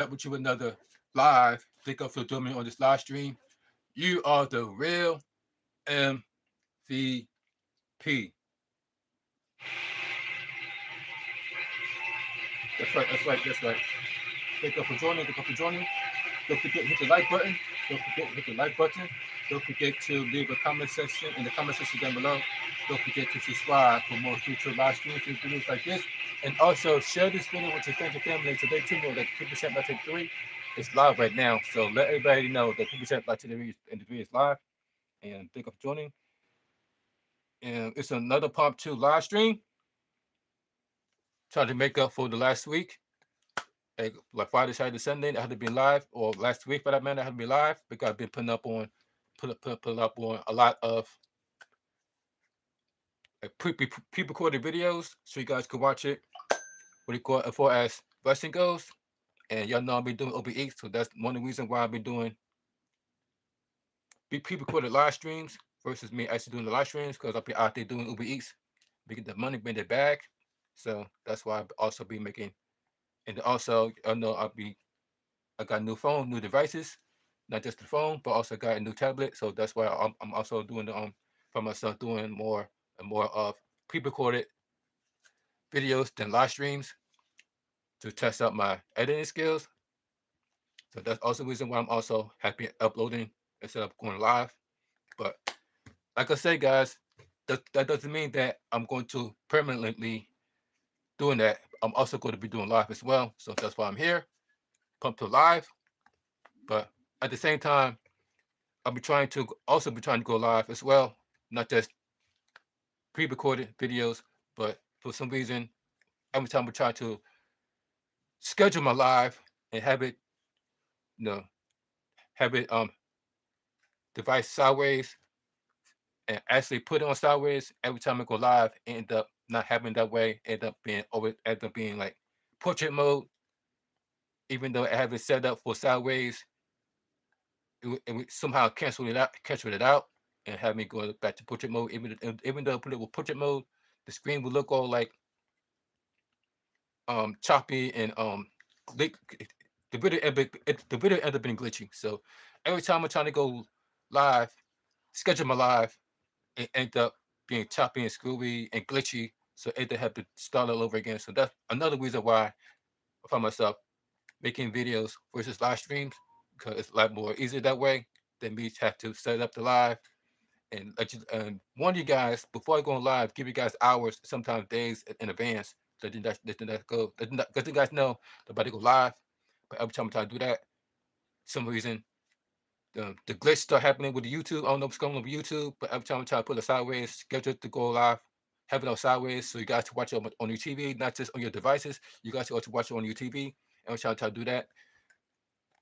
back with you another live. Thank you for joining me on this live stream. You are the real MVP. That's right, that's right, that's right. Thank you for joining, thank you for joining. Don't forget to hit the like button. Don't forget to hit the like button. Don't forget to leave a comment section in the comment section down below. Don't forget to subscribe for more future live streams and videos like this. And also share this video with your friends and family so they too know that People Chat by Take 3 is live right now. So let everybody know that People Chat by Take 3 is live. And thank you for joining. And it's another Pop 2 live stream. Trying to make up for the last week. Like Friday, Saturday, Sunday, I had to be live, or last week for that matter, I had to be live because I've been putting up on a lot of like pre-recorded videos, so you guys can watch it. What do you call it? As far as wrestling goes, and y'all know I've been doing OBE, so that's one of the reasons why I've been doing pre-recorded live streams versus me actually doing the live streams because I'll be out there doing Uber Eats, making the money, bring it back. So that's why I'll also be making, and also I know I got a new phone, new devices, not just the phone, but also got a new tablet. So that's why I'm also doing the for myself doing more and more of pre-recorded videos than live streams to test out my editing skills. So that's also the reason why I'm also happy uploading instead of going live. But like I said, guys, that doesn't mean that I'm going to permanently doing that. I'm also going to be doing live as well. So that's why I'm here, pumped to live. But at the same time, I'll be trying to also be trying to go live as well, not just pre-recorded videos, but for some reason, every time I try to schedule my live and have it, you know, have it device sideways and actually put it on sideways, every time I go live, end up not having that way, end up being like portrait mode, even though I have it set up for sideways, it would somehow cancel it out, and have me go back to portrait mode. Even though I put it with portrait mode, the screen would look all like choppy and the the video ended up being glitchy. So every time I'm trying to go live, schedule my live, it end up being choppy and screwy and glitchy. So it have to start all over again. So that's another reason why I find myself making videos versus live streams because it's a lot more easier that way than me have to set up the live and let you and warn you guys before I go on live, give you guys hours, sometimes days in advance. Let you guys know they're about to go live. But every time I try to do that, some reason the glitch start happening with the YouTube. I don't know what's going on with YouTube, but every time I try to put it sideways, schedule it to go live, have it on sideways, so you guys to watch it on your TV, not just on your devices. You guys also watch it on your TV. Every time I try to do that,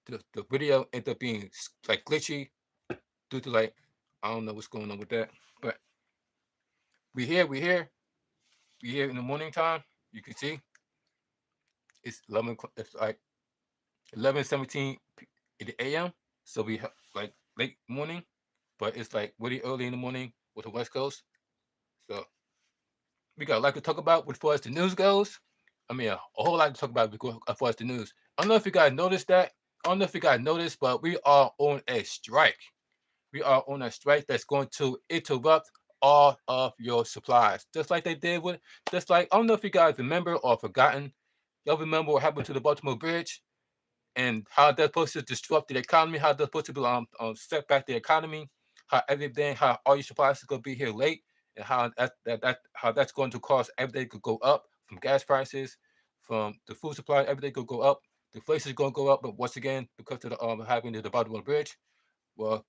the video end up being like glitchy due to like I don't know what's going on with that. But we here in the morning time. You can see it's 11. It's like 11:17 in the a.m. So we have like late morning, but it's like really early in the morning with the West Coast. So we got a lot to talk about as far as the news goes. I mean, a whole lot to talk about as far as the news. I don't know if you guys noticed that. I don't know if you guys noticed, but we are on a strike. We are on a strike that's going to interrupt all of your supplies, just like they did with, just like I don't know if you guys remember or forgotten. Y'all remember what happened to the Baltimore Bridge and how that's supposed to disrupt the economy, how that's supposed to be set back the economy, how everything, how all your supplies is going to be here late, and how how that's going to cause everything could go up from gas prices, from the food supply, everything could go up. The inflation is going to go up, but once again, because of the having the Baltimore Bridge, well,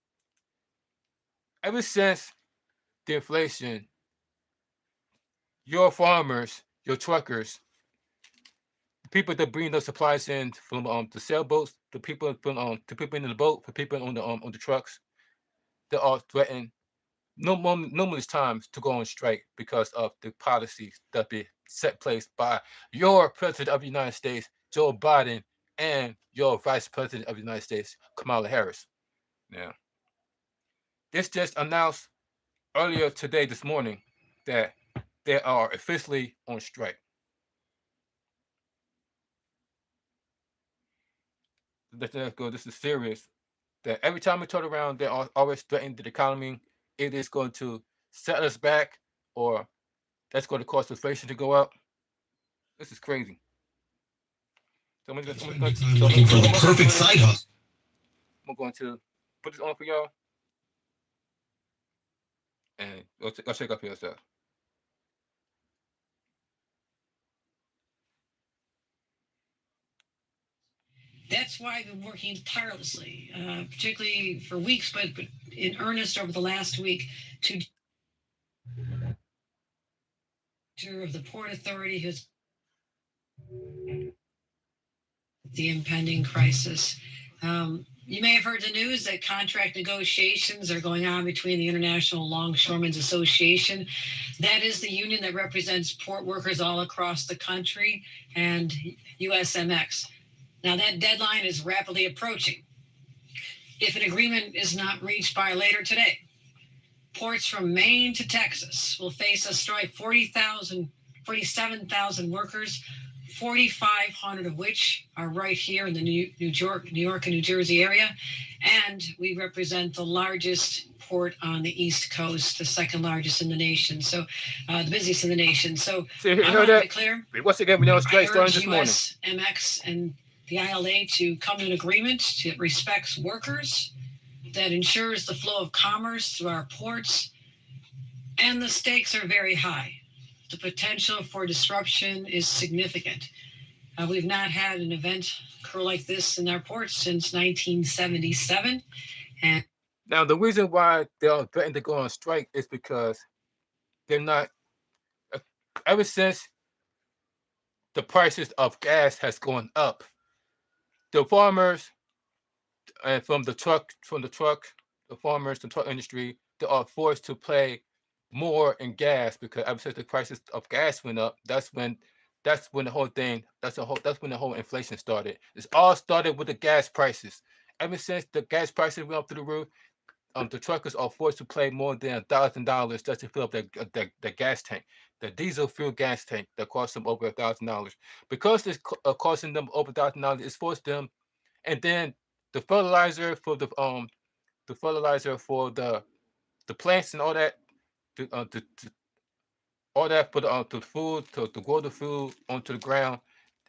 ever since the inflation, your farmers, your truckers, the people that bring those supplies in from the sailboats, the people in the boat, the people on the trucks, they are threatened numerous times to go on strike because of the policies that be set place by your president of the United States, Joe Biden, and your vice president of the United States, Kamala Harris. Now, this just announced earlier today, this morning, that they are officially on strike. let's go. This is serious. That every time we turn around, they're always threatening the economy. It is going to set us back, or that's going to cause inflation to go up. This is crazy. Spend my time looking for the perfect side hustle. I'm going to put this on for y'all, and go check out for yourself. That's why I've been working tirelessly, particularly for weeks, but in earnest over the last week, to of the Port Authority who's the impending crisis. You may have heard the news that contract negotiations are going on between the International Longshoremen's Association. That is the union that represents port workers all across the country, and USMX. Now, that deadline is rapidly approaching. If an agreement is not reached by later today, ports from Maine to Texas will face a strike. 47,000 workers, 4,500 of which are right here in the New York and New Jersey area. And we represent the largest port on the East Coast, the second largest in the nation. So the busiest in the nation. So See, I want to be clear. Once again, we know strike starting this morning. USMX and the ILA to come to an agreement that respects workers, that ensures the flow of commerce through our ports, and the stakes are very high. The potential for disruption is significant. We've not had an event occur like this in our ports since 1977. And now, the reason why they're threatening to go on strike is because they're not. Ever since the prices of gas has gone up, the farmers and the farmers, the truck industry, they are forced to pay more in gas because ever since the prices of gas went up, that's when the whole thing that's when the whole inflation started. It's all started with the gas prices. Ever since the gas prices went up through the roof, the truckers are forced to pay more than $1,000 just to fill up the gas tank, the diesel fuel gas tank that costs them over $1,000. Because it's costing them over $1,000, it's forced them, and then the fertilizer for the plants and all that, all that for the food to grow the food onto the ground,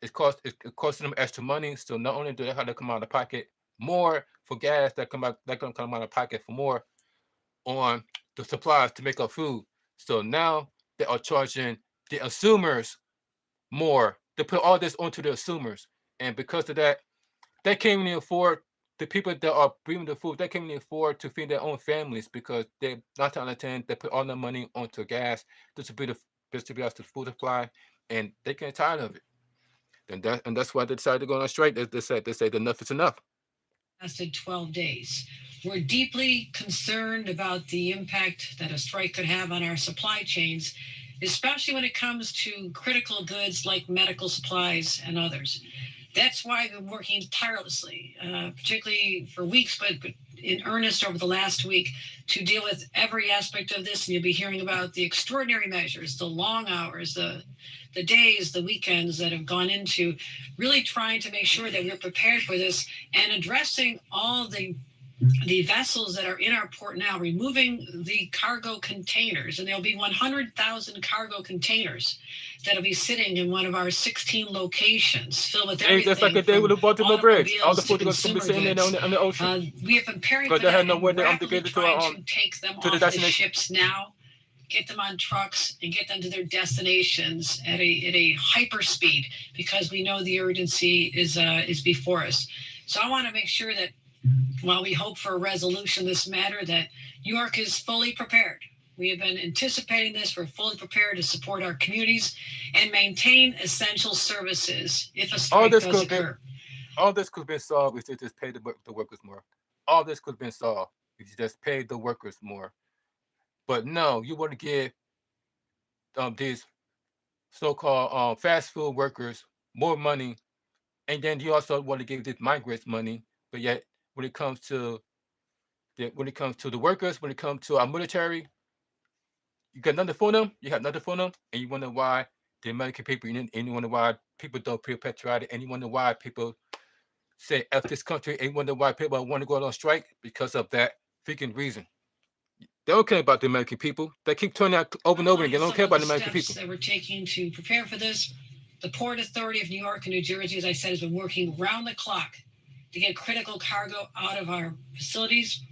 it costing them extra money. So not only do they have to come out of pocket more for gas, that gonna come out of pocket for more on the supplies to make up food. So now they are charging the consumers more. They put all this onto the consumers, and because of that, they can't even afford the people that are bringing the food. They can't even afford to feed their own families because they not out of 10 they put all their money onto gas to be able to food supply, and they get tired of it. And that's why they decided to go on strike. They say enough is enough. Lasted 12 days. We're deeply concerned about the impact that a strike could have on our supply chains, especially when it comes to critical goods like medical supplies and others. That's why I've been working tirelessly, particularly for weeks, but in earnest over the last week, to deal with every aspect of this. And you'll be hearing about the extraordinary measures, the long hours, the days, the weekends that have gone into really trying to make sure that we're prepared for this and addressing all the vessels that are in our port now, removing the cargo containers, and there'll be 100,000 cargo containers that'll be sitting in one of our 16 locations, filled with everything. Just like a day with the Baltimore Bridge, all the food is going to be sitting there on the ocean. We have been preparing for that and rapidly trying to take them off the ships now, get them on trucks, and get them to their destinations at a hyper speed, because we know the urgency is before us. So I want to make sure that while we hope for a resolution of this matter, that York is fully prepared. We have been anticipating this. We're fully prepared to support our communities and maintain essential services if a strike does occur. All this could have been solved if you just paid the workers more. All this could have been solved if you just paid the workers more. But no, you want to give these so-called fast food workers more money, and then you also want to give these migrants money. But yet, when it comes to the workers, when it comes to our military, you got nothing for them. You have nothing for them, and you wonder why the American people, and you wonder why people don't feel patriotic, and you wonder why people say F this country ain't wonder why people want to go out on strike because of that freaking reason. They don't care about the American people. They keep turning out over and over again. They don't care about the American people. That we're taking to prepare for this. The Port Authority of New York and New Jersey, as I said, has been working round the clock to get critical cargo out of our facilities.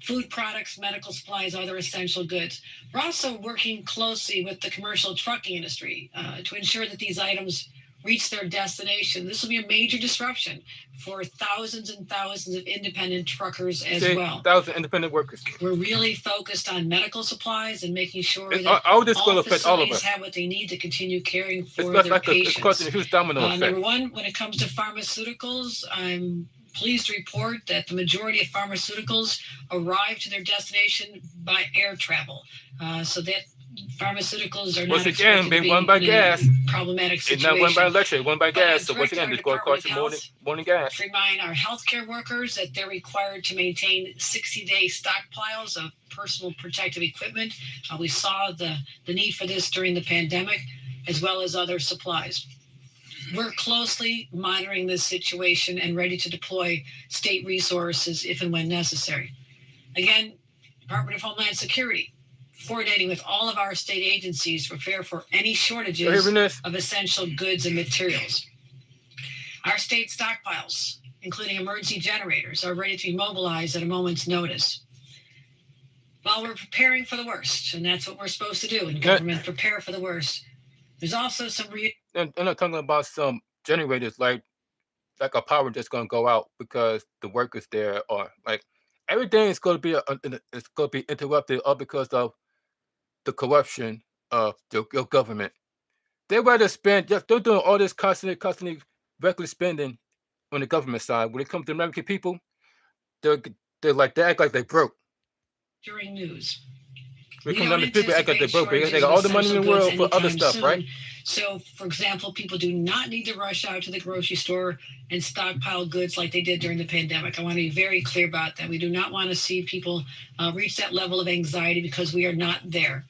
Food products, medical supplies, other essential goods. We're also working closely with the commercial trucking industry to ensure that these items reach their destination. This will be a major disruption for thousands and thousands of independent truckers as well. 1,000 independent workers. We're really focused on medical supplies and making sure that all facilities have what they need to continue caring for their patients. It's causing a huge domino effect. Number one, when it comes to pharmaceuticals, I'm pleased to report that the majority of pharmaceuticals arrive to their destination by air travel. So that pharmaceuticals are not again being run by gas. Problematic situation. It's not run by electric, run by gas. So once again, it's going to cost you more than gas. To remind our healthcare workers that they're required to maintain 60-day stockpiles of personal protective equipment. We saw the need for this during the pandemic, as well as other supplies. We're closely monitoring this situation and ready to deploy state resources if and when necessary. Again, Department of Homeland Security, coordinating with all of our state agencies to prepare for any shortages of essential goods and materials. Our state stockpiles, including emergency generators, are ready to be mobilized at a moment's notice. While we're preparing for the worst, and that's what we're supposed to do in government, prepare for the worst, there's also some... And I'm not talking about some generators like a power that's going to go out because the workers there are like... Everything is going to be interrupted all because of the corruption of your government. They rather spend, they're doing all this constantly reckless spending on the government side. When it comes to American people, they act like they broke. During news. When it comes to people act like they broke. They got all the money in the world for other stuff, right? So, for example, people do not need to rush out to the grocery store and stockpile goods like they did during the pandemic. I want to be very clear about that. We do not want to see people reach that level of anxiety because we are not there.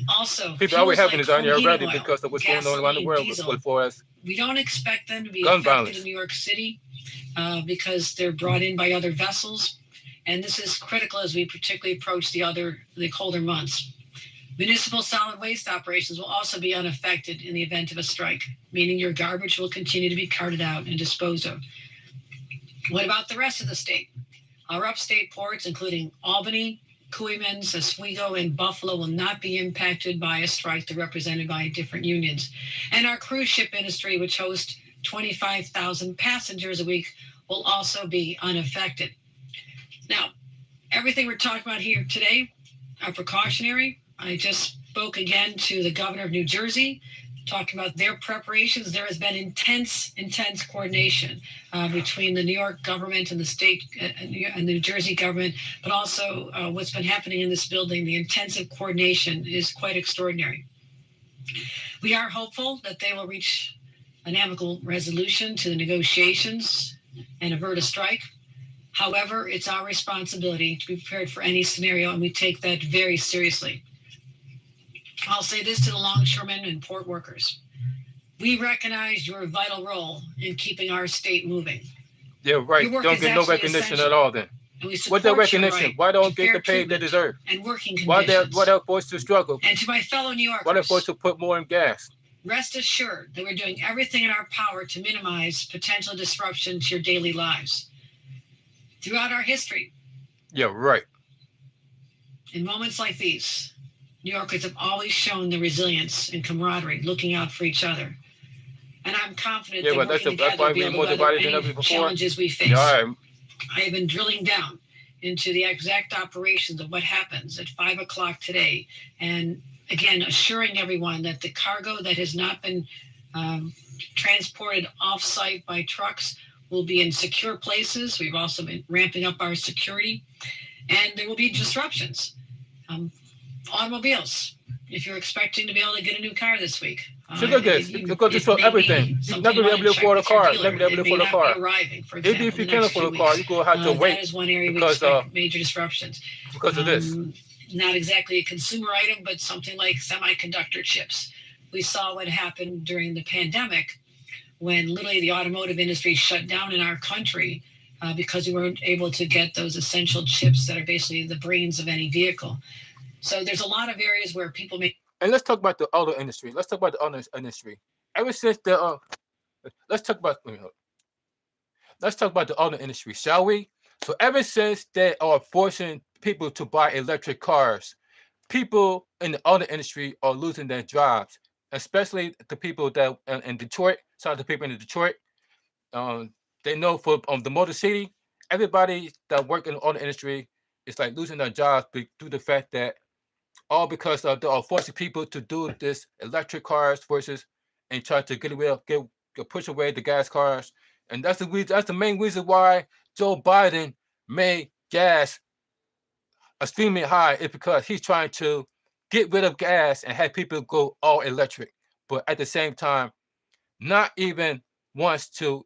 Also, people always having anxiety already because of what's going on around the world we don't expect them to be affected in New York City because they're brought in by other vessels. And this is critical as we particularly approach the colder months. Municipal solid waste operations will also be unaffected in the event of a strike, meaning your garbage will continue to be carted out and disposed of. What about the rest of the state? Our upstate ports, including Albany, Coeymans, Oswego, and Buffalo, will not be impacted by a strike. They're represented by different unions. And our cruise ship industry, which hosts 25,000 passengers a week, will also be unaffected. Now, everything we're talking about here today are precautionary. I just spoke again to the governor of New Jersey, talking about their preparations. There has been intense coordination between the New York government and the state and the New Jersey government, but also what's been happening in this building. The intensive coordination is quite extraordinary. We are hopeful that they will reach an amicable resolution to the negotiations and avert a strike. However, it's our responsibility to be prepared for any scenario, and we take that very seriously. I'll say this to the longshoremen and port workers. We recognize your vital role in keeping our state moving. Yeah, right. Don't get no recognition at all then. What's that recognition? Why don't get the pay they deserve? And working conditions. Why they're forced to struggle? And to my fellow New Yorkers. Why they're forced to put more in gas? Rest assured that we're doing everything in our power to minimize potential disruption to your daily lives. Throughout our history. Yeah, right. In moments like these, New Yorkers have always shown the resilience and camaraderie, looking out for each other. And I'm confident that working together we'll be able to weather any challenges we face. Yeah, I have been drilling down into the exact operations of what happens at 5 o'clock today. And again, assuring everyone that the cargo that has not been transported off-site by trucks will be in secure places. We've also been ramping up our security, and there will be disruptions. Automobiles, if you're expecting to be able to get a new car this week. Because it's for everything. You're not going to be able to afford a car. You're not going to be able to afford a car. Even if you can afford a car, you're going to have to wait. That is one area we expect major disruptions. Because of this. Not exactly a consumer item, but something like semiconductor chips. We saw what happened during the pandemic when literally the automotive industry shut down in our country because we weren't able to get those essential chips that are basically the brains of any vehicle. So there's a lot of areas where people make. And let's talk about the auto industry. Let's talk about the auto industry. Ever since the let's talk about let's talk about the auto industry, shall we? So ever since they are forcing people to buy electric cars, people in the auto industry are losing their jobs, especially the people that in Detroit. Sorry, the people in Detroit. Um, they know for the Motor City, everybody that work in the auto industry is like losing their jobs due to the fact that all because they are forcing people to do this electric cars versus and try to get away, push away the gas cars, and that's the reason. That's the main reason why Joe Biden made gas extremely high. Is because he's trying to get rid of gas and have people go all electric, but at the same time, not even wants to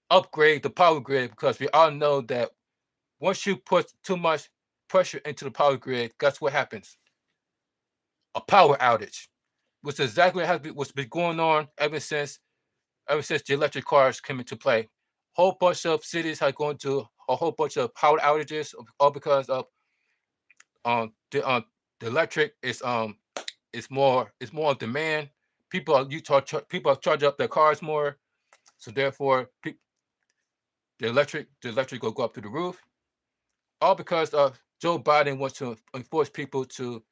upgrade the power grid because we all know that once you put too much pressure into the power grid, guess what happens? A power outage, which is exactly what's been going on ever since the electric cars came into play. Whole bunch of cities are going to a whole bunch of power outages, all because of the electric is more on demand. People are charging up their cars more, so therefore the electric will go up to the roof. All because of Joe Biden wants to enforce people to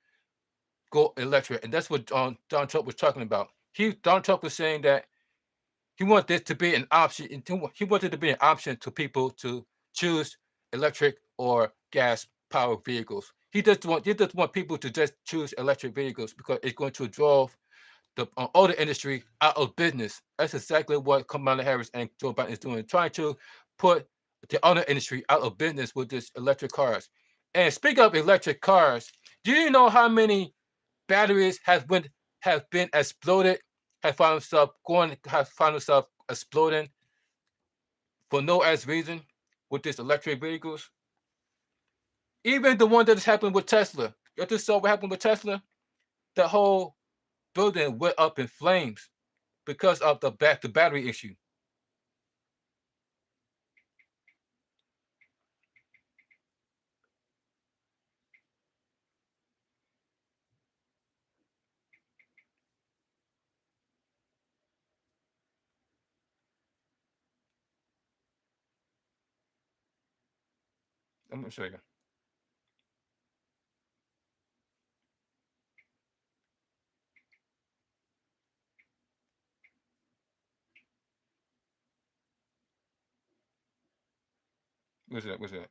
go electric, and that's what Donald Trump was talking about. Donald Trump was saying that he wanted this to be an option. He wanted to be an option to people to choose electric or gas powered vehicles. He just want people to just choose electric vehicles because it's going to draw the auto industry out of business. That's exactly what Kamala Harris and Joe Biden is doing, trying to put the auto industry out of business with this electric cars. And speaking of electric cars, do you know how many batteries have been exploded, have found themselves exploding for no as reason with these electric vehicles? Even the one that has happened with Tesla. You just saw what happened with Tesla? The whole building went up in flames because of the battery issue. I'm gonna show you. What's that? What's that?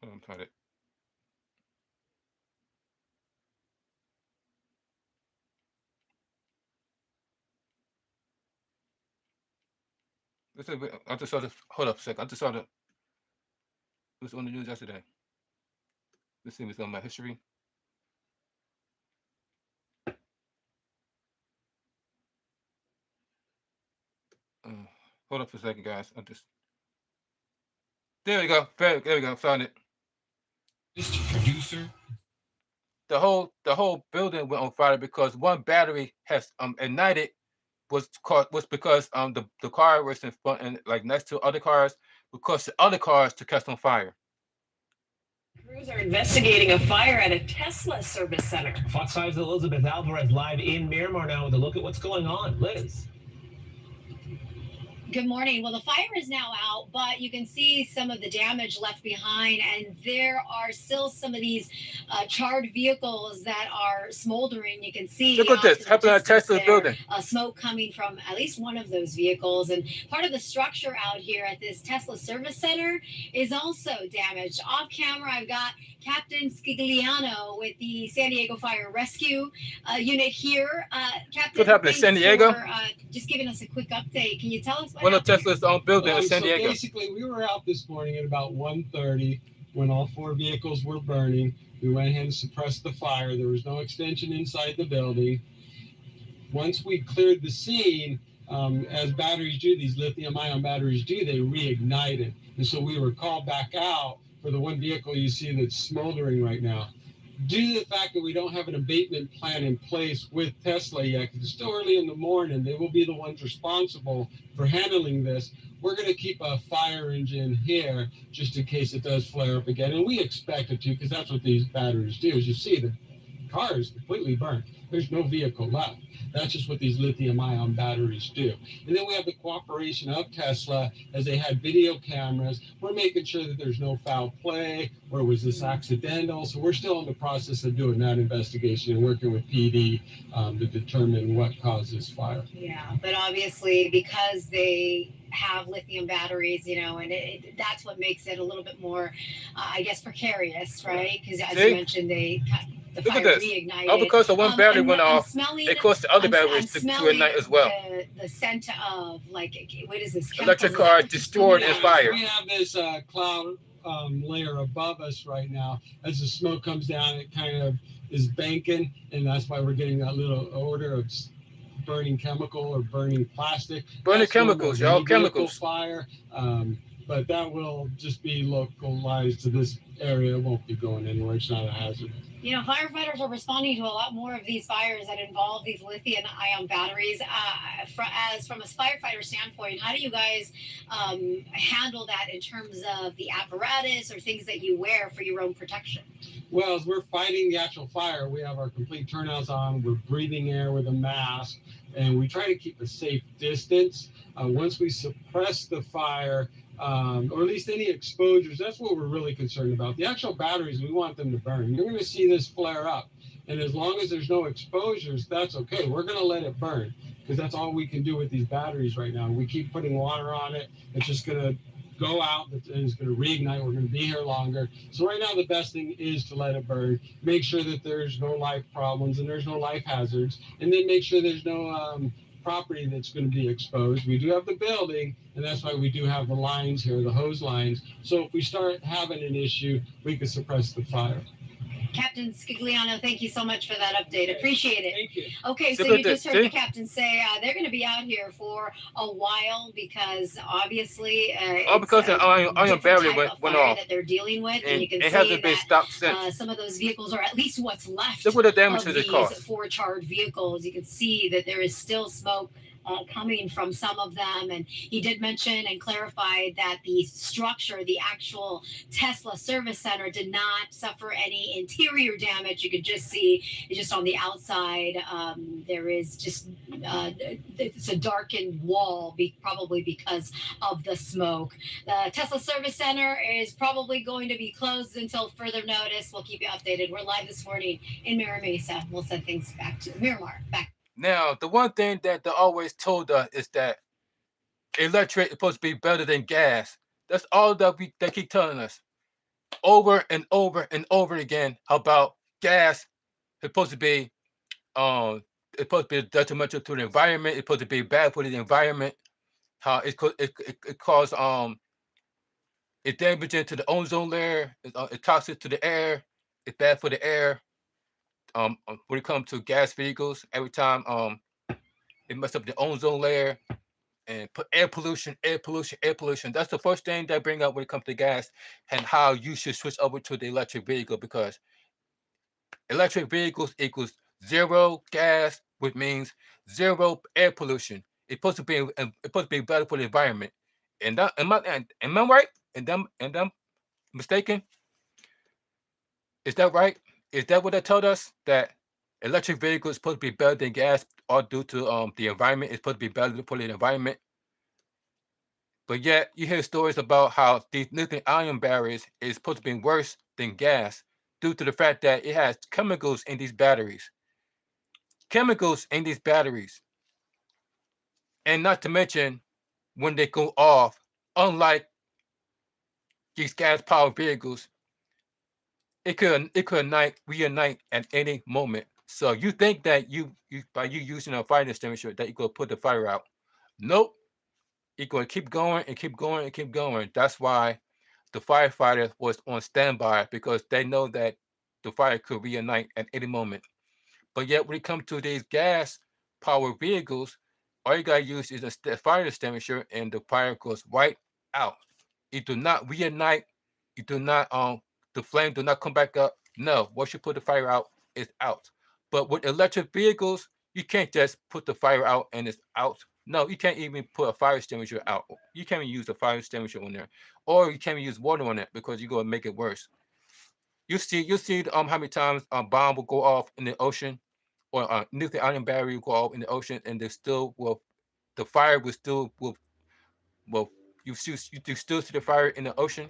Hold on, find it. I just saw this. Hold up a second. I just saw the. It was on the news yesterday. Let's see what's on my history. Uh, Hold up for a second, guys. I just. There we go. There we go. Found it. Mr. Producer. The whole building went on fire because one battery has ignited was because the car was in front and like next to other cars because the other cars to catch on fire. Crews are investigating a fire at a Tesla service center. Fox 5's Elizabeth Alvarez live in Miramar now with a look at what's going on. Liz. Good morning. Well, the fire is now out, but you can see some of the damage left behind, and there are still some of these charred vehicles that are smoldering. You can see. Look at this happening at Tesla building. Smoke coming from at least one of those vehicles, and part of the structure out here at this Tesla service center is also damaged. Off camera, I've got Captain Scigliano with the San Diego Fire Rescue Unit here. Captain, What happened in San Diego? Just giving us a quick update. Can you tell us? One of Tesla's own building in San Diego. Basically, we were out this morning at about 1:30 when all four vehicles were burning. We went ahead and suppressed the fire. There was no extension inside the building. Once we cleared the scene, as batteries do, these lithium-ion batteries do, they reignited. And so we were called back out for the one vehicle you see that's smoldering right now. due to the fact that we don't have an abatement plan in place with Tesla yet, because it's still early in the morning, they will be the ones responsible for handling this. We're going to keep a fire engine here just in case it does flare up again. And we expect it to, because that's what these batteries do. As you see, the car is completely burnt. There's no vehicle left. That's just what these lithium ion batteries do. And then we have the cooperation of Tesla as they had video cameras. We're making sure that there's no foul play or was this accidental. So we're still in the process of doing that investigation and working with PD to determine what caused this fire. Yeah, but obviously because they have lithium batteries, and that's what makes it a little bit more, I guess, precarious, right? Because as you mentioned, the Look at fire this. reignited. All because the one battery went I'm off, smelling, it caused the other I'm batteries to smelling ignite as well. the scent of, like, what is this? Electric Chemicals? Is car that what you're destroyed smelling? in fire. We have this cloud layer above us right now. As the smoke comes down, it kind of is banking, and that's why we're getting that little odor of burning chemical or burning plastic. Burning That's normal chemicals, with y'all. any vehicle Chemicals. fire. But that will just be localized to this area. It won't be going anywhere. It's not a hazard. Firefighters are responding to a lot more of these fires that involve these lithium-ion batteries. From a firefighter standpoint, how do you guys handle that in terms of the apparatus or things that you wear for your own protection? Well, as we're fighting the actual fire, we have our complete turnouts on. We're breathing air with a mask, and we try to keep a safe distance. Once we suppress the fire, or at least any exposures, that's what we're really concerned about. The actual batteries, we want them to burn. You're going to see this flare up. And as long as there's no exposures, that's okay. We're going to let it burn because that's all we can do with these batteries right now. We keep putting water on it. It's just going to go out and it's going to reignite. We're going to be here longer. So right now, the best thing is to let it burn. Make sure that there's no life problems and there's no life hazards. And then make sure there's no property that's going to be exposed. We do have the building, and that's why we do have the lines here, the hose lines. So if we start having an issue, we can suppress the fire. Captain Scigliano, thank you so much for that update. Appreciate it. Thank you. Okay, so you just heard the captain say they're going to be out here for a while because obviously because the iron barrier went off. That they're dealing with, and you can it see hasn't been stopped since. some of those vehicles, or at least what's left Look what the damage of it these caused. 4 charged vehicles. You can see that there is still smoke coming from some of them. And he did mention and clarify that the structure, the actual Tesla service center, did not suffer any interior damage. You could just see just on the outside, there is just, it's a darkened wall, probably because of the smoke. The Tesla service center is probably going to be closed until further notice. We'll keep you updated. We're live this morning in Mira Mesa. We'll send things back to Miramar. Back. Now, the one thing that they always told us is that electric is supposed to be better than gas. That's all that they keep telling us over and over and over again about gas. It's supposed to be detrimental to the environment. It's supposed to be bad for the environment. How it causes it's damaging to the ozone layer. It's toxic to the air. It's bad for the air. When it comes to gas vehicles, every time it messes up the ozone layer and put air pollution. That's the first thing they bring up when it comes to gas and how you should switch over to the electric vehicle, because electric vehicles equals zero gas, which means zero air pollution. It's supposed to be better for the environment. And that, am I right? And I'm mistaken? Is that right? Is that what they told us? That electric vehicles supposed to be better than gas, all due to the environment? It's supposed to be better for the environment. But yet you hear stories about how these lithium-ion batteries is supposed to be worse than gas due to the fact that it has chemicals in these batteries. Chemicals in these batteries. And not to mention when they go off, unlike these gas-powered vehicles, it could reunite at any moment. So you think that you by you using a fire extinguisher that you could put the fire out? Nope. You're going to keep going and keep going and keep going. That's why the firefighter was on standby, because they know that the fire could reunite at any moment. But yet, when it comes to these gas-powered vehicles, all you gotta use is a fire extinguisher, and the fire goes right out. It do not reunite. It do not the flame do not come back up. No, once you put the fire out, it's out. But with electric vehicles, you can't just put the fire out and it's out. No, you can't even put a fire extinguisher out. You can't even use a fire extinguisher on there, or you can't even use water on it because you're gonna make it worse. You see how many times a bomb will go off in the ocean, or a nuclear ion battery will go off in the ocean, and they still will, the fire will still will you still see the fire in the ocean.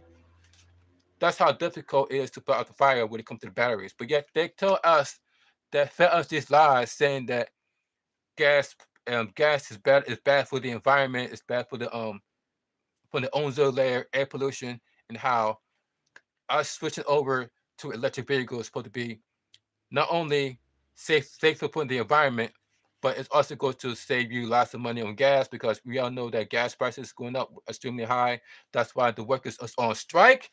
That's how difficult it is to put out the fire when it comes to the batteries. But yet they tell us, that fed us these lies saying that gas gas is bad for the environment, it's bad for the ozone layer, air pollution, and how us switching over to electric vehicles is supposed to be not only safer for the environment, but it's also going to save you lots of money on gas because we all know that gas prices going up extremely high. That's why the workers are on strike.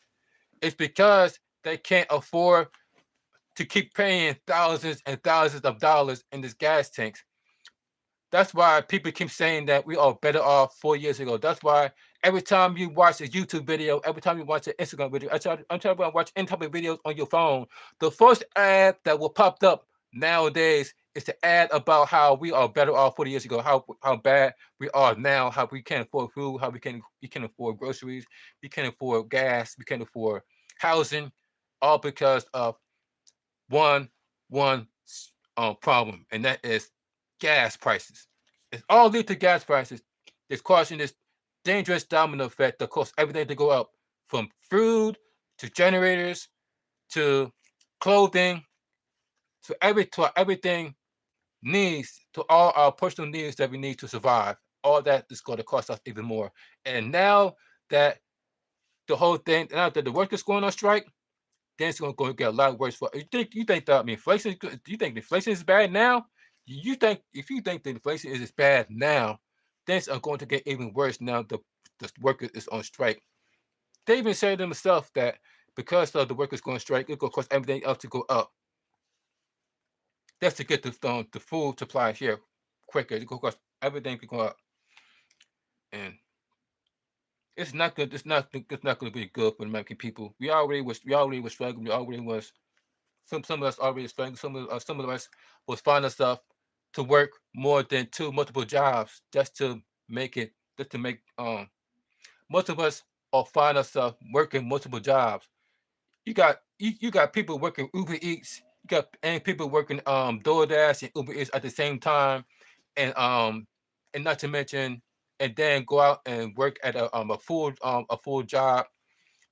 It's because they can't afford to keep paying thousands and thousands of dollars in these gas tanks. That's why people keep saying that we are better off 4 years ago. That's why every time you watch a YouTube video, every time you watch an Instagram video, I'm trying to watch any type of videos on your phone, the first ad that will pop up nowadays is the ad about how we are better off 40 years ago, how bad we are now, how we can't afford food, how we can afford groceries, we can't afford gas, we can't afford housing, all because of one one problem, and that is gas prices. It's all due to gas prices. It's causing this dangerous domino effect that causes everything to go up, from food to generators to clothing to everything needs to all our personal needs that we need to survive. All that is going to cost us even more. And now that now that the workers going on strike, then it's going to get a lot worse. For you think that inflation is good? Do you think inflation is bad now? You think if you think the inflation is bad now, things are going to get even worse now. The workers is on strike. They even say themselves that because of the workers going on strike, it's going to cause everything else to go up. That's to get the food supply here quicker. It's going to cause everything to go up, and it's not good. It's not going to be good for the American people. We already was struggling. We already was some of us already struggling. Some of us was finding stuff to work more than two multiple jobs just to make it, just to make most of us are find ourselves working multiple jobs. You got people working Uber Eats, you got and people working DoorDash and Uber Eats at the same time, and not to mention, and then go out and work at a full job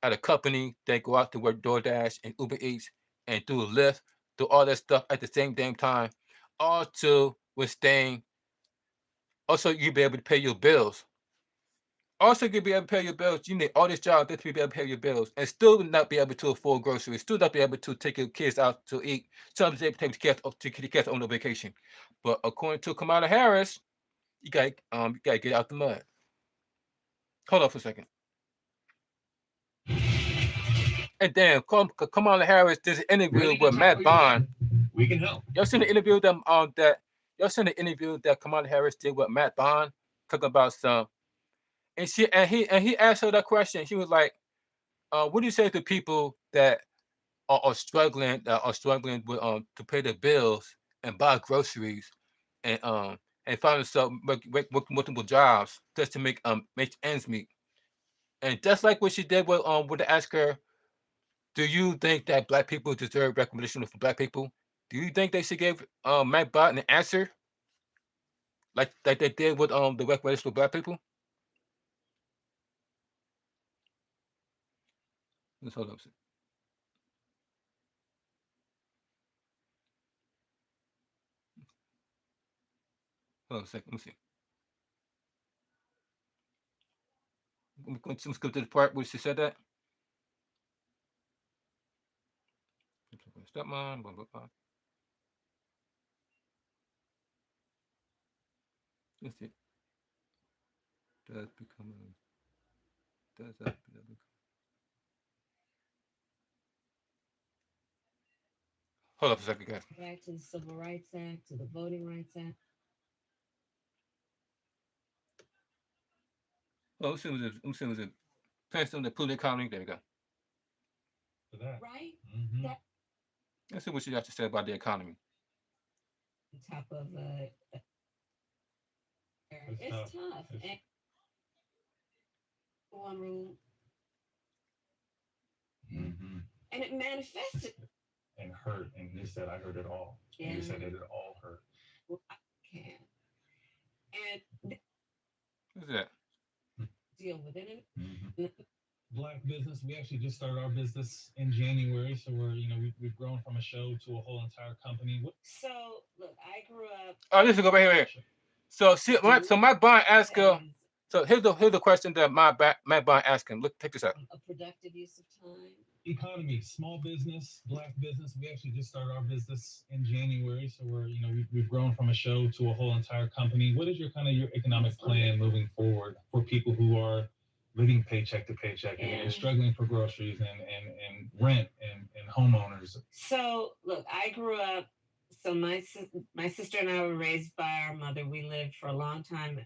at a company. They go out to work DoorDash and Uber Eats and do Lyft, do all that stuff at the same damn time, all to withstand. Also, you be able to pay your bills. Also, you be able to pay your bills. You need all this job just to be able to pay your bills, and still not be able to afford groceries. Still not be able to take your kids out to eat. Sometimes able to take the kids on a vacation. But according to Kamala Harris, you gotta get out the mud. Hold on for a second. And then Kamala Harris did an interview Ready to with Matt tackle your Bond. debt? We can help. Y'all seen the interview that y'all seen the interview that Kamala Harris did with Matt Bond, talking about some, and he asked her that question. She was like, "What do you say to people that are struggling with to pay their bills and buy groceries and find themselves work multiple jobs just to make ends meet?" And just like what she did with the ask her, "Do you think that black people deserve recognition for black people? Do you think they should give Matt Bond an answer like they did with the recognition for black people?" Let's hold up. Hold on a second. Let me see. Let's go to the part where she said that. Stepmom, blah, blah, blah. Let's see. Does become does that become, hold up a second, guys. Back to the Civil Rights Act, to the Voting Rights Act. Oh, let's see, was it depends on the political economy. There we go. For that. Right? Mhm. That Let's see what you have to say about the economy. On top of it's tough. And one rule, Mm-hmm. and it manifested. And hurt, and you said I heard it all. Yeah. And you said it all hurt. Well, I can and What's that? deal with it. Mm-hmm. Black business. We actually just started our business in January, so we've grown from a show to a whole entire company. So look, I grew up. Oh, this is go right here. So see, so my bond asked her. So here's the question that my bond asked him. Look, take this out. A productive use of time. Economy, small business, black business. We actually just started our business in January, so we've grown from a show to a whole entire company. What is your economic plan moving forward for people who are living paycheck to paycheck and struggling for groceries and rent and homeowners? So look, I grew up. So my sister and I were raised by our mother. We lived for a long time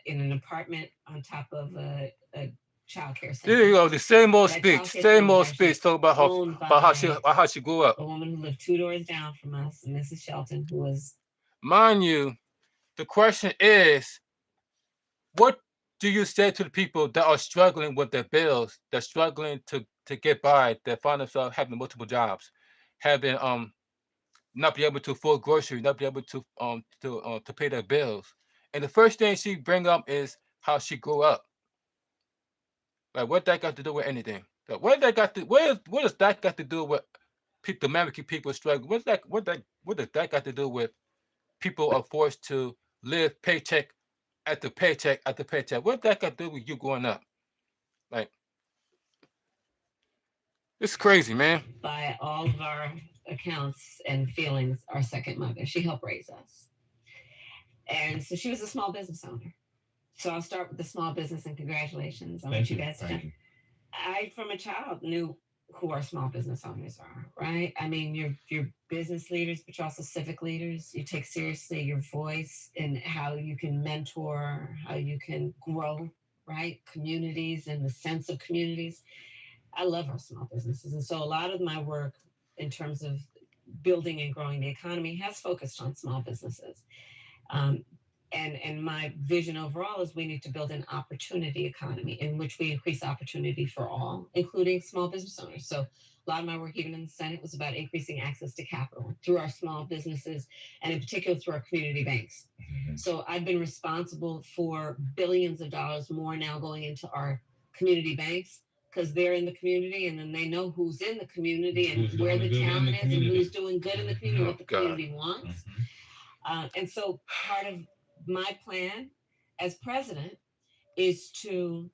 in an apartment on top of a child care center. There you go. The same old That speech. childcare Same center old was speech. Talk about owned how she grew up. A woman who lived 2 doors down from us, Mrs. Shelton, who was. Mind you, the question is, what do you say to the people that are struggling with their bills, that struggling to get by, that find themselves having multiple jobs, having not be able to afford groceries, not be able to pay their bills. And the first thing she bring up is how she grew up. Like what that got to do with anything? Like, what that got to what does that got to do with the American people struggling? What does that got to do with people are forced to live paycheck after paycheck after paycheck? What that got to do with you growing up? Like, it's crazy, man. By all of our accounts and feelings, our second mother. She helped raise us. And so she was a small business owner. So I'll start with the small business and congratulations on what you guys have done. I, from a child, knew who our small business owners are, right? I mean, you're business leaders, but you're also civic leaders. You take seriously your voice and how you can mentor, how you can grow, right? Communities and the sense of communities. I love our small businesses. And so a lot of my work in terms of building and growing the economy has focused on small businesses. And my vision overall is we need to build an opportunity economy in which we increase opportunity for all, including small business owners. So a lot of my work, even in the Senate, was about increasing access to capital through our small businesses and in particular through our community banks. Mm-hmm. So I've been responsible for billions of dollars more now going into our community banks because they're in the community and then they know who's in the community and where the talent is and who's doing good in the community, what the community wants. Mm-hmm. And so part of my plan as president is to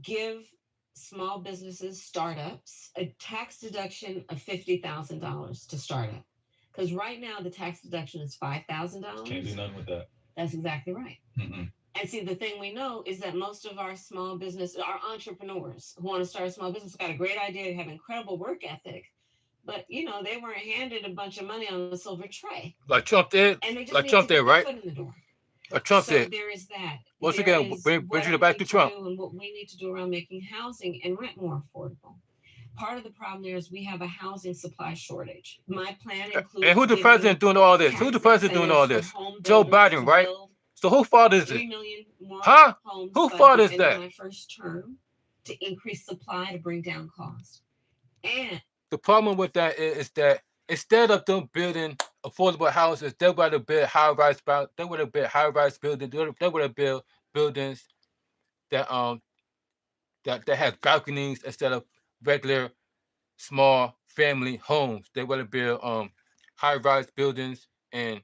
give small businesses, startups, a tax deduction of $50,000 to start up. Because right now the tax deduction is $5,000. Can't do nothing with that. That's exactly right. Mm-hmm. And see, the thing we know is that most of our small business, our entrepreneurs who want to start a small business, got a great idea, they have incredible work ethic. But, you know, they weren't handed a bunch of money on a silver tray. Like Trump did? And they just like Trump did, right? Foot in the door. Trump so did. There is that. Once again, bring you back to Trump. And what we need to do around making housing and rent more affordable. Part of the problem there is we have a housing supply shortage. My plan includes. And who's the president doing all this? Who's the president doing all this? Joe Biden, right? So whose fault is it? 3 million more homes. Whose fault is that? In my first term to increase supply to bring down cost. And the problem with that is that instead of them building affordable houses, they would have built high-rise. They would have built high-rise buildings. They would have built buildings that have balconies instead of regular small family homes. They would have built high-rise buildings and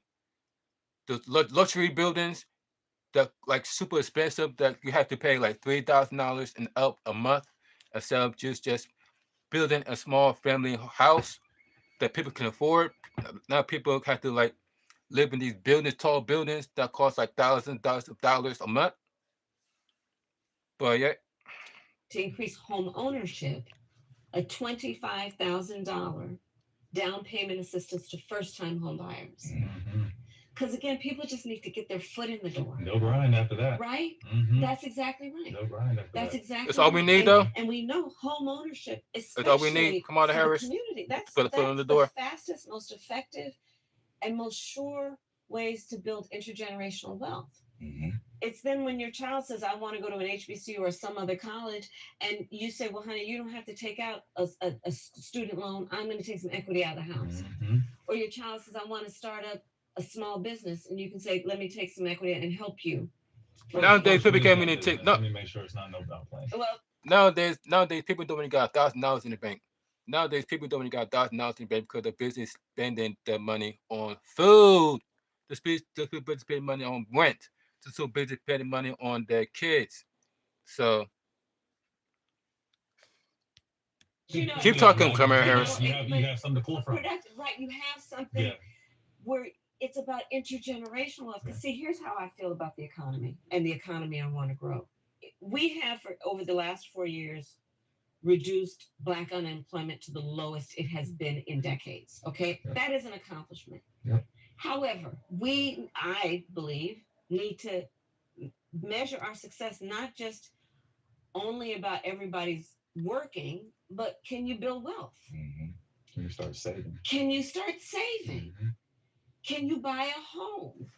the luxury buildings that like super expensive that you have to pay like $3,000 and up a month instead of just building a small family house that people can afford. Now people have to like live in these buildings, tall buildings that cost like thousands of dollars a month. But yeah. To increase home ownership, a $25,000 down payment assistance to first-time home buyers. Because again, people just need to get their foot in the door. No grind after that. Right? Mm-hmm. That's exactly right. No grind after That's that. exactly That's all we right. need, though. And we know home ownership, That's all we need. especially Kamala for the Harris community. to put a foot on the door. Fastest, most effective, and most sure ways to build intergenerational wealth. Mm-hmm. It's then when your child says, I want to go to an HBCU or some other college, and you say, well, honey, you don't have to take out a student loan. I'm going to take some equity out of the house. Mm-hmm. Or your child says, I want to start up a small business, and you can say, let me take some equity and help you. Nowadays, people can't even Let take. me make sure it's not no about plan. Well, Nowadays, people don't even got $1,000 in the bank. Nowadays, people don't even got $1,000 in the bank because the business spending their money on food. The people spending money on rent. So busy spending money on their kids. So keep talking, Kamala Harris. You have something to pull from. Productive, right? You have something where it's about intergenerational wealth. Because see, here's how I feel about the economy and the economy I want to grow. We have, for over the last 4 years, reduced Black unemployment to the lowest it has been in decades. Okay, that is an accomplishment. Yep. However, I believe, need to measure our success not just only about everybody's working, but can you build wealth? Mm-hmm. Can you start saving? Can you start saving? Mm-hmm. Can you buy a home?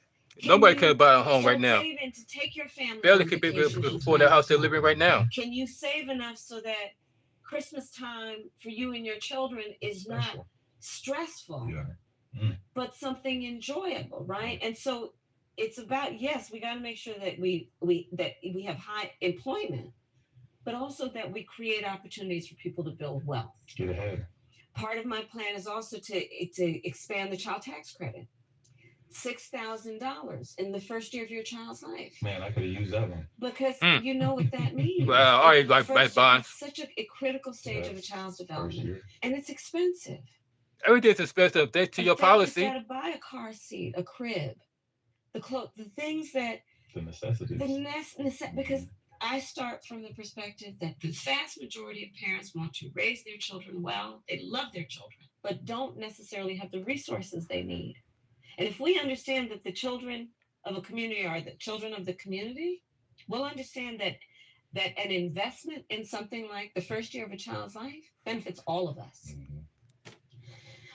Nobody can buy a home right now. Saving to take your family Barely on can people vacations afford the house they're and living right now. Can you save enough so that Christmas time for you and your children is not stressful, but something enjoyable, right? And so it's about, yes, we got to make sure that we have high employment, but also that we create opportunities for people to build wealth. Get ahead. Part of my plan is also to expand the child tax credit. $6,000 in the first year of your child's life. Man, I could have used that one. Because you know what that means. Well, all right, like bonds. Such a critical stage of a child's development. And it's expensive. Everything's expensive. That's to your policy. You got to buy a car seat, a crib, the things that... The necessities. Because I start from the perspective that the vast majority of parents want to raise their children well. They love their children, but don't necessarily have the resources they need. And if we understand that the children of a community are the children of the community, we'll understand that an investment in something like the first year of a child's life benefits all of us. Mm-hmm.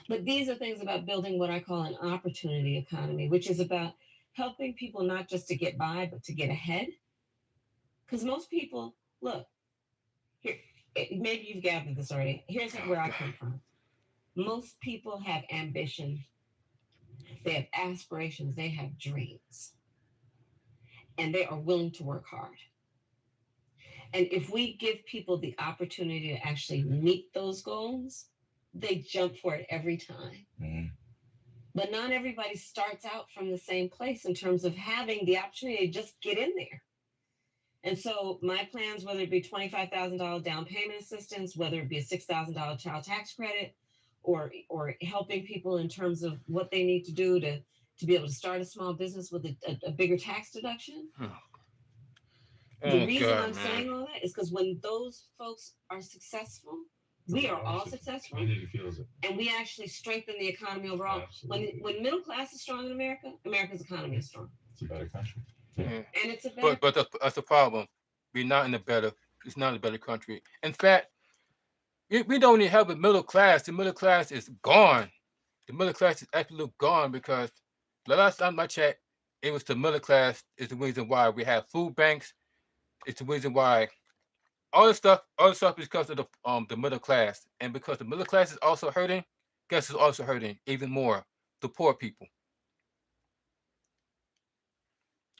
But these are things about building what I call an opportunity economy, which is about helping people not just to get by, but to get ahead. Because most people, look, here, maybe you've gathered this already. Here's where I come from. Most people have ambition. They have aspirations, they have dreams, and they are willing to work hard. And if we give people the opportunity to actually meet those goals, they jump for it every time. Mm-hmm. But not everybody starts out from the same place in terms of having the opportunity to just get in there. And so my plans, whether it be $25,000 down payment assistance, whether it be a $6,000 child tax credit, or helping people in terms of what they need to do to be able to start a small business with a bigger tax deduction. The reason I'm saying all that is because when those folks are successful, we are all successful, and we actually strengthen the economy overall. Absolutely. When middle class is strong in America, America's economy is strong. It's a better country. Yeah. And it's a better. But that's the problem. We're not in a better. It's not a better country. In fact, we don't even have a middle class. The middle class is gone. The middle class is absolutely gone because the last time I checked, it was the middle class is the reason why we have food banks. It's the reason why all the stuff is because of the middle class, and because the middle class is also hurting. Guess who's also hurting even more? The poor people.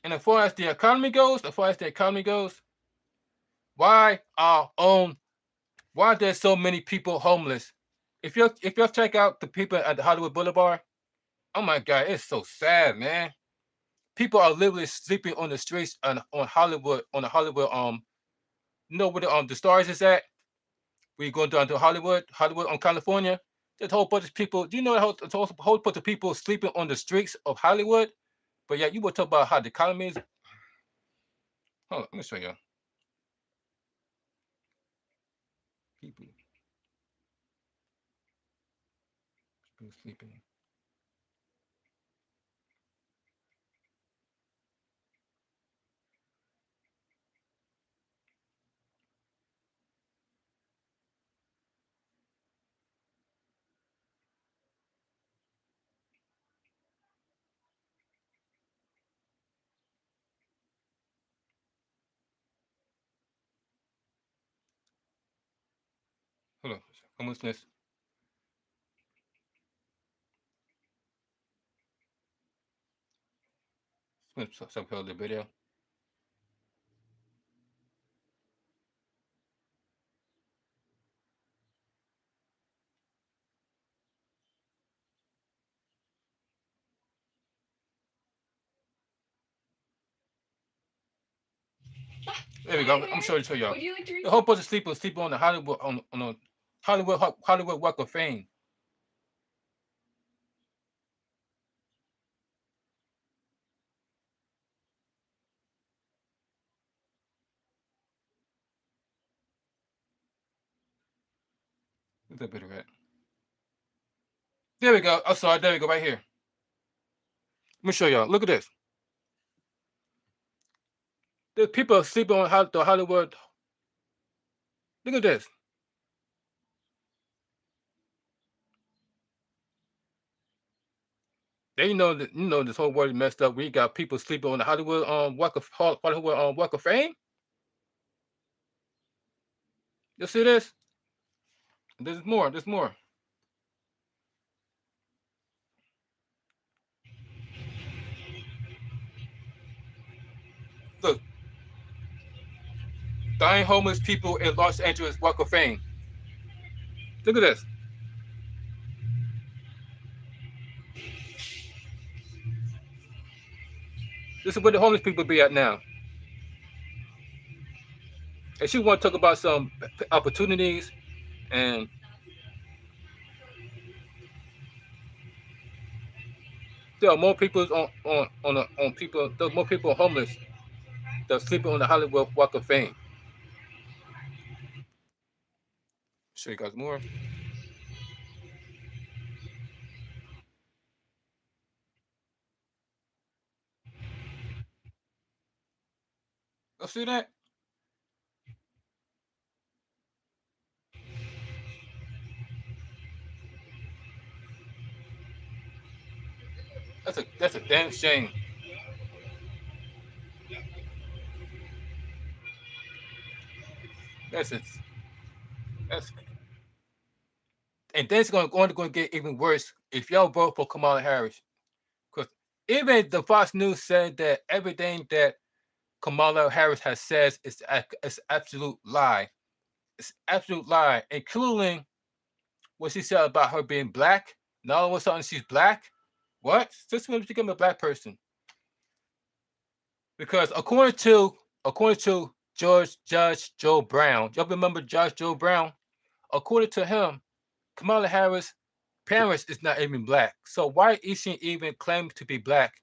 And as far as the economy goes, why there's so many people homeless? If you check out the people at the Hollywood Boulevard, oh my God, it's so sad, man. People are literally sleeping on the streets on Hollywood, you know where the stars is at? Where you going down to Hollywood on California? There's a whole bunch of people. Do you know a whole bunch of people sleeping on the streets of Hollywood? But yeah, you were talking about how the economy is. Hold on, let me show you. People sleeping. Hold on. Homelessness. Some the video. There we go. I'm sorry to tell y'all. Would you like to read The whole bunch of sleep on the Hollywood on the Hollywood Walk of Fame. Where's that video at? There we go. I'm sorry. There we go. Right here. Let me show y'all. Look at this. There's people sleeping on the Hollywood. Look at this. They know that this whole world is messed up. We got people sleeping on the Hollywood Walk of Fame. You see this? There's more. There's more. Look, dying homeless people in Los Angeles Walk of Fame. Look at this. This is where the homeless people be at now. And she want to talk about some opportunities and there are more people on people. There's more people homeless that are sleeping on the Hollywood Walk of Fame. Show you guys more. You see that? That's a damn shame. That's it. That's and then it's going to get even worse if y'all vote for Kamala Harris. Because even the Fox News said that everything that Kamala Harris has said is absolute lie. It's absolute lie, including what she said about her being black. Now all of a sudden she's black. What? Just when she became a black person. Because according to Judge Joe Brown, y'all remember Judge Joe Brown? According to him, Kamala Harris' parents is not even black. So why is she even claiming to be black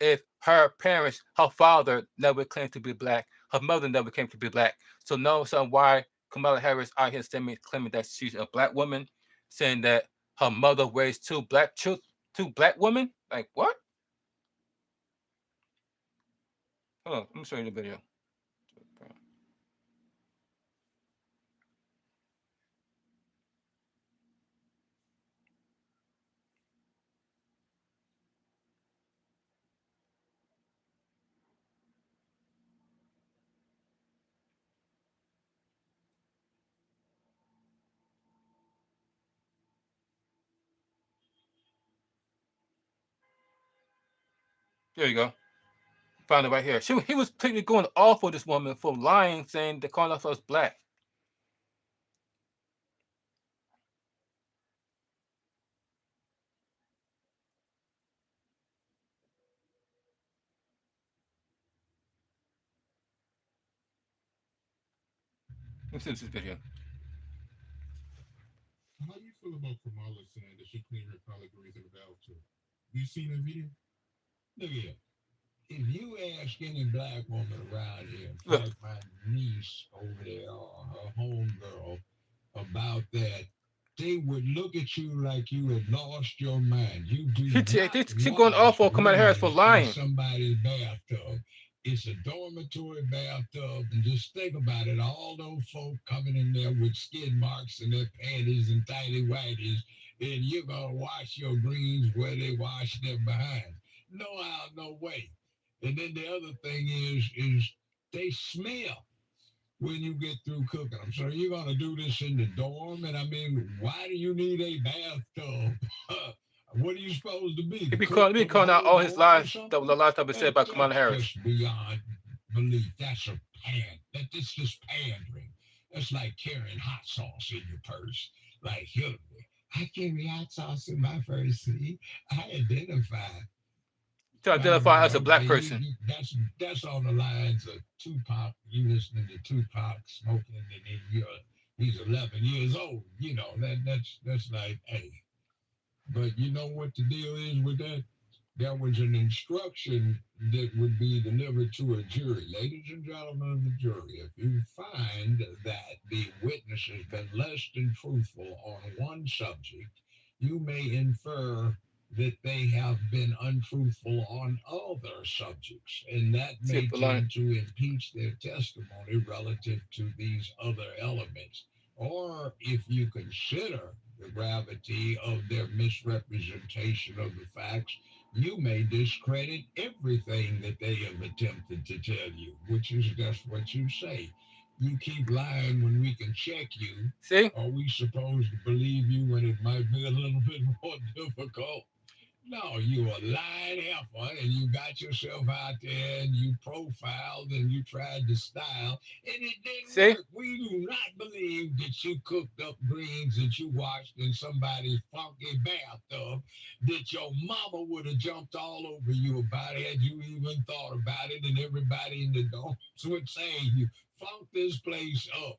if her parents, her father never claimed to be black, her mother never came to be black? So no, so why Kamala Harris out here claiming that she's a black woman, saying that her mother raised two black women? Like what? Hold on, let me show you the video. There you go. Found it right here. He was completely going off for this woman for lying, saying they calling us black. Let's see this video. How do you feel about Kamala saying that she cleaned her collard greens in a bathtub? You seen that video? Look here. If you ask any black woman around here, Look. like my niece over there or her homegirl, about that, they would look at you like you had lost your mind. You do She going off for Kamala Harris for lying. Somebody's bathtub. It's a dormitory bathtub, and just think about it. All those folk coming in there with skid marks in their panties and tighty whities, and you're gonna wash your greens where they wash them behind. No how, no way. And then the other thing is they smell. when you get through cooking them. So you're gonna do this in the dorm, and I mean, why do you need a bathtub? What are you supposed to be? He The be cook calling me for the calling out whole all his dorm or lies, the something? lies that been said about Kamala That's Harris. just beyond belief. That's a that's just pandering. That's like carrying hot sauce in your purse, like Hillary. I carry hot sauce in my purse. See, I identify. To By the way, identify as a black okay, person. that's on the lines of Tupac. You listening to Tupac smoking, and then he's 11 years old. You know that's like, hey. But you know what the deal is with that? There was an instruction that would be delivered to a jury. Ladies and gentlemen of the jury, if you find that the witness has been less than truthful on one subject, you may infer that they have been untruthful on other subjects, and that may tend to impeach their testimony relative to these other elements. Or if you consider the gravity of their misrepresentation of the facts, you may discredit everything that they have attempted to tell you, which is just what you say. You keep lying when we can check you. See? Are we supposed to believe you when it might be a little bit more difficult? No, you a lying heifer, and you got yourself out there, and you profiled, and you tried to style, and it didn't See? work. We do not believe that you cooked up greens that you washed in somebody's funky bathtub, that your mama would have jumped all over you about it had you even thought about it, and everybody in the dorms would say you funked this place up.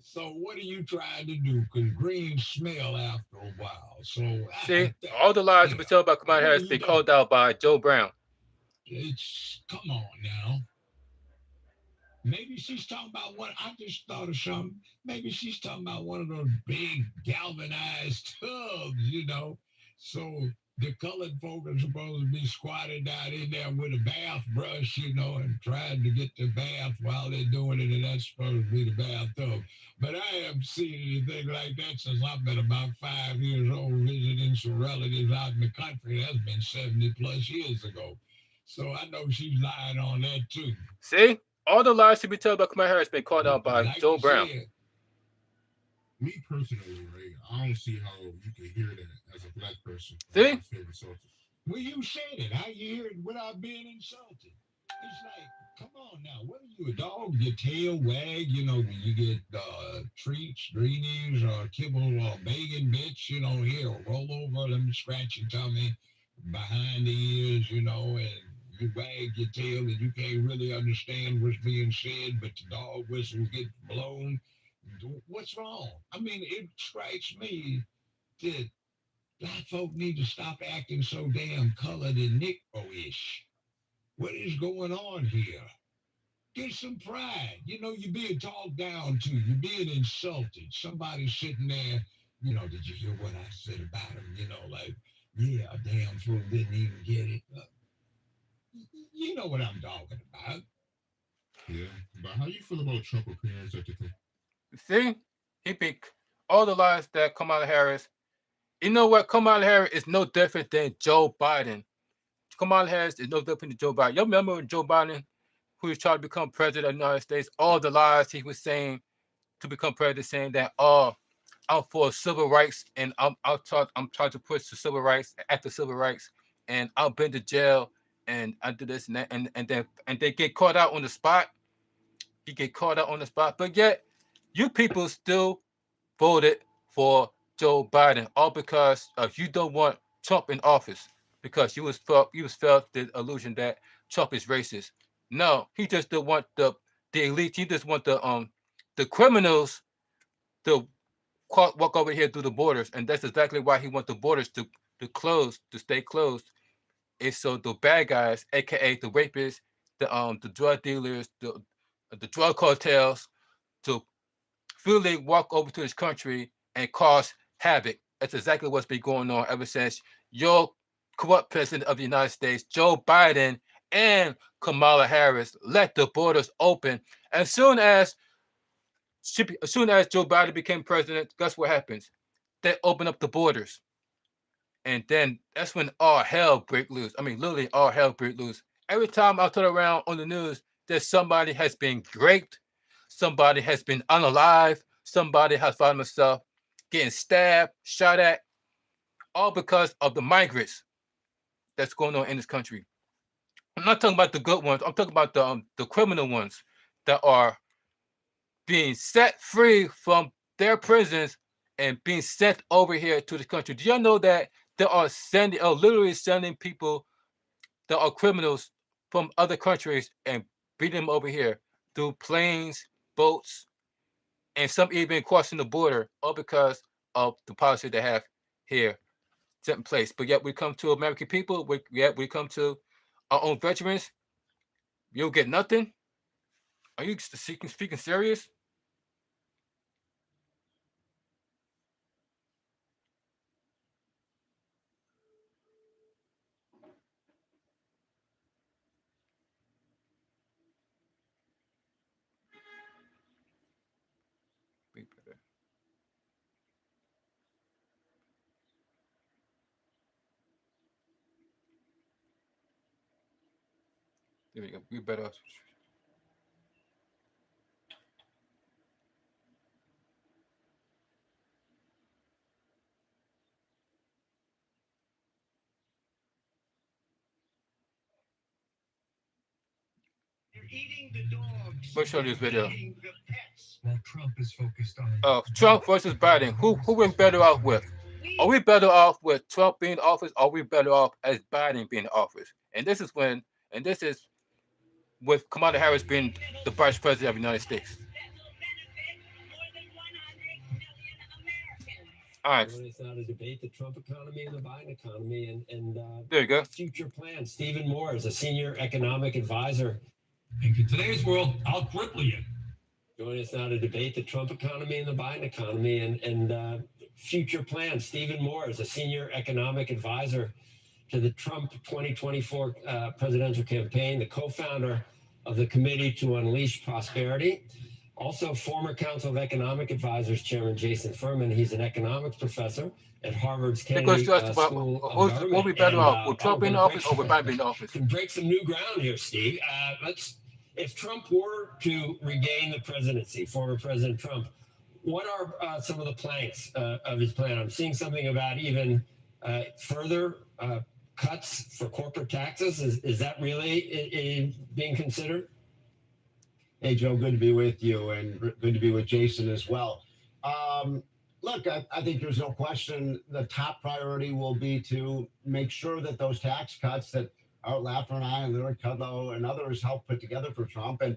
So what are you trying to do? Because greens smell after a while. So See? All the lies that been told about Kamala Harris been called out by Joe Brown. It's come on now. Maybe she's talking about what I just thought of something. Maybe she's talking about one of those big galvanized tubs. So the colored folk are supposed to be squatted down in there with a bath brush, and trying to get the bath while they're doing it, and that's supposed to be the bathtub. But I haven't seen anything like that since I've been about 5 years old visiting some relatives out in the country. That's been 70 plus years ago. So I know she's lying on that too. See? All the lies to be told about Kamala Harris been called out by Like Joe you Brown. said, Me personally, right? I don't see how you can hear that as a black person and See? not feel insulted. well, you said it. How you hear it without being insulted? It's like, come on now. What are you, a dog? Your tail wag, when you get treats, greenies, or kibble, or bacon bits, here, roll over, let me scratch your tummy behind the ears, and you wag your tail and you can't really understand what's being said, but the dog whistle gets blown. What's wrong? I mean, it strikes me that black folk need to stop acting so damn colored and Negro-ish. What is going on here? Get some pride. You're being talked down to. You're being insulted. Somebody's sitting there, did you hear what I said about him? Like, yeah, a damn fool didn't even get it. You know what I'm talking about. Yeah, but how you feel about Trump appearance at the thing? See? He picked all the lies that Kamala Harris. You know what? Kamala Harris is no different than Joe Biden. Kamala Harris is no different than Joe Biden. You remember when Joe Biden, who was trying to become president of the United States, all the lies he was saying to become president, saying that, oh, I'm for civil rights and I'm trying to push the civil rights after civil rights, and I've been to jail and I do this and that, and they get caught out on the spot. He get caught out on the spot, but yet you people still voted for Joe Biden, all because you don't want Trump in office because you was felt the illusion that Trump is racist. No, he just don't want the elite. He just want the criminals to walk over here through the borders, and that's exactly why he wants the borders to stay closed. Is so the bad guys, aka the rapists, the drug dealers, the drug cartels, to freely walk over to this country and cause havoc. That's exactly what's been going on ever since your corrupt president of the United States, Joe Biden, and Kamala Harris let the borders open. As soon as Joe Biden became president, guess what happens? They open up the borders, and then that's when all hell break loose. I mean, literally all hell break loose. Every time I turn around on the news, there's somebody has been raped, somebody has been unalive, somebody has found themselves getting stabbed, shot at, all because of the migrants that's going on in this country. I'm not talking about the good ones. I'm talking about the criminal ones that are being set free from their prisons and being sent over here to the country. Do y'all know that they are sending, literally sending people that are criminals from other countries and bring them over here through planes, boats, and some even crossing the border, all because of the policy they have here set in place. But yet we come to American people, yet we come to our own veterans, you'll get nothing. Are you speaking serious? We better, there we go. We better. We'll show this video. While Trump is focused on Trump versus Biden. Who we're better off with? Are we better off with Trump being in office? Or are we better off as Biden being in office? And this is with Kamala Harris being the vice president of the United States. All right. Joining us now to debate the Trump economy and the Biden economy and There you go. future plans. Stephen Moore is a senior economic advisor. In today's world, I'll cripple you. Joining us now to debate the Trump economy and the Biden economy and future plans. Stephen Moore is a senior economic advisor to the Trump 2024 presidential campaign, the co-founder of the Committee to Unleash Prosperity. Also, former Council of Economic Advisors Chairman Jason Furman. He's an economics professor at Harvard's Kennedy School of Government. Will be better off with Trump in office or with Biden in office? Can break some new ground here, Steve. If Trump were to regain the presidency, former President Trump, what are some of the planks of his plan? I'm seeing something about even further cuts for corporate taxes. Is that really being considered? Hey, Joe, good to be with you and good to be with Jason as well. Look, I think there's no question the top priority will be to make sure that those tax cuts that Art Laffer and I and Larry Kudlow and others helped put together for Trump. And,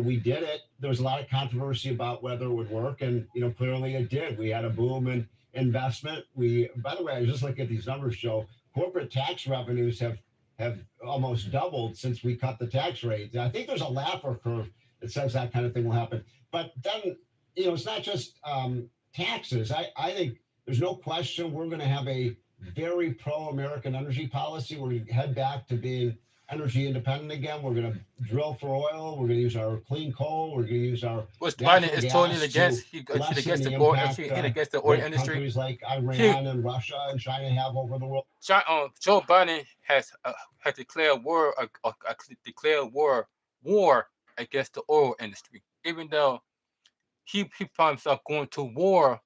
we did it. There was a lot of controversy about whether it would work. And, clearly it did. We had a boom in investment. By the way, I was just looking at these numbers, Joe. Corporate tax revenues have almost doubled since we cut the tax rates. And I think there's a Laffer curve that says that kind of thing will happen. But then, it's not just taxes. I think there's no question we're going to have a very pro-American energy policy. We're going to head back to being energy independent again. We're going to drill for oil. We're going to use our clean coal. We're going to use our Biden is totally against. He against the oil. He against the oil industry. Countries like Iran and Russia and China have over the world. Joe Biden has declared war against the oil industry, even though he found himself going to war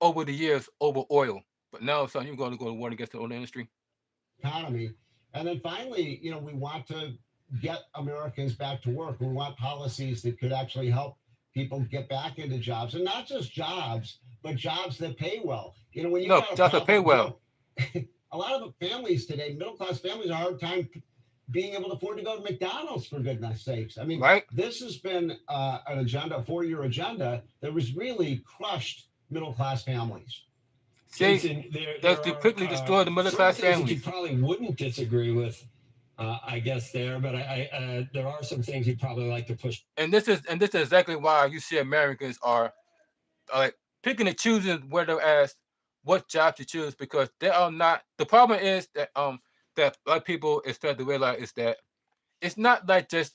over the years over oil. But now, son, you're going to go to war against the oil industry. Economy. And then finally, we want to get Americans back to work. We want policies that could actually help people get back into jobs, and not just jobs, but jobs that pay well. When you jobs that pay well. A lot of the families today, middle-class families, have a hard time being able to afford to go to McDonald's, for goodness sakes. I mean, right? This has been an agenda, a 4-year agenda that was really crushed middle-class families. Jason, that's completely destroyed the middle-class families. You probably wouldn't disagree with, I guess, there, but there are some things you'd probably like to push. And this is exactly why you see Americans are like picking and choosing what job to choose, because they are not. The problem is that that a lot of people is starting to realize is that it's not like it's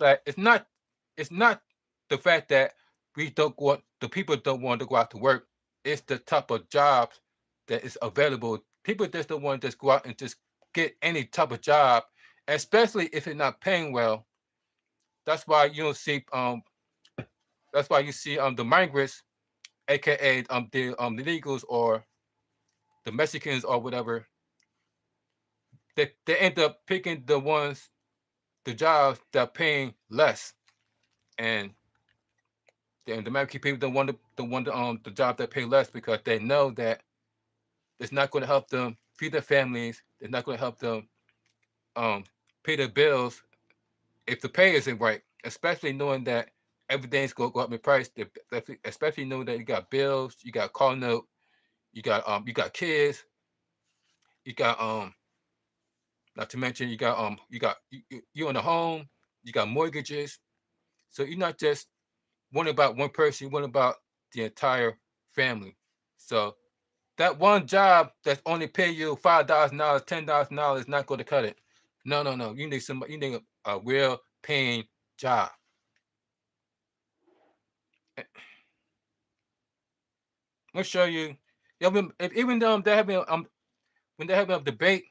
not the fact that the people don't want to go out to work. It's the type of jobs that is available. People just don't want to just go out and just get any type of job, especially if it's not paying well. That's why you don't see That's why you see the migrants, aka the illegals or the Mexicans or whatever, they end up picking the jobs that are paying less, and the American people don't want the job that pay less because they know that it's not going to help them feed their families. It's not going to help them um, pay their bills if the pay isn't right. Especially knowing that everything's going to go up in price. Especially knowing that you got bills, you got car note, you got kids, you got not to mention you in a home, you got mortgages. So you're not just worrying about one person, you're worrying about the entire family. So that one job that's only pay you $5,000, $10,000 is not going to cut it. No, no, no. You need somebody. You need a real paying job. I'm gonna show you. Yeah, even though they're having when they're having a debate,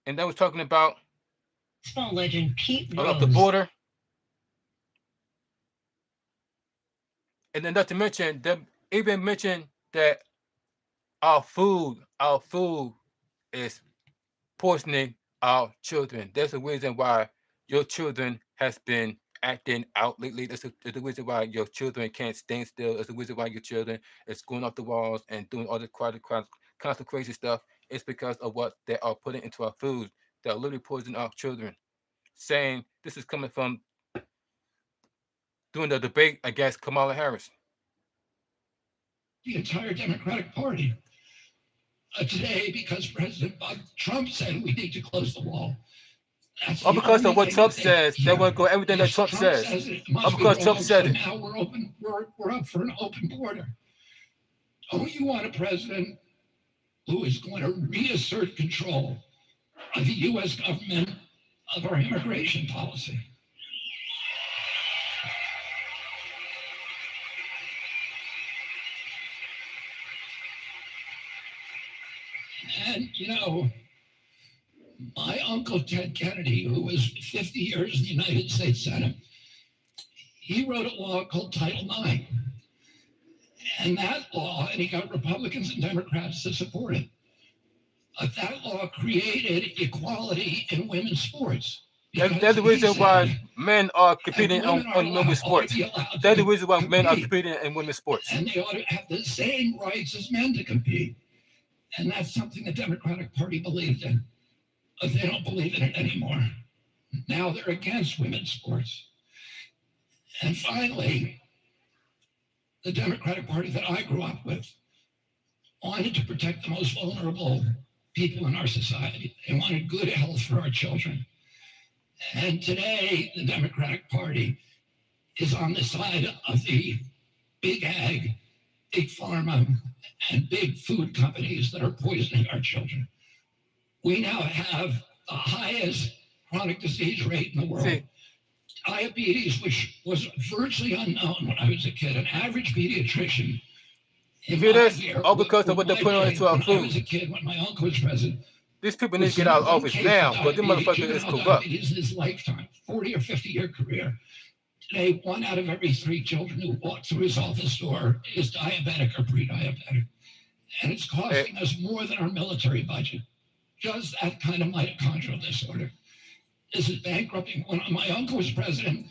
and they was talking about Baseball legend Pete about the Rose. border, and then not to mention they even mentioned that our food is poisoning our children. There's a reason why your children has been acting out lately. There's a reason why your children can't stand still. There's a reason why your children is going off the walls and doing all this constant crazy stuff. It's because of what they are putting into our food. They're literally poisoning our children. Saying this is coming from doing the debate against Kamala Harris. The entire Democratic Party today because President Trump said we need to close the wall. All because of what Trump says, they want to go everything that Trump says. All because Trump said it. Now we're up for an open border. Don't you want a president who is going to reassert control of the U.S. government, of our immigration policy? And, my uncle Ted Kennedy, who was 50 years in the United States Senate, he wrote a law called Title IX. And that law, and he got Republicans and Democrats to support it, that law created equality in women's sports. That's the reason why men are competing on women's sports. That's the reason why men are competing in women's sports. And they ought to have the same rights as men to compete. And that's something the Democratic Party believed in. But they don't believe in it anymore. Now they're against women's sports. And finally, the Democratic Party that I grew up with wanted to protect the most vulnerable people in our society. They wanted good health for our children. And today, the Democratic Party is on the side of the big ag, big pharma, and big food companies that are poisoning our children. We now have the highest chronic disease rate in the world. See, diabetes, which was virtually unknown when I was a kid, an average pediatrician. You hear this? All because of what they're putting into our food. When I was a kid, when my uncle was president, these people need to get out of office now, because this motherfucker is corrupt. Diabetes in his lifetime, 40 or 50-year career. Today, 1 out of every 3 children who walk through his office door is diabetic or pre-diabetic. And it's costing us more than our military budget. Just that kind of mitochondrial disorder. This is bankrupting. When my uncle was president,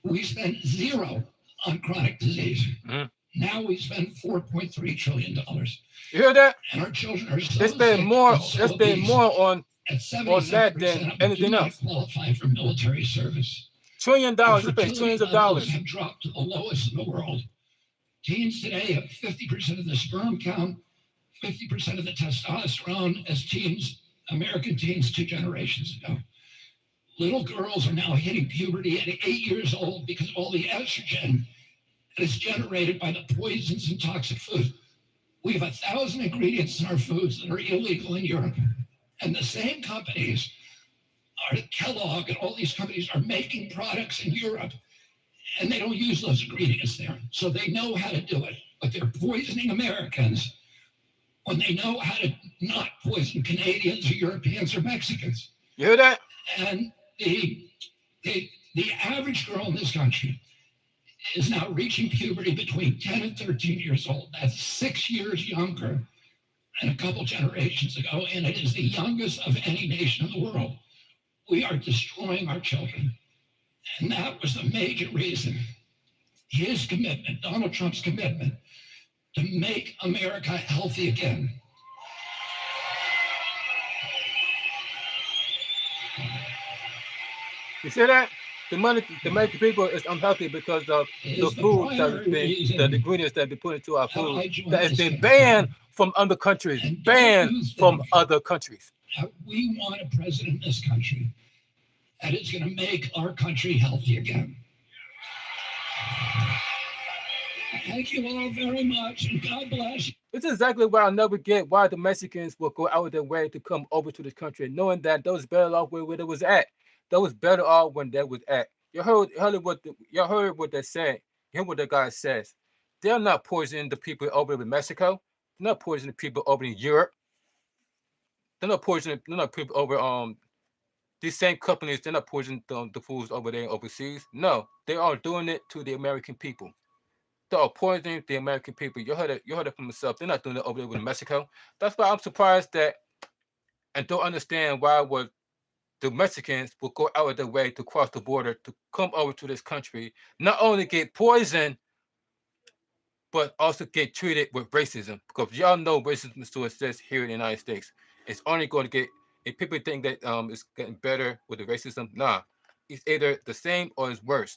we spent 0 on chronic disease. Mm-hmm. Now we spend $4.3 trillion. You hear that? And our children are so they spend more. So they spend more on that than anything else. Qualify for military service. $1 trillion. They spend trillions of dollars. Have dropped to the lowest in the world. Teens today have 50% of the sperm count, 50% of the testosterone as teens, American teens 2 generations ago. Little girls are now hitting puberty at 8 years old because of all the estrogen that is generated by the poisons and toxic foods. We have 1,000 ingredients in our foods that are illegal in Europe. And the same companies, Kellogg and all these companies, are making products in Europe, and they don't use those ingredients there. So they know how to do it, but they're poisoning Americans when they know how to not poison Canadians or Europeans or Mexicans. You hear that? And the The average girl in this country is now reaching puberty between 10 and 13 years old. That's 6 years younger than a couple generations ago, and it is the youngest of any nation in the world. We are destroying our children. And that was the major reason, his commitment, Donald Trump's commitment, to make America healthy again. You see that? The American people is unhealthy because of the food that has been, the ingredients that have been put into our food that has been banned from other countries, banned from other countries. We want a president in this country that is going to make our country healthy again. Thank you all very much, and God bless you. This is exactly why I never get why the Mexicans will go out of their way to come over to this country, knowing that those better off where they was at. That was better off when they was at. Y'all heard what they said. Hear what the guy says. They're not poisoning the people over in Mexico. They're not poisoning people over in Europe. They're not poisoning. They're not people over these same companies. They're not poisoning the foods over there overseas. No, they are doing it to the American people. They are poisoning the American people. You heard it. You heard it from yourself. They're not doing it over there with Mexico. That's why I'm surprised that and don't understand why would the Mexicans will go out of their way to cross the border to come over to this country, not only get poisoned, but also get treated with racism. Because y'all know racism still exists here in the United States. It's only going to get, if people think that it's getting better with the racism, nah. It's either the same or it's worse.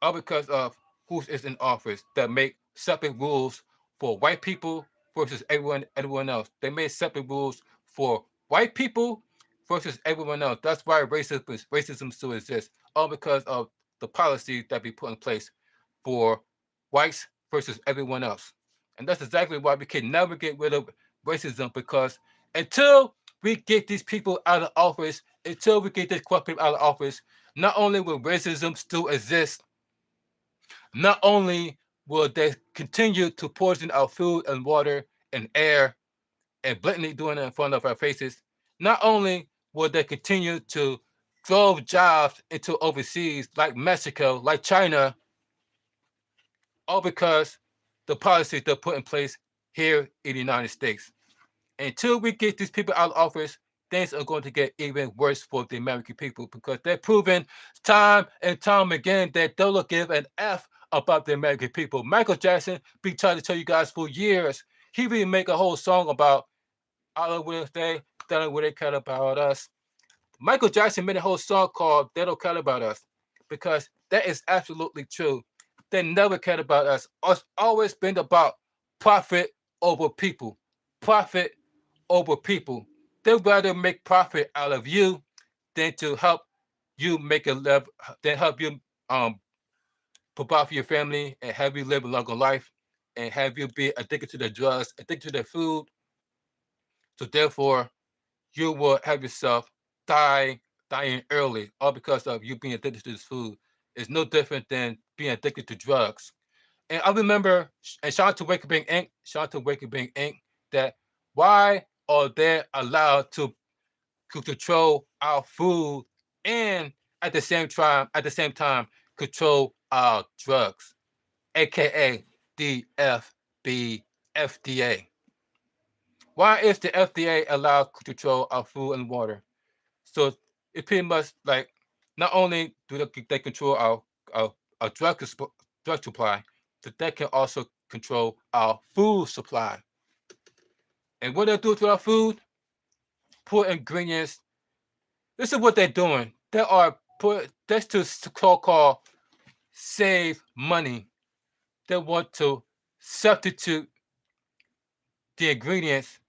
All because of who is in office that make separate rules for white people versus everyone else. They made separate rules for white people versus everyone else. That's why racism still exists. All because of the policies that be put in place for whites versus everyone else. And that's exactly why we can never get rid of racism, because until we get these people out of office, until we get these corrupt people out of office, not only will racism still exist, not only will they continue to poison our food and water and air and blatantly doing it in front of our faces, not only will they continue to drove jobs into overseas like Mexico, like China, all because the policies they're put in place here in the United States. Until we get these people out of office, things are going to get even worse for the American people, because they're proven time and time again that they don't give an F about the American people. Michael Jackson been trying to tell you guys for years. He even make a whole song about all of what they telling what they care about us. Michael Jackson made a whole song called "They Don't Care About Us," because that is absolutely true. They never cared about us. It's always been about profit over people. Profit over people. They'd rather make profit out of you than to help you make a live, than help you provide for your family and have you live a longer life and have you be addicted to the drugs, addicted to the food. So therefore, you will have yourself dying early, all because of you being addicted to this food. It's no different than being addicted to drugs. And I remember, and shout out to Wake Up Being Inc., shout out to Wake Up Being Inc., that why are they allowed to control our food and at the same time control our drugs, aka the FDA. Why is the FDA allowed to control our food and water? So it pretty much like not only do they control our drug supply, but they can also control our food supply. And what they do to our food? Put ingredients. This is what they're doing. They are put that's to so-called save money. They want to substitute the ingredients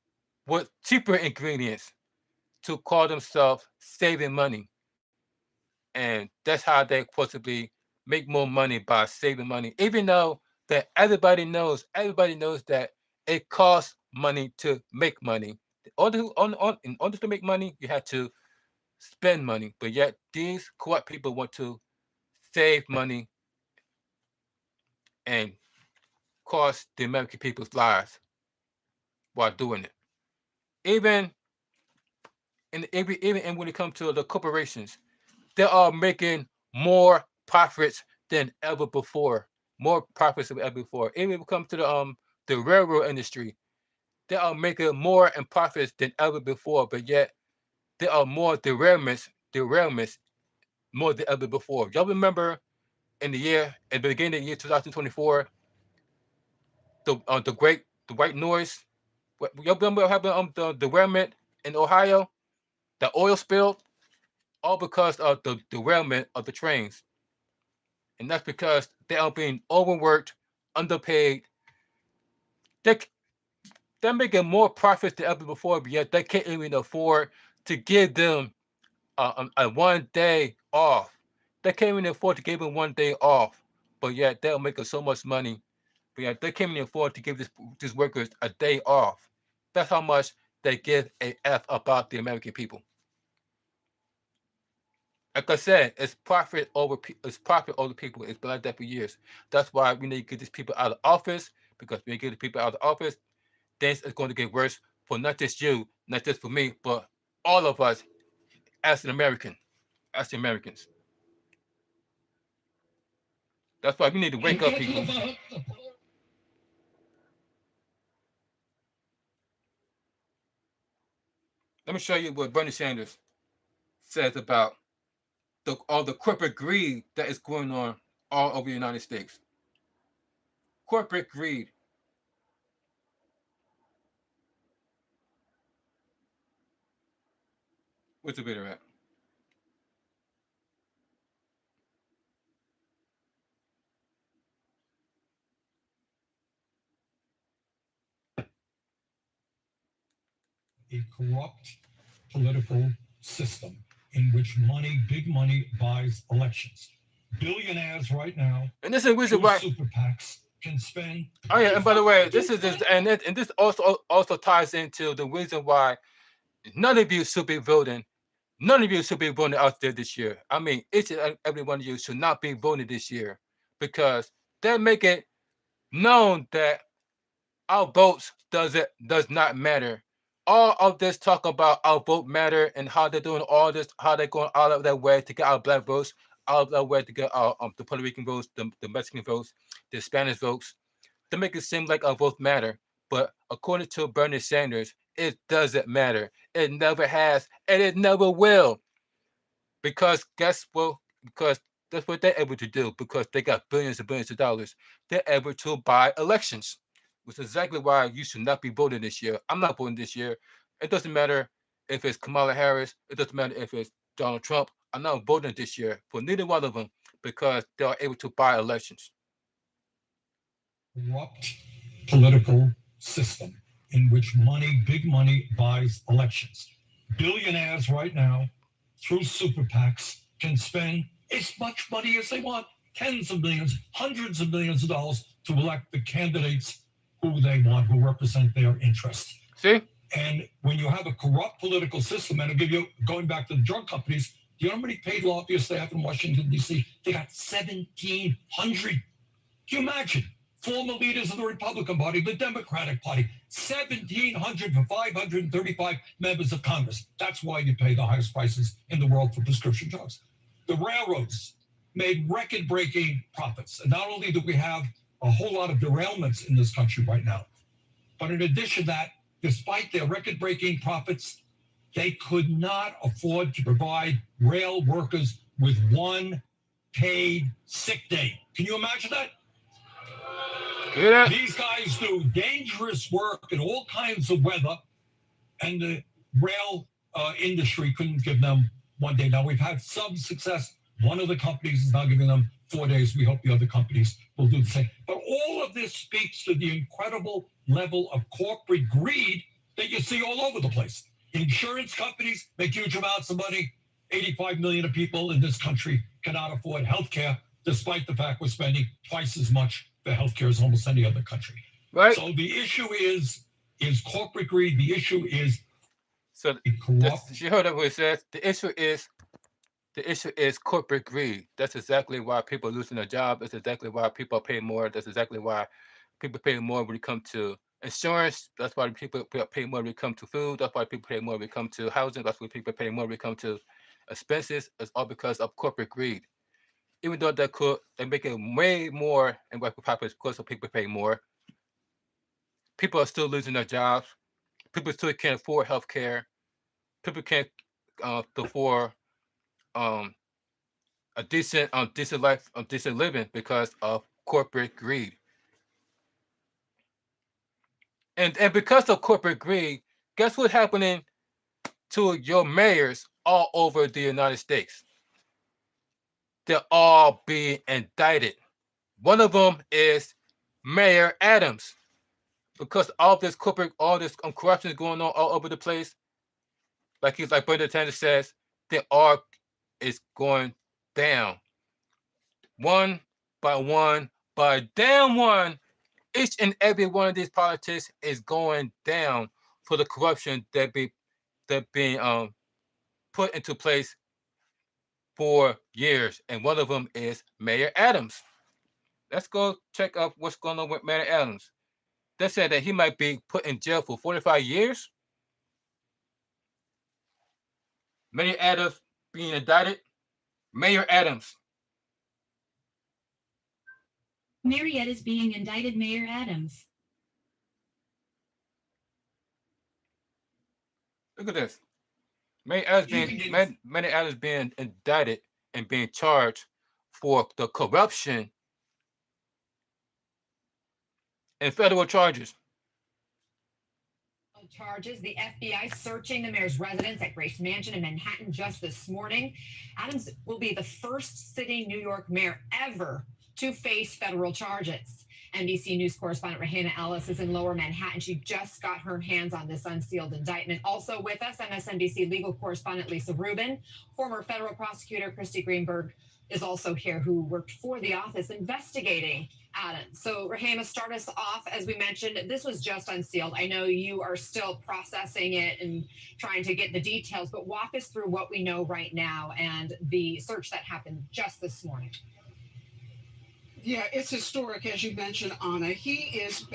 with cheaper ingredients to call themselves saving money. And that's how they possibly make more money by saving money, even though that everybody knows that it costs money to make money. In order to make money, you have to spend money, but yet these corrupt people want to save money and cost the American people's lives while doing it. Even when it comes to the corporations, they are making more profits than ever before. More profits than ever before. Even when it comes to the railroad industry, they are making more in profits than ever before. But yet there are more derailments more than ever before. Y'all remember in the beginning of the year 2024, the white noise. Y'all remember what happened the derailment in Ohio, the oil spill, all because of the derailment of the trains, and that's because they are being overworked, underpaid. They they're making more profits than ever before, but yet they can't even afford to give them a 1 day off. They can't even afford to give them 1 day off, but yet they're making so much money. But yet they can't even afford to give these workers a day off. That's how much they give a f about the American people. Like I said, it's profit over people. It's been like that for years. That's why we need to get these people out of office, because when you get the people out of office, things is going to get worse for not just you, not just for me, but all of us as an American, as the Americans. That's why we need to wake up, people. Let me show you what Bernie Sanders says about all the corporate greed that is going on all over the United States. Corporate greed. What's the video at? A corrupt political system in which money, big money, buys elections. Billionaires right now, and this is the reason why super PACs can spend. Oh yeah, and by the way, this is this, and this also ties into the reason why none of you should be voting. None of you should be voting out there this year. I mean, each and every one of you should not be voting this year, because they make it known that our votes does not matter. All of this talk about our vote matter and how they're doing all this, how they're going out of their way to get our black votes, out of their way to get our the Puerto Rican votes, the Mexican votes, the Spanish votes, to make it seem like our votes matter. But according to Bernie Sanders, it doesn't matter. It never has, and it never will. Because guess what? Because that's what they're able to do. Because they got billions and billions of dollars, they're able to buy elections, which is exactly why you should not be voting this year. I'm not voting this year. It doesn't matter if it's Kamala Harris. It doesn't matter if it's Donald Trump. I'm not voting this year for neither one of them, because they are able to buy elections. Corrupt political system in which money, big money, buys elections. Billionaires right now, through super PACs, can spend as much money as they want, tens of millions, hundreds of millions of dollars, to elect the candidates who they want, who represent their interests. See? And when you have a corrupt political system, and I'll give you, going back to the drug companies, do you know how many paid lobbyists they have in Washington, D.C.? They got 1,700. Can you imagine? Former leaders of the Republican Party, the Democratic Party, 1,700 for 535 members of Congress. That's why you pay the highest prices in the world for prescription drugs. The railroads made record-breaking profits. And not only do we have a whole lot of derailments in this country right now, but in addition to that, despite their record-breaking profits, they could not afford to provide rail workers with one paid sick day. Can you imagine that? Yeah. These guys do dangerous work in all kinds of weather, and the rail industry couldn't give them one day. Now, we've had some success. One of the companies is now giving them 4 days. We hope the other companies will do the same. But all of this speaks to the incredible level of corporate greed that you see all over the place. Insurance companies make huge amounts of money. 85 million of people in this country cannot afford health care, despite the fact we're spending twice as much for healthcare as almost any other country. Right. So the issue is corporate greed. The issue is so corrupt. You heard what it says. The issue is corporate greed. That's exactly why people are losing their job. That's exactly why people pay more. That's exactly why people pay more when it comes to insurance. That's why people pay more when it comes to food. That's why people pay more when it comes to housing. That's why people pay more when it comes to expenses is all because of corporate greed. Even though they're making way more and what popular course, so people pay more, people are still losing their jobs. People still can't afford health care. People can't afford um, decent life, decent living because of corporate greed. And because of corporate greed, guess what's happening to your mayors all over the United States? They're all being indicted. One of them is Mayor Adams, because all this corruption is going on all over the place. Like Brenda Tanner says, the arc is going down, one one by damn one. Each and every one of these politics is going down for the corruption that being put into place for years, and one of them is Mayor Adams. Let's go check out what's going on with Mayor Adams. They said that he might be put in jail for 45 years. Mayor Adams being indicted. Mayor Adams. Marietta's being indicted, Mayor Adams. Look at this. Mayor Adams being indicted and being charged for the corruption and federal charges. Charges. The FBI searching the mayor's residence at Grace Mansion in Manhattan just this morning. Adams will be the first sitting New York mayor ever to face federal charges. NBC News correspondent Rahana Ellis is in Lower Manhattan. She just got her hands on this unsealed indictment. Also with us, MSNBC legal correspondent Lisa Rubin, former federal prosecutor Christy Greenberg is also here, who worked for the office investigating Adams. So Rahama, start us off. As we mentioned, this was just unsealed. I know you are still processing it and trying to get the details, but walk us through what we know right now and the search that happened just this morning. Yeah, it's historic, as you mentioned, Anna.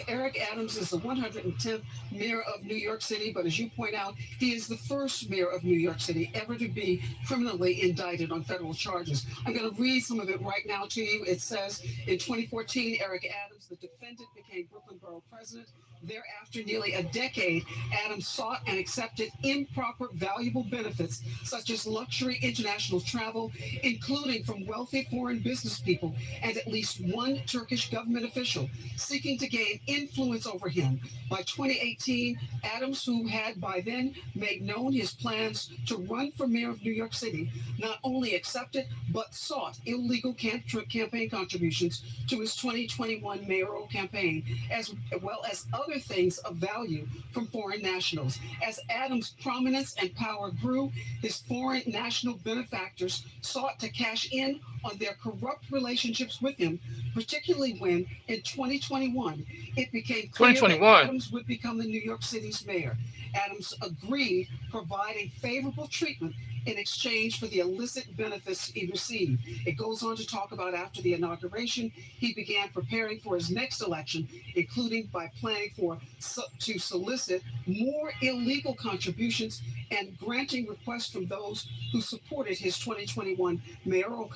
Eric Adams is the 110th mayor of New York City, but as you point out, he is the first mayor of New York City ever to be criminally indicted on federal charges. I'm going to read some of it right now to you. It says, in 2014, Eric Adams, the defendant, became Brooklyn Borough president. Thereafter, nearly a decade, Adams sought and accepted improper valuable benefits, such as luxury international travel, including from wealthy foreign business people and at least one Turkish government official, seeking to gain influence over him. By 2018, Adams, who had by then made known his plans to run for mayor of New York City, not only accepted, but sought illegal campaign contributions to his 2021 mayoral campaign, as well as other things of value from foreign nationals. As Adams' prominence and power grew, his foreign national benefactors sought to cash in on their corrupt relationships with him, particularly when, in 2021, it became clear that Adams would become the New York City's mayor. Adams agreed, providing favorable treatment in exchange for the illicit benefits he received. It goes on to talk about after the inauguration, he began preparing for his next election, including by planning to solicit more illegal contributions and granting requests from those who supported his 2021 mayoral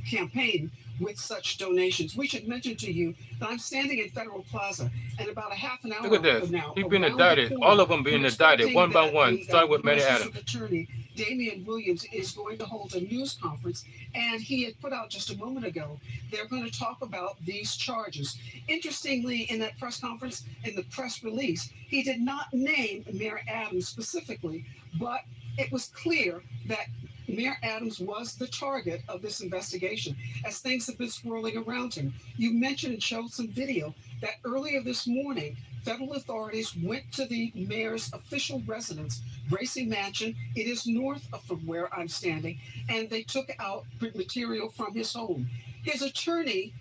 campaign with such donations. We should mention to you that I'm standing in Federal Plaza, and about a half an hour Look at this. now, He's been indicted. All of them being indicted, one by one, starting with Mayor Adams. Attorney Damian Williams is going to hold a news conference, and he had put out just a moment ago, they're going to talk about these charges. Interestingly, in that press conference, in the press release, he did not name Mayor Adams specifically, but it was clear that Mayor Adams was the target of this investigation as things have been swirling around him. You mentioned and showed some video that earlier this morning, federal authorities went to the mayor's official residence, Gracie Mansion. It is north of from where I'm standing, and they took out material from his home. His attorney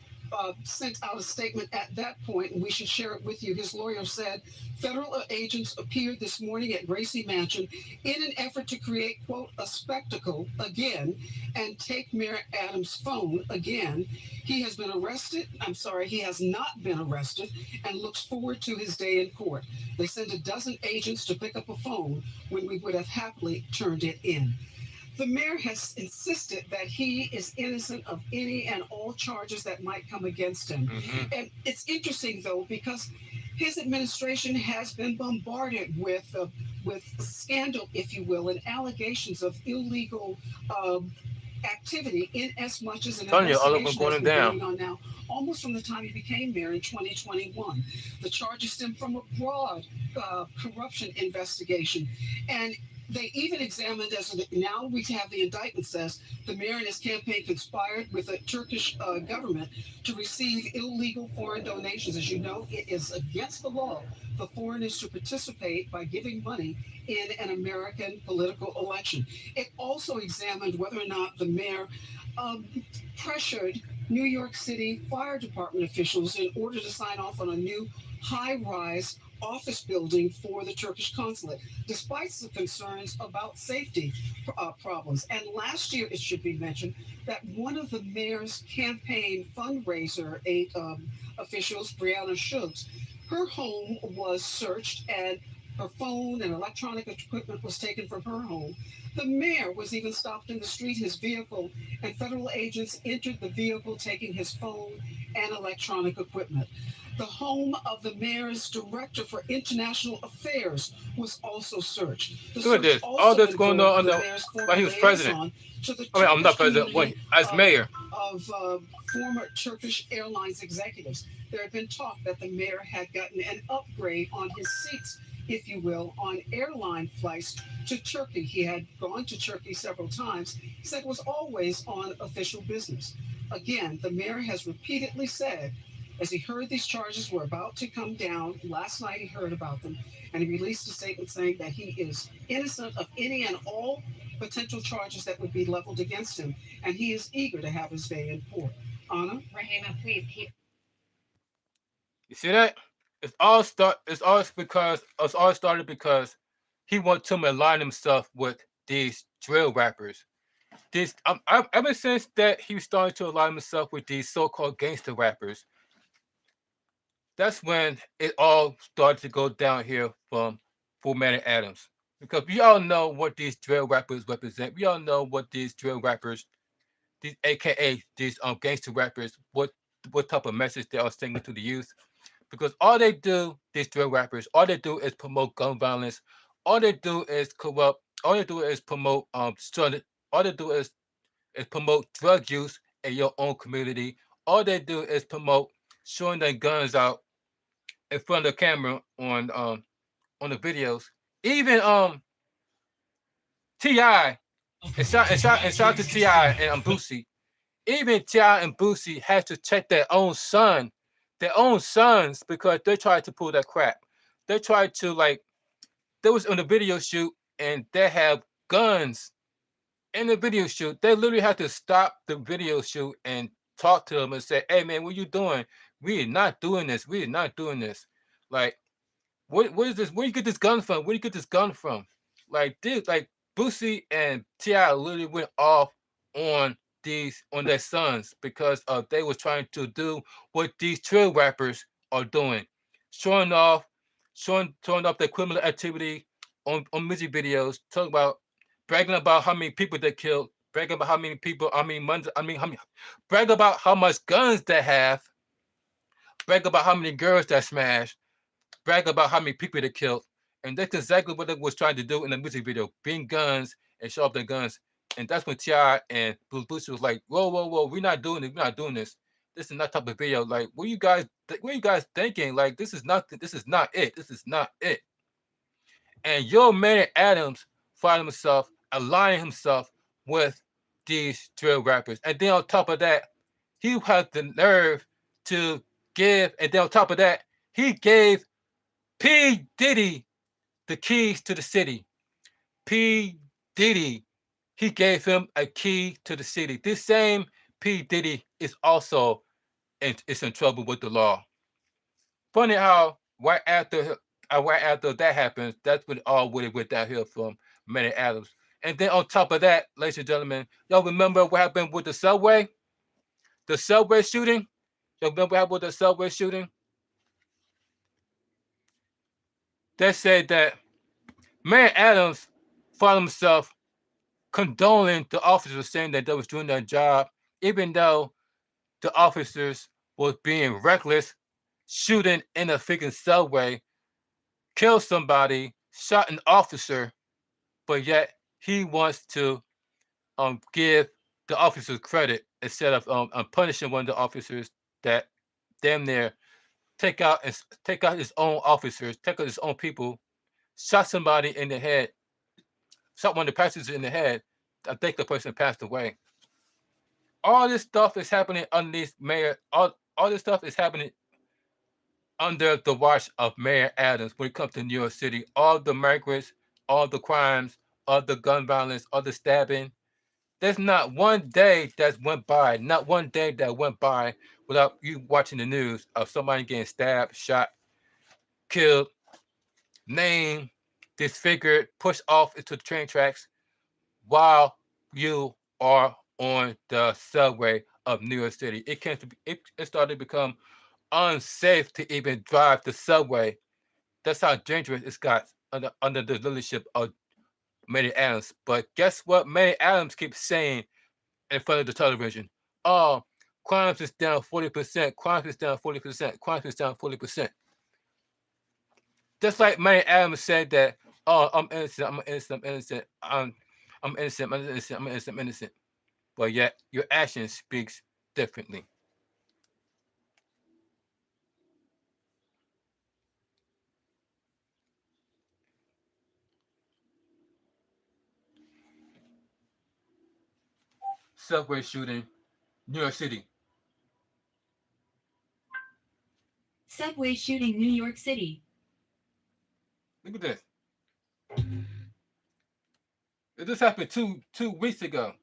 sent out a statement at that point, and we should share it with you. His lawyer said, federal agents appeared this morning at Gracie Mansion in an effort to create, quote, a spectacle again and take Mayor Adams' phone again. He has been arrested. He has not been arrested and looks forward to his day in court. They sent a dozen agents to pick up a phone when we would have happily turned it in. The mayor has insisted that he is innocent of any and all charges that might come against him. And it's interesting, though, because his administration has been bombarded with scandal, if you will, and allegations of illegal activity, in as much as an Telling you, all of them investigation has going been down. going on now, almost from the time he became mayor in 2021. The charges stem from a broad corruption investigation, and they even examined, now we have the indictment says the mayor and his campaign conspired with the Turkish government to receive illegal foreign donations. As you know, it is against the law for foreigners to participate by giving money in an American political election. It also examined whether or not the mayor pressured New York City Fire Department officials in order to sign off on a new high-rise office building for the Turkish consulate, despite some concerns about safety problems. And last year, it should be mentioned that one of the mayor's campaign fundraiser officials, Brianna Schuggs, her home was searched and her phone and electronic equipment was taken from her home. The mayor was even stopped in the street, his vehicle, and federal agents entered the vehicle, taking his phone and electronic equipment. The home of the mayor's director for international affairs was also searched. The Look at search this. All also this going on involved the under mayor's while former he was president. liaison to the I mean, I'm not Turkish president. When community as mayor. of former Turkish Airlines executives. There had been talk that the mayor had gotten an upgrade on his seats, if you will, on airline flights to Turkey. He had gone to Turkey several times. He said it was always on official business. Again, the mayor has repeatedly said, as he heard these charges were about to come down, last night he heard about them, and he released a statement saying that he is innocent of any and all potential charges that would be leveled against him, and he is eager to have his day in court. Anna? Rahima, please keep. You see that? It's all started because he wanted to align himself with these drill rappers. Ever since that he started to align himself with these so-called gangster rappers, that's when it all started to go downhill for Manny Adams. Because we all know what these drill rappers represent. We all know what these drill rappers, these AKA these gangster rappers, what type of message they are sending to the youth. Because all they do, these drill rappers, all they do is promote gun violence. All they do is corrupt. All they do is promote all they do is promote drug use in your own community. All they do is promote showing their guns out in front of the camera on the videos. Even Ti and shout to Ti and Boosie. Even Ti and Boosie had to check their own sons, because they tried to pull that crap. They tried to they was on the video shoot and they have guns in the video shoot. They literally had to stop the video shoot and talk to them and say, "Hey man, what you doing? We are not doing this. We are not doing this." Like, what is this? Where you get this gun from? Where you get this gun from? Like this, Boosie and Ti literally went off on their sons because they was trying to do what these trail rappers are doing, showing off, showing off their criminal activity on music videos, talking about bragging about how many people they killed, bragging about how many people, brag about how much guns they have, brag about how many girls they smashed, brag about how many people they killed. And that's exactly what they was trying to do in the music video, bring guns and show off their guns. And that's when T.I. and Blue Boosie was like, whoa, whoa, whoa, we're not doing this, we're not doing this. This is not type of video. Like, what you guys thinking? Like, this is not it. This is not it. And your man Adams found himself aligning himself with these drill rappers. And then on top of that, he had the nerve to give, and then on top of that, he gave P. Diddy the keys to the city. P. Diddy, he gave him a key to the city. This same P. Diddy is also is in trouble with the law. Funny how right after that happens, that's when all really went downhill from Manny Adams. And then on top of that, ladies and gentlemen, y'all remember what happened with the subway? The subway shooting? Y'all remember what happened with the subway shooting? They said that Manny Adams found himself condoning the officers saying that they was doing their job, even though the officers was being reckless, shooting in a freaking subway, killed somebody, shot an officer, but yet he wants to give the officers credit instead of punishing one of the officers that damn near take out his own officers, take out his own people, shot somebody in the head, shot one of the passengers in the head. I think the person passed away. All this stuff is happening underneath Mayor. All this stuff is happening under the watch of Mayor Adams when it comes to New York City. All the migrants, all the crimes, all the gun violence, all the stabbing. There's not one day that went by, not one day that went by without you watching the news of somebody getting stabbed, shot, killed, named, disfigured, pushed off into the train tracks while you are on the subway of New York City. It started to become unsafe to even drive the subway. That's how dangerous it's got under the leadership of Mayor Adams. But guess what? Mayor Adams keeps saying in front of the television, "Oh, crimes is down 40%. Crimes is down 40%. Crimes is down 40%." Just like Mayor Adams said that, "Oh, I'm innocent. I'm innocent. I'm innocent. I'm innocent. I'm innocent. I'm innocent. I'm innocent." But yet your action speaks differently. Subway shooting, New York City. Subway shooting, New York City. Look at this. This happened two weeks ago.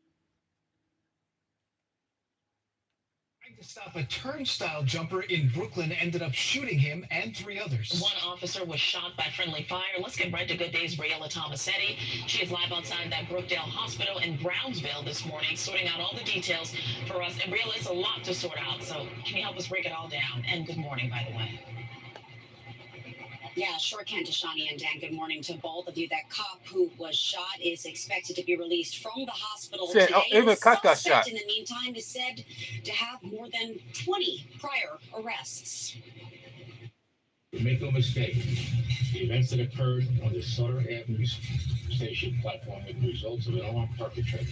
Trying to stop a turnstile jumper in Brooklyn ended up shooting him and 3 others. One officer was shot by friendly fire. Let's get right to Good Day's Briella Tomasetti. She is live outside that Brookdale Hospital in Brownsville this morning, sorting out all the details for us. And Briella, it's a lot to sort out, so can you help us break it all down? And good morning, by the way. Yeah, sure can, Deshani and Dan. Good morning to both of you. That cop who was shot is expected to be released from the hospital today. Even The Cut got suspect, shot. in the meantime, is said to have more than 20 prior arrests. Make no mistake, the events that occurred on the Sutter Avenue station platform were the results of an armed perpetrator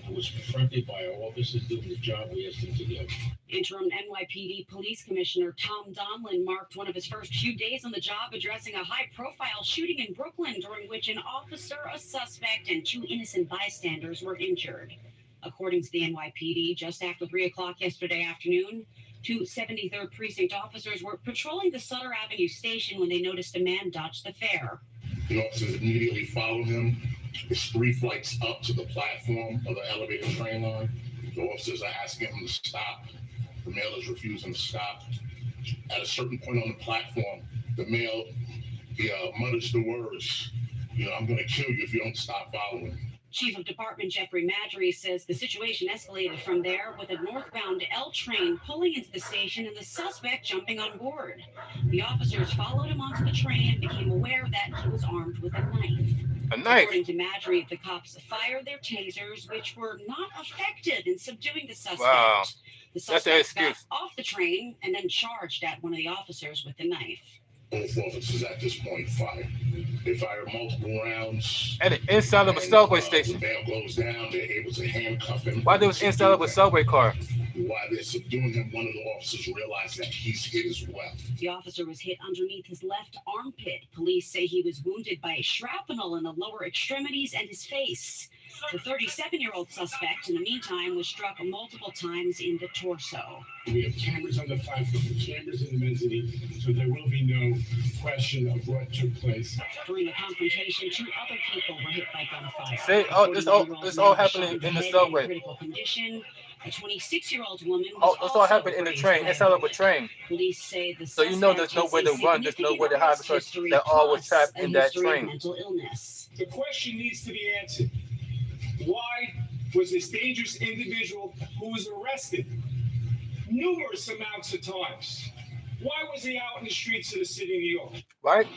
who was confronted by our officers doing the job we asked him to do. Interim NYPD Police Commissioner Tom Donlin marked one of his first few days on the job addressing a high-profile shooting in Brooklyn during which an officer, a suspect, and 2 innocent bystanders were injured. According to the NYPD, just after 3 o'clock yesterday afternoon, 2 73rd Precinct officers were patrolling the Sutter Avenue station when they noticed a man dodge the fare. The officers immediately followed him. It's 3 flights up to the platform of the elevated train line. The officers are asking him to stop. The male is refusing to stop. At a certain point on the platform, the male mutters the words, "I'm going to kill you if you don't stop following." Chief of Department Jeffrey Madry says the situation escalated from there with a northbound L train pulling into the station and the suspect jumping on board. The officers followed him onto the train and became aware that he was armed with a knife. A knife? According to Madry, the cops fired their tasers, which were not effective in subduing the suspect. Wow. The That's an suspect got excuse. off the train and then charged at one of the officers with the knife. Both officers at this point fired. They fired multiple rounds. And inside of a subway station. The male goes down. They're able to handcuff him. Why they was inside of a subway car? While they're subduing him, one of the officers realized that he's hit as well. The officer was hit underneath his left armpit. Police say he was wounded by a shrapnel in the lower extremities and his face. The 37-year-old suspect, in the meantime, was struck multiple times in the torso. We have cameras on the platform, cameras in the mezzanine, so there will be no question of what took place. During the confrontation, 2 other people were hit by gunfire. See, this all happening in the subway. Critical condition. A 26-year-old woman was Oh, this all also happened in the grazed train, by inside of a train. Police say the So you know there's no way to run, there's no way to hide because they all was trapped in that train. Mental illness. The question needs to be answered. Why was this dangerous individual who was arrested numerous amounts of times, why was he out in the streets of the city of New York? Right?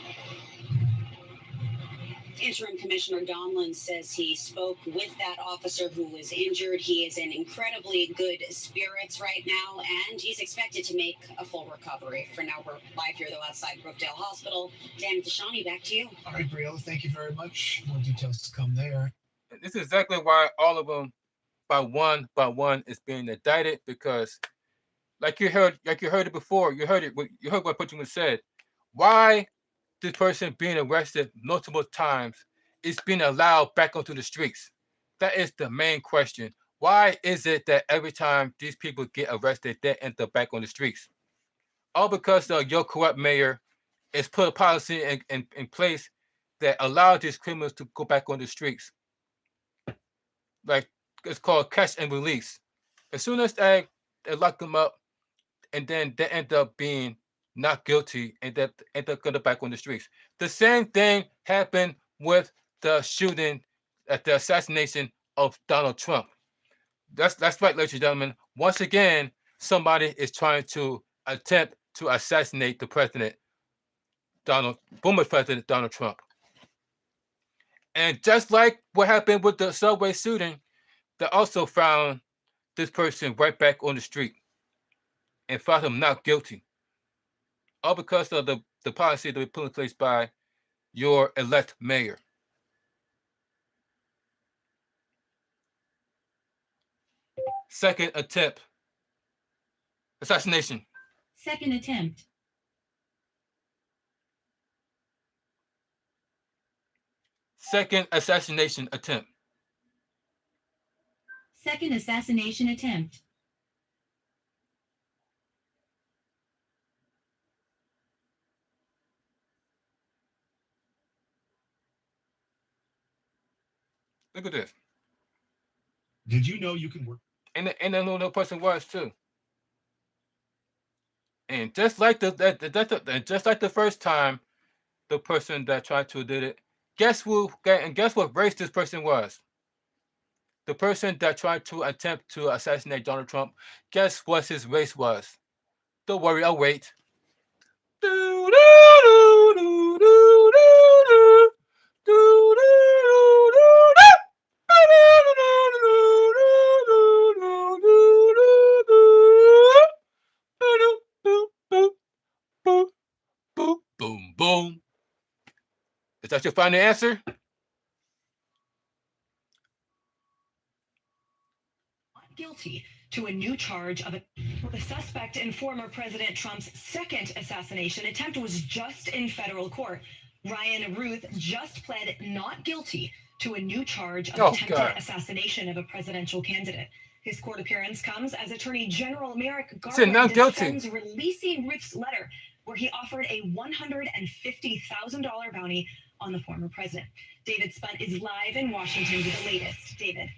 Interim Commissioner Donlin says he spoke with that officer who was injured. He is in incredibly good spirits right now, and he's expected to make a full recovery. For now, we're live here, though, outside Brookdale Hospital. Dan Deshani, back to you. All right, Briella, thank you very much. More details to come there. And this is exactly why all of them, by one, is being indicted, because, like you heard it before, you heard what Putman said. Why this person being arrested multiple times is being allowed back onto the streets? That is the main question. Why is it that every time these people get arrested, they end up back on the streets? All because your corrupt mayor has put a policy in place that allows these criminals to go back on the streets. Like, it's called catch and release. As soon as they lock them up, and then they end up being not guilty, and they end up going back on the streets. The same thing happened with the shooting at the assassination of Donald Trump. That's right, ladies and gentlemen. Once again, somebody is trying to attempt to assassinate the president, former President Donald Trump. And just like what happened with the subway shooting, they also found this person right back on the street and found him not guilty. All because of the policy that we put in place by your elect mayor. Second attempt. Assassination. Second attempt. Second assassination attempt. Second assassination attempt. Look at this. Did you know you can work? And the little person was too. And just like the first time, the person that tried to did it, guess what race this person was? The person that tried to attempt to assassinate Donald Trump, guess what his race was? Don't worry, I'll wait. Boom, boom. Is that your final answer? Guilty to a new charge of the suspect in former President Trump's second assassination attempt was just in federal court. Ryan Ruth just pled not guilty to a new charge of attempted assassination of a presidential candidate. His court appearance comes as Attorney General Merrick Garland defends releasing Ruth's letter where he offered a $150,000 bounty on the former president. David Spunt is live in Washington with the latest. David.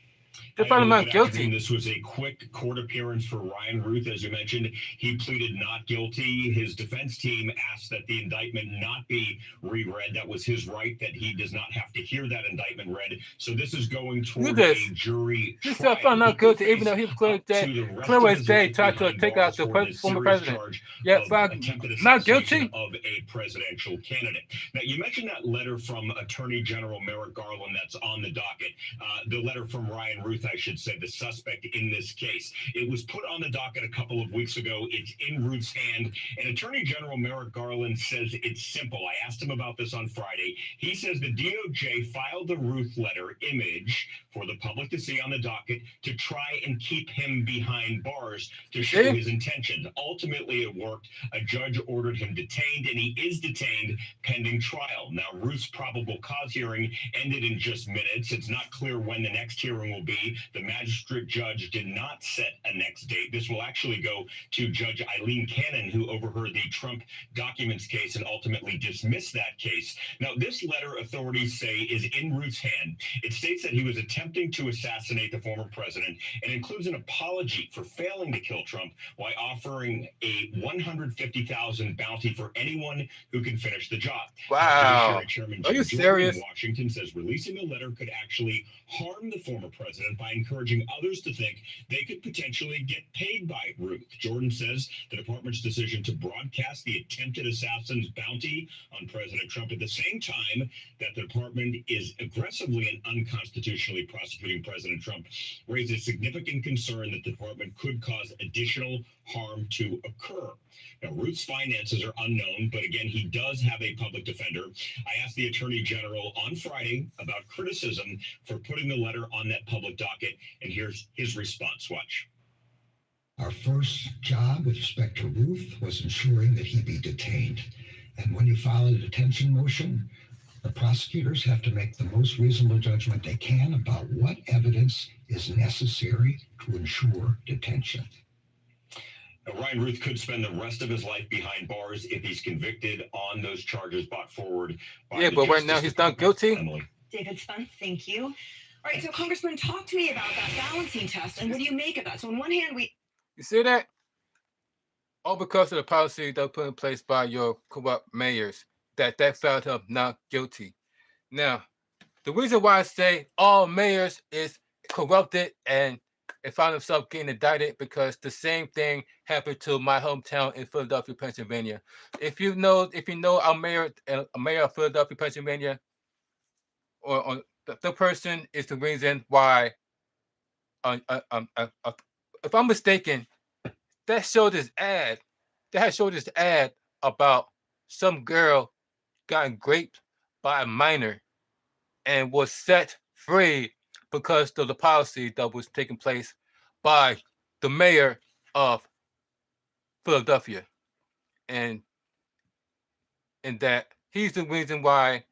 They found him not guilty. This was a quick court appearance for Ryan Ruth. As you mentioned, he pleaded not guilty. His defense team asked that the indictment not be reread. That was his right, that he does not have to hear that indictment read. So this is going toward a jury trial. He still found not guilty, even though he was clear as day tried to take out the former president. Yeah, not guilty of a presidential candidate. Now, you mentioned that letter from Attorney General Merrick Garland that's on the docket. The letter from Ryan Ruth, I should say, the suspect in this case. It was put on the docket a couple of weeks ago. It's in Ruth's hand, and Attorney General Merrick Garland says it's simple. I asked him about this on Friday. He says the DOJ filed the Ruth letter image for the public to see on the docket to try and keep him behind bars to show his intentions. Ultimately, it worked. A judge ordered him detained, and he is detained pending trial. Now, Ruth's probable cause hearing ended in just minutes. It's not clear when the next hearing will be. The magistrate judge did not set a next date. This will actually go to Judge Eileen Cannon, who overheard the Trump documents case and ultimately dismissed that case. Now, this letter, authorities say, is in Ruth's hand. It states that he was attempting to assassinate the former president and includes an apology for failing to kill Trump while offering a $150,000 bounty for anyone who can finish the job. Wow. Chairman Are you Jim Jordan serious? in Washington says releasing the letter could actually harm the former president president by encouraging others to think they could potentially get paid by Ruth. Jordan says the department's decision to broadcast the attempted assassin's bounty on President Trump at the same time that the department is aggressively and unconstitutionally prosecuting President Trump raises significant concern that the department could cause additional harm to occur. Now, Ruth's finances are unknown, but again, he does have a public defender. I asked the Attorney General on Friday about criticism for putting the letter on that public docket, and here's his response. Watch. Our first job with respect to Ruth was ensuring that he be detained. And when you file a detention motion, the prosecutors have to make the most reasonable judgment they can about what evidence is necessary to ensure detention. Now, Ryan Ruth could spend the rest of his life behind bars if he's convicted on those charges brought forward by Yeah, the but right now Justice he's not Department. guilty. Emily. David Spence, thank you. All right, so Congressman, talk to me about that balancing test, and what do you make of that? So on one hand, You see that? All because of the policy that put in place by your corrupt mayors that found him not guilty. Now, the reason why I say all mayors is corrupted and it found himself getting indicted because the same thing happened to my hometown in Philadelphia, Pennsylvania. If you know our mayor of Philadelphia, Pennsylvania, or the person is the reason why. If I'm mistaken, that showed this ad. They had showed this ad about some girl got raped by a minor and was set free because of the policy that was taking place by the mayor of Philadelphia, and that he's the reason why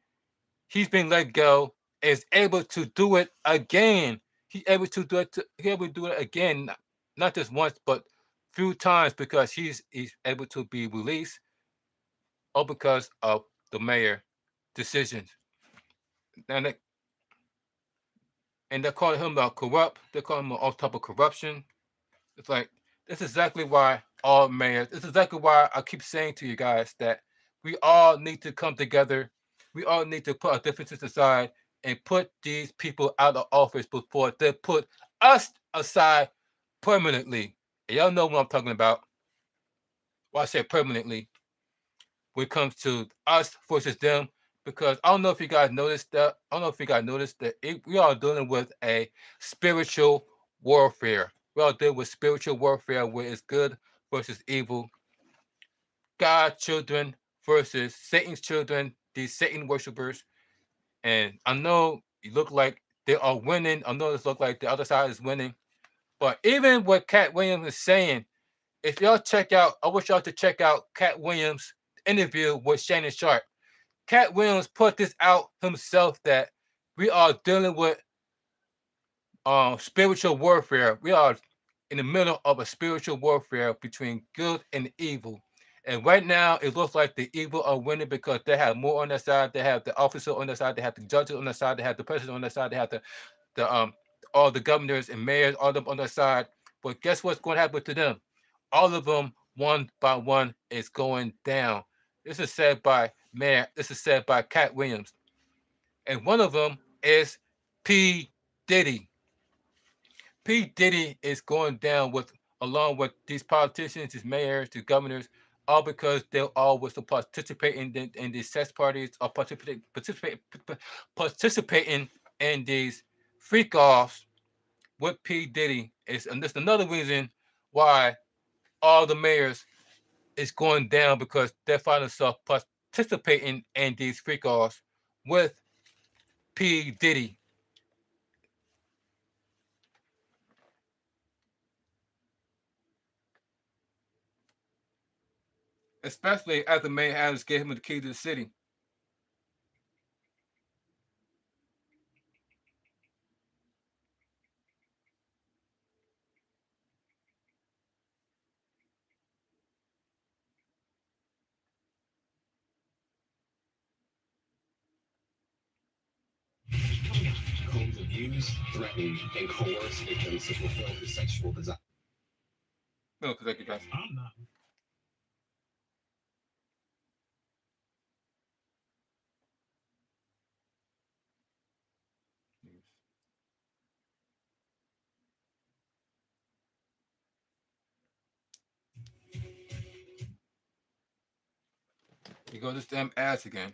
he's been let go, is able to do it again. He's able to do it. He able to do it again, not just once, but few times because he's able to be released, all because of the mayor decisions. And they're calling him corrupt. They're calling him all type of corruption. It's like this is exactly why all mayors. This is exactly why I keep saying to you guys that we all need to come together. We all need to put our differences aside and put these people out of office before they put us aside permanently. And y'all know what I'm talking about. Why I say permanently when it comes to us versus them. Because I don't know if you guys noticed that. I don't know if you guys noticed that we are dealing with a spiritual warfare. We are dealing with spiritual warfare where it's good versus evil. God's children versus Satan's children, these Satan worshippers. And I know you look like they are winning. I know it look like the other side is winning. But even what Cat Williams is saying, if y'all check out, I wish y'all to check out Cat Williams' interview with Shannon Sharp. Cat Williams put this out himself that we are dealing with spiritual warfare. We are in the middle of a spiritual warfare between good and evil. And right now, it looks like the evil are winning because they have more on their side. They have the officer on their side. They have the judges on their side. They have the president on their side. They have the all the governors and mayors all them on their side. But guess what's going to happen to them? All of them, one by one, is going down. This is said by Mayor. This is said by Cat Williams, and one of them is P. Diddy. P. Diddy is going down with along with these politicians, these mayors, these governors, all because they all was to participate in these sex parties or participating in these freak offs with P. Diddy is, and that's another reason why all the mayors is going down because they find themselves participating in these freak offs with P. Diddy. Especially after Mayor Adams gave him the key to the city. Combs abuse, threaten, and coerce victims to fulfill their sexual desire. No, thank you, guys. I'm not. You go this damn ass again.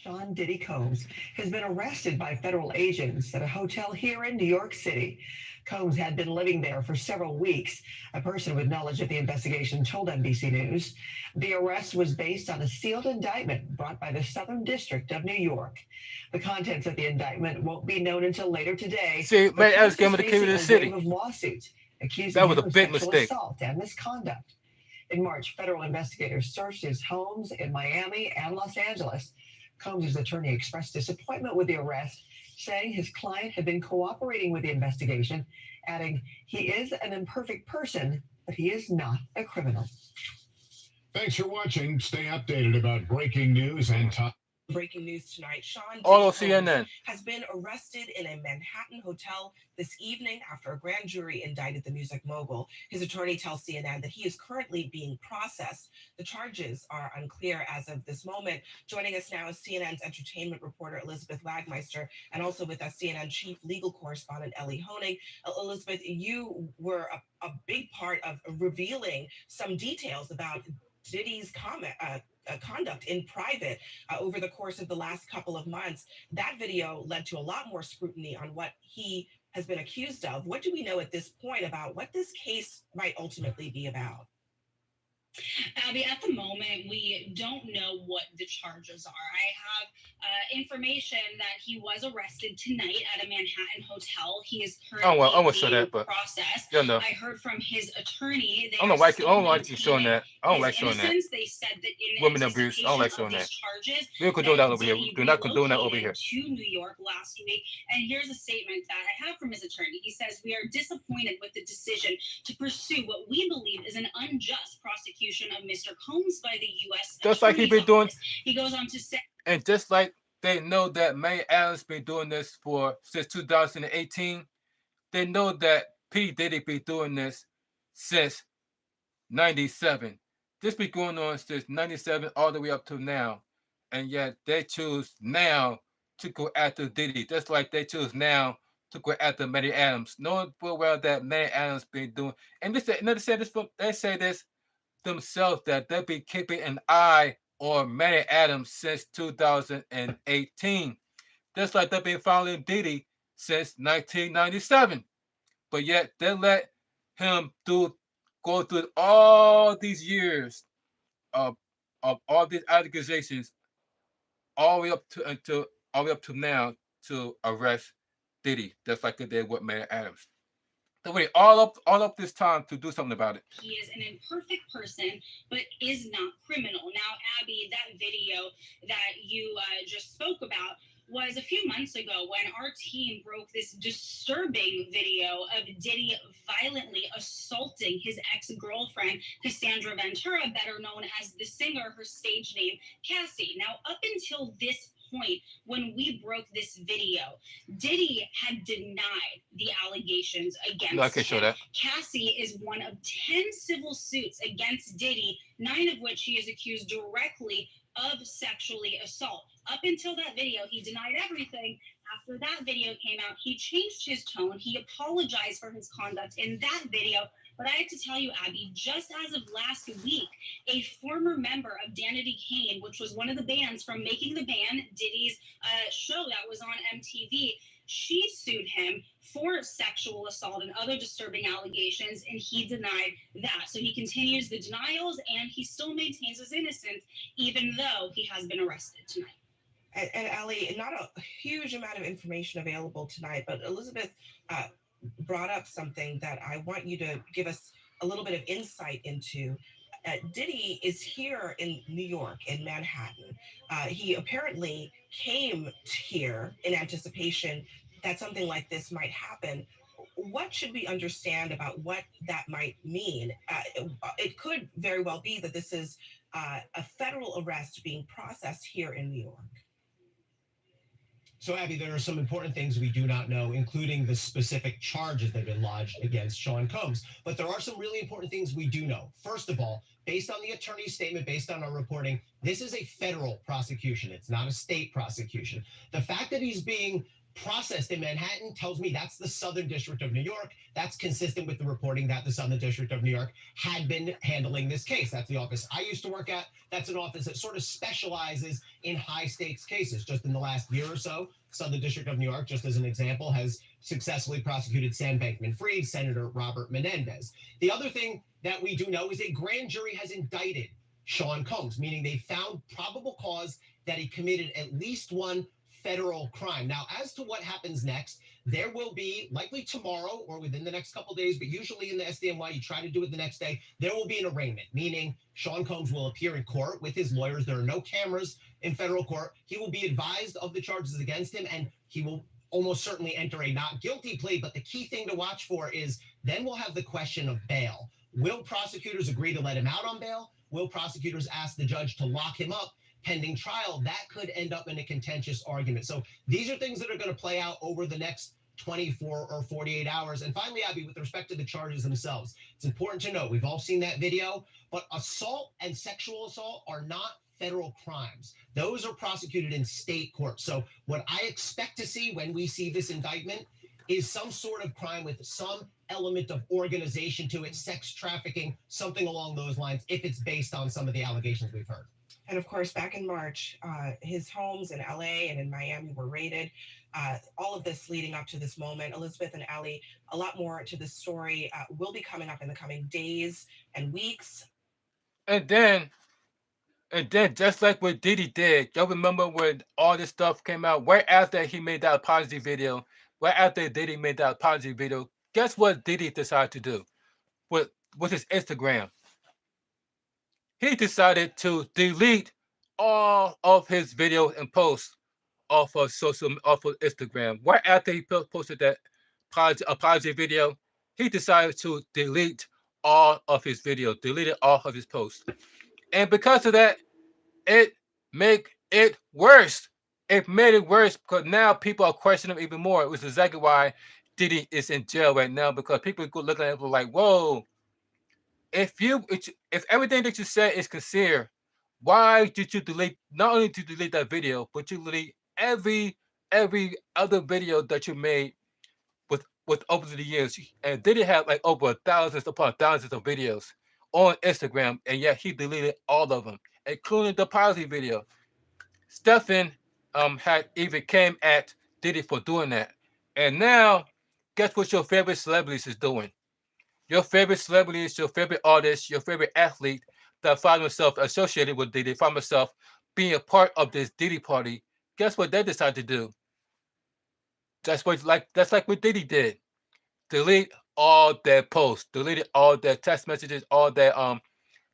Sean Diddy Combs has been arrested by federal agents at a hotel here in New York City. Combs had been living there for several weeks. A person with knowledge of the investigation told NBC News the arrest was based on a sealed indictment brought by the Southern District of New York. The contents of the indictment won't be known until later today. See, man, I was giving the key to the city. Of lawsuits accusing That was him a of big sexual mistake. assault and misconduct. In March, federal investigators searched his homes in Miami and Los Angeles. Combs' attorney expressed disappointment with the arrest, saying his client had been cooperating with the investigation, adding, "He is an imperfect person, but he is not a criminal." Thanks for watching. Stay updated about breaking news and top. Breaking news tonight, Sean All Diddy on Combs CNN. has been arrested in a Manhattan hotel this evening after a grand jury indicted the music mogul. His attorney tells CNN that he is currently being processed. The charges are unclear as of this moment. Joining us now is CNN's entertainment reporter Elizabeth Wagmeister, and also with us CNN chief legal correspondent Ellie Honig. Elizabeth, you were a big part of revealing some details about Diddy's conduct in private over the course of the last couple of months. That video led to a lot more scrutiny on what he has been accused of. What do we know at this point about what this case might ultimately be about? Abby, at the moment, we don't know what the charges are. I have information that he was arrested tonight at a Manhattan hotel. He is currently I won't show being that, but processed. you know. I heard from his attorney. I don't know why you showing that. I don't like showing that. They said that in Women abuse. I don't like showing that. We don't condone that over here. We do not condone that over here. To New York last week. And here's a statement that I have from his attorney. He says, "We are disappointed with the decision to pursue what we believe is an unjust prosecution of Mr. Combs by the U.S. Just like he been doing. He goes on to say, and just like they know that May Adams been doing this since 2018, they know that P. Diddy been doing this since 97. This been going on since 97 all the way up to now. And yet they choose now to go after Diddy, just like they choose now to go after May Adams. Knowing full well that May Adams been doing, and they say this themselves, that they be keeping an eye on May Adams since 2018. Just like they've been following Diddy since 1997. But yet they let him go through all these years of all these accusations, all the way up to now, to arrest Diddy, just like they did with May Adams. They wait all up this time to do something about it. he is an imperfect person, but is not criminal. Now, Abby, that video that you just spoke about was a few months ago when our team broke this disturbing video of Diddy violently assaulting his ex-girlfriend, Cassandra Ventura, better known as the singer, her stage name, Cassie. Now, up until this point, when we broke this video, Diddy had denied the allegations against I can show him. that. Cassie is one of 10 civil suits against Diddy, 9 of which he is accused directly of sexually assault. Up until that video, he denied everything. After that video came out, he changed his tone. He apologized for his conduct in that video. But I have to tell you, Abby, just as of last week, a former member of Danity Kane, which was one of the bands from Making the Band, Diddy's show that was on MTV, she sued him for sexual assault and other disturbing allegations, and he denied that. So he continues the denials, and he still maintains his innocence, even though he has been arrested tonight. And Ellie, not a huge amount of information available tonight, but Elizabeth brought up something that I want you to give us a little bit of insight into. Diddy is here in New York, in Manhattan. He apparently came here in anticipation that something like this might happen. What should we understand about what that might mean? It could very well be that this is a federal arrest being processed here in New York. So, Abby, there are some important things we do not know, including the specific charges that have been lodged against Sean Combs. But there are some really important things we do know. First of all, based on the attorney's statement, based on our reporting, this is a federal prosecution. It's not a state prosecution. The fact that he's being processed in Manhattan tells me that's the Southern District of New York. That's consistent with the reporting that the Southern District of New York had been handling this case. That's the office I used to work at. That's an office that sort of specializes in high stakes cases. Just in the last year or so, Southern District of New York, just as an example, has successfully prosecuted Sam Bankman-Fried, Senator Robert Menendez. The other thing that we do know is a grand jury has indicted Sean Combs, meaning they found probable cause that he committed at least one federal crime. Now, as to what happens next, there will be, likely tomorrow or within the next couple of days, but usually in the SDNY, you try to do it the next day, there will be an arraignment, meaning Sean Combs will appear in court with his lawyers. There are no cameras in federal court. He will be advised of the charges against him, and he will almost certainly enter a not guilty plea. But the key thing to watch for is then we'll have the question of bail. Will prosecutors agree to let him out on bail? Will prosecutors ask the judge to lock him up pending trial? That could end up in a contentious argument. So these are things that are going to play out over the next 24 or 48 hours. And finally, Abby, with respect to the charges themselves, it's important to note, we've all seen that video, but assault and sexual assault are not federal crimes. Those are prosecuted in state court. So what I expect to see when we see this indictment is some sort of crime with some element of organization to it, sex trafficking, something along those lines, if it's based on some of the allegations we've heard. And of course, back in March, his homes in LA and in Miami were raided. All of this leading up to this moment. Elizabeth and Ali, a lot more to this story will be coming up in the coming days and weeks. And then just like what Diddy did, y'all remember when all this stuff came out, right after he made that apology video, right after Diddy made that apology video, guess what Diddy decided to do with his Instagram? He decided to delete all of his videos and posts off of Instagram. Right after he posted that apology video, he decided to delete all of his videos, deleted all of his posts. And because of that, it made it worse. It made it worse because now people are questioning him even more. It was exactly why Diddy is in jail right now, because people go looking at him like, whoa, if everything that you said is sincere, why did you delete? Not only did you delete that video, but you delete every other video that you made with over the years. And Diddy had like over thousands upon thousands of videos on Instagram, and yet he deleted all of them, including the apology video. Stephen had even came at Diddy for doing that. And now, guess what your favorite celebrities is doing? Your favorite celebrities, your favorite artist, your favorite athlete that found themselves associated with Diddy, found themselves being a part of this Diddy party. Guess what they decided to do? That's like what Diddy did. Delete all their posts, deleted all their text messages, all their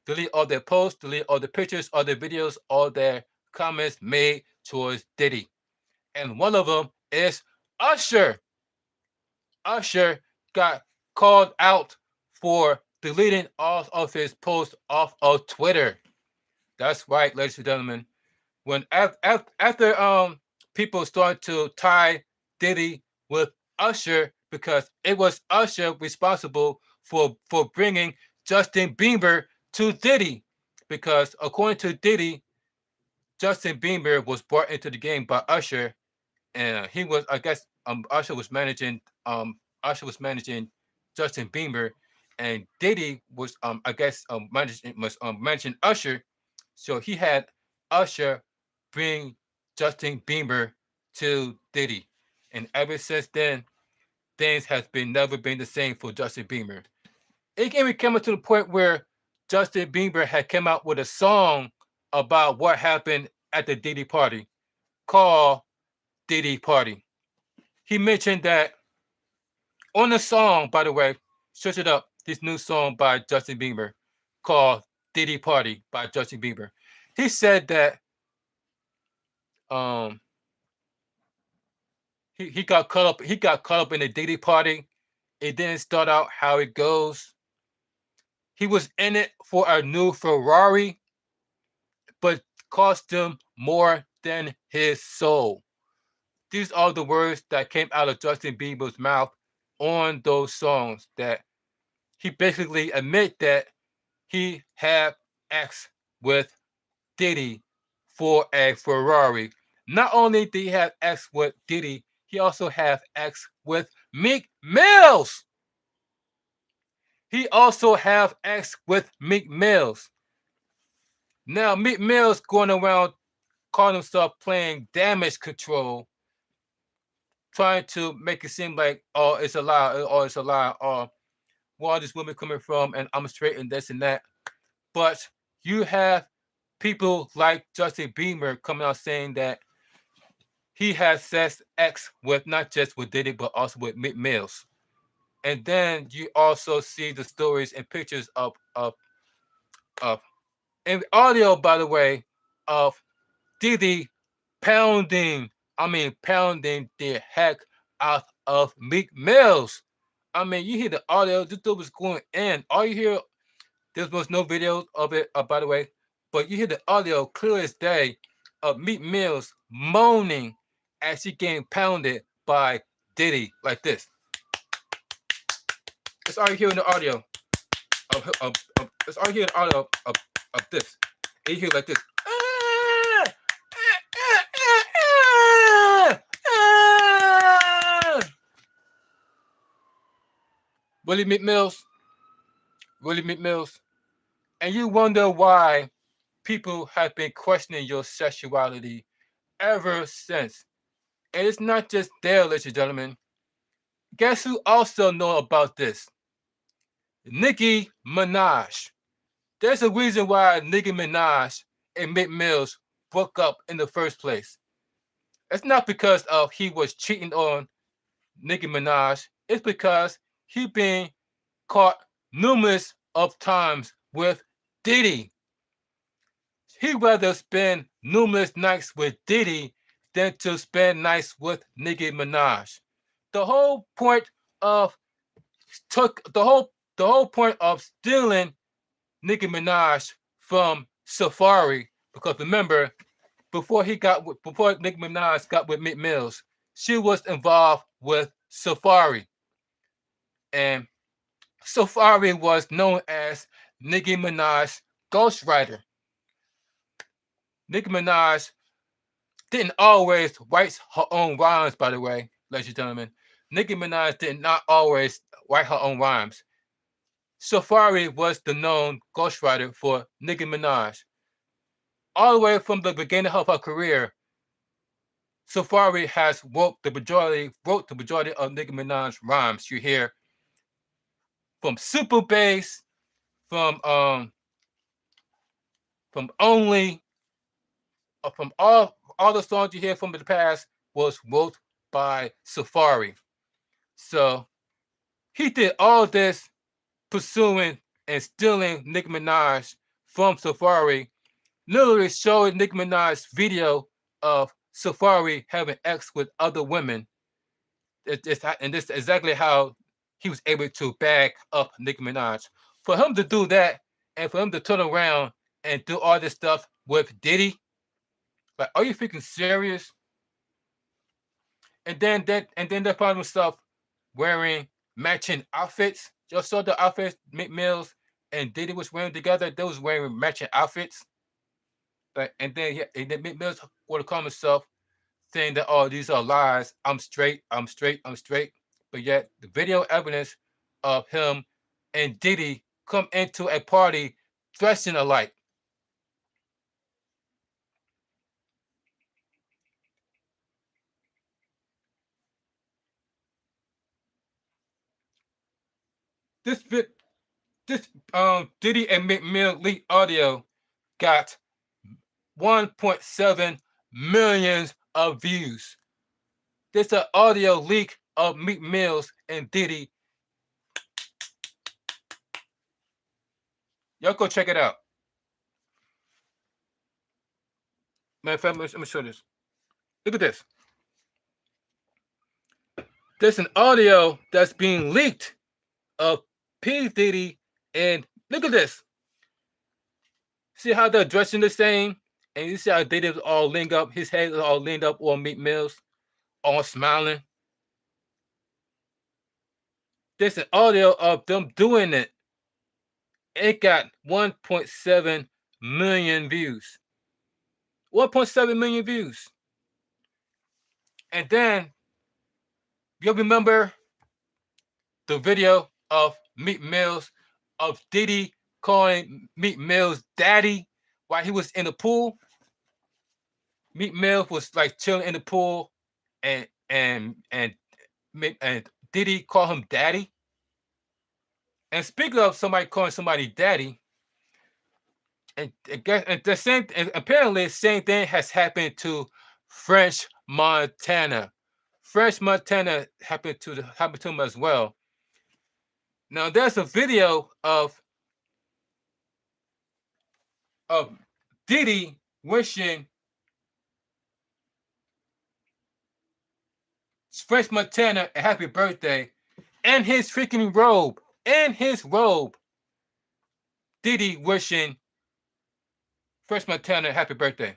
delete all their posts, delete all the pictures, all their videos, all their comments made towards Diddy. And one of them is Usher. Usher got called out for deleting all of his posts off of Twitter. That's right, ladies and gentlemen. When after people started to tie Diddy with Usher, because it was Usher responsible for bringing Justin Bieber to Diddy, because according to Diddy, Justin Bieber was brought into the game by Usher, and he was, I guess, Usher was managing Justin Bieber, and Diddy was I guess managing Usher, so he had Usher bring Justin Bieber to Diddy, and ever since then, things has been never been the same for Justin Bieber. It even came up to the point where Justin Bieber had come out with a song about what happened at the Diddy party called Diddy Party. He mentioned that on the song, by the way, search it up, this new song by Justin Bieber called Diddy Party by Justin Bieber. He said that um he got caught up in the Diddy party. It didn't start out how it goes. He was in it for a new Ferrari, but cost him more than his soul. These are the words that came out of Justin Bieber's mouth on those songs, that he basically admit that he had acts with Diddy for a Ferrari. Not only did he have acts with Diddy he also have acts with Meek Mills. He also have acts with Meek Mills. Now Meek Mills going around calling himself playing damage control, trying to make it seem like, oh, it's a lie, or it's a lie, or where are these women coming from, and I'm straight and this and that. But you have people like Justin Bieber coming out saying that he has sex acts with not just with Diddy, but also with Meek Mills. And then you also see the stories and pictures of and audio, by the way, of Diddy pounding, pounding the heck out of Meek Mills. I mean, you hear the audio, this dude was going in. All you hear, there was no video of it, by the way, but you hear the audio clear as day of Meek Mills moaning as he getting pounded by Diddy like this. That's all you hear in the audio. That's all you hear in the audio of this. And you hear like this. Willie Meek Mills. Willie Meek Mills. And you wonder why people have been questioning your sexuality ever since. And it's not just there, ladies and gentlemen. Guess who also know about this? Nicki Minaj. There's a reason why Nicki Minaj and Meek Mills broke up in the first place. It's not because of he was cheating on Nicki Minaj. It's because he been caught numerous of times with Diddy. He'd rather spend numerous nights with Diddy than to spend nights with Nicki Minaj. The whole point of the whole point of stealing Nicki Minaj from Safari, because remember, before Nicki Minaj got with Meek Mills, she was involved with Safari. And Safari was known as Nicki Minaj's ghostwriter. Nicki Minaj didn't always write her own rhymes, by the way, ladies and gentlemen. Nicki Minaj did not always write her own rhymes. Safari was the known ghostwriter for Nicki Minaj. All the way from the beginning of her career, Safari has wrote the majority of Nicki Minaj's rhymes. You hear from Super Bass, from Only, from all the songs you hear from the past was wrote by Safari. So he did all this pursuing and stealing Nicki Minaj from Safari, literally showing Nicki Minaj's video of Safari having sex with other women. And this is exactly how he was able to bag up Nicki Minaj. For him to do that and for him to turn around and do all this stuff with Diddy, like, are you freaking serious? And then they found himself wearing matching outfits. Just saw the outfits Meek Mills and Diddy was wearing together. They was wearing matching outfits. And then Meek Mills would call himself saying that, oh, these are lies. I'm straight. I'm straight. I'm straight. But yet the video evidence of him and Diddy come into a party dressing alike. This Diddy and Meek Mill leak audio got 1.7 millions of views. This an audio leak of Meek Mills and Diddy. Y'all go check it out. Matter of fact, let me show this. Look at this. There's an audio that's being leaked of P. Diddy, and look at this. See how they're dressing the same? And you see how Diddy was all leaned up, his head was all leaned up on Meek Mills, all smiling. There's an audio of them doing it. It got 1.7 million views. 1.7 million views. And then You remember the video of Meek Mill's of Diddy calling Meek Mill's daddy while he was in the pool? Meek Mill was like chilling in the pool, and Diddy called him daddy. And speaking of somebody calling somebody daddy, and the same, and apparently the same thing has happened to French Montana. French Montana happened to him as well. Now there's a video of Diddy wishing French Montana a happy birthday in his freaking robe. In his robe. Diddy wishing French Montana a happy birthday.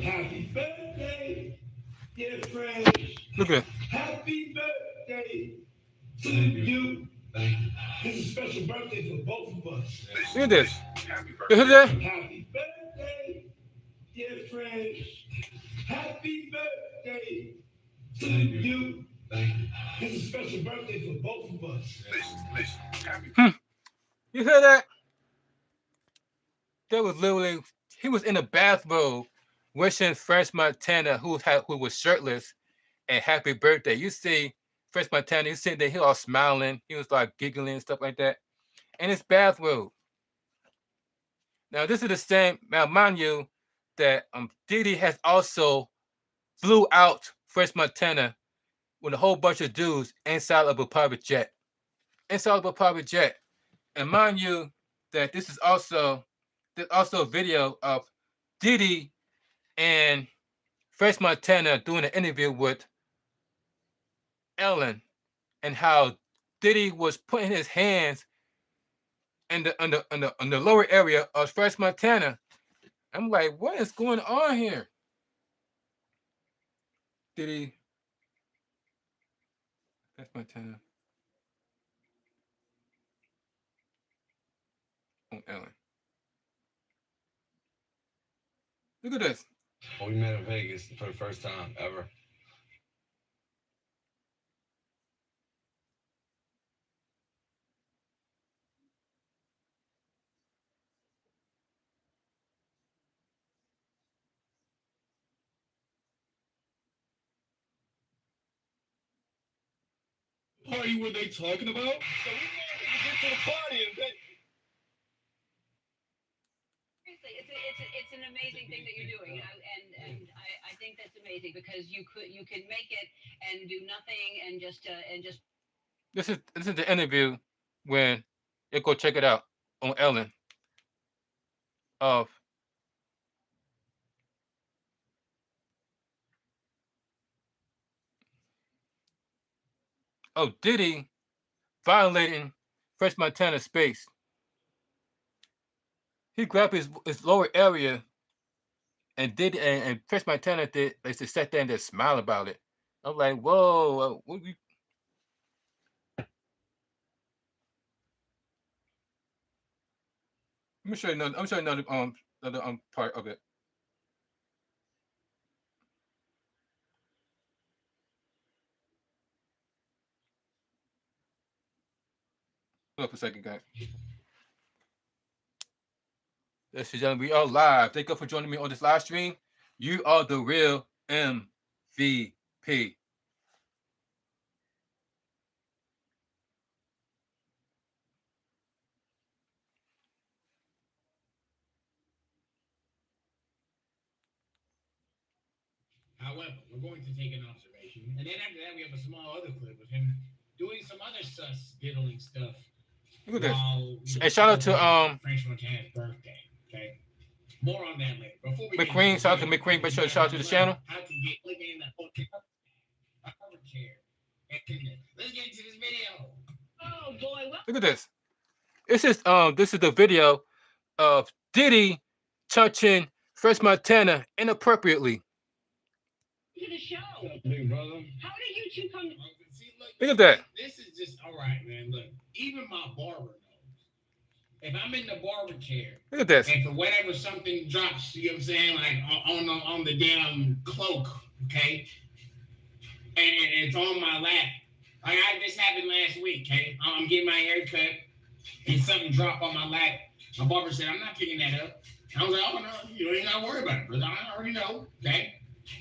Happy birthday, dear friend. Look at it. Happy birthday to you. This is a special birthday for both of us. Look at this. You hear that? Happy birthday, dear friend. Happy birthday to you. This is a special birthday for both of us. You hear that? That was literally, he was in a bathrobe wishing French Montana, who was shirtless, a happy birthday. You see French Montana, he's sitting there, he all smiling. He was like giggling and stuff like that. In his bathrobe. Now this is the same, now mind you, that Diddy has also flew out French Montana with a whole bunch of dudes inside of a private jet. Inside of a private jet. And mind you that there's also a video of Diddy and French Montana doing an interview with Ellen, and how Diddy was putting his hands in the lower area of French Montana. I'm like, what is going on here? Diddy, French Montana, on Ellen. Look at this. Well, we met in Vegas for the first time ever. Party were they talking about? So we get to the party and they... It's an amazing thing that you're doing, and I think that's amazing because you can make it and do nothing and just. This is the interview when you go check it out on Ellen of Diddy violating French Montana space. He grabbed his lower area and French Montana did. They just sat there and just smile about it. I'm like, whoa, what we? Let me show you another. I'm showing you another part of it. Hold up a second, guys. Ladies and gentlemen, we are live. Thank you for joining me on this live stream. You are the real MVP. However, we're going to take an observation, and then after that, we have a small other clip of him doing some other sus diddling stuff. Look at this. While, Hey, shout out to French Montana's birthday. Okay, more on that later. Before we McQueen. Shout out to McQueen. Make sure to shout out to the channel. How to get in that hotel chair. Let's get into this video. Oh boy, Look at this. This is the video of Diddy touching Fresh Montana inappropriately. To the show. Big brother. How did you two come? See, Look at that. This is just all right, man. Look, even my barber knows. If I'm in the barber chair, Look at this. and for whatever something drops, you know what I'm saying, like on the damn cloak, okay, and it's on my lap. Like this happened last week, okay. I'm getting my hair cut, and something dropped on my lap. My barber said, "I'm not picking that up." I was like, "Oh no, you ain't gotta worry about it, brother. I already know, okay."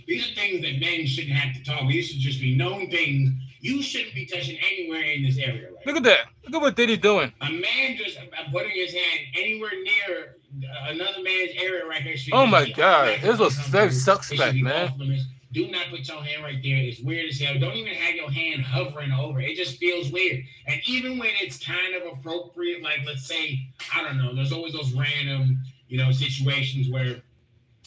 These are things that men shouldn't have to talk. These should just be known things. You shouldn't be touching anywhere in this area, right? Look at that. Look at what Diddy doing. A man just putting his hand anywhere near another man's area right here. Oh my God. This was very suspect, man. Do not put your hand right there. It's weird as hell. Don't even have your hand hovering over. It just feels weird. And even when it's kind of appropriate, like let's say, I don't know, there's always those random, situations where,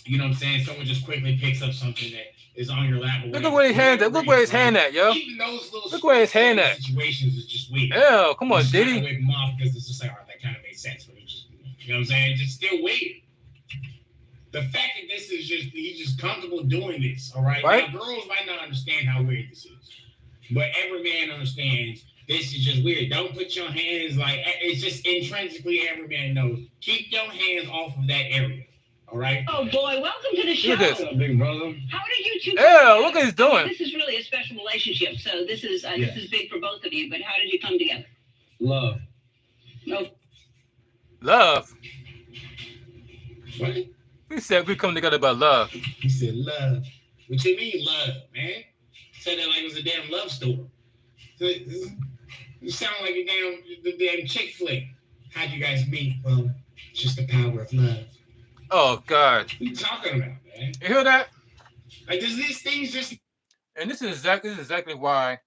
you know what I'm saying, someone just quickly picks up something that is on your lap. Look at where his hand at. Look where his hand at, yo. Even those little Look where his hand at. situations is just weird. Yeah, come on, Diddy. Wake him off because it's just like, all right, that kind of makes sense. But it just, you know what I'm saying? It's just still weird. The fact that this is just, he's just comfortable doing this, all right? Right. Now, girls might not understand how weird this is. But every man understands this is just weird. Don't put your hands like, it's just intrinsically every man knows. Keep your hands off of that area. All right. Oh boy, welcome to the show. Look at this. Big brother. How did you two? Yeah, look what he's doing. This is really a special relationship. So this is big for both of you. But how did you come together? Love. No. Love. What? We said we come together by love. He said love. What you mean love, man? Said that like it was a damn love story. So you sound like the damn chick flick. How'd you guys meet? Well, it's just the power of love. Oh God. What are you talking about, man? You hear that? Like, does these things just? And this is exactly why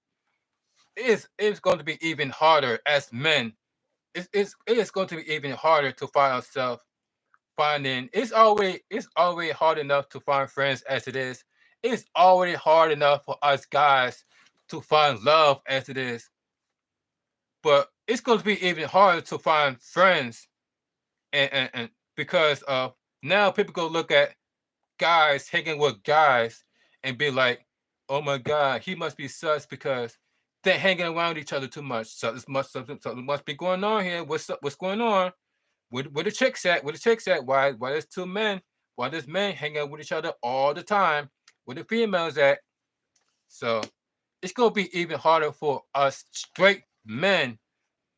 it's going to be even harder as men. It is going to be even harder to find ourselves finding. It's already hard enough to find friends as it is. It's already hard enough for us guys to find love as it is. But it's going to be even harder to find friends, and because of now people go look at guys hanging with guys and be like, oh my God, he must be sus because they're hanging around each other too much. Something must be going on here. What's up? What's going on? Where the chicks at? Where the chicks at? Why there's two men? Why there's men hanging out with each other all the time? Where the females at? So it's gonna be even harder for us straight men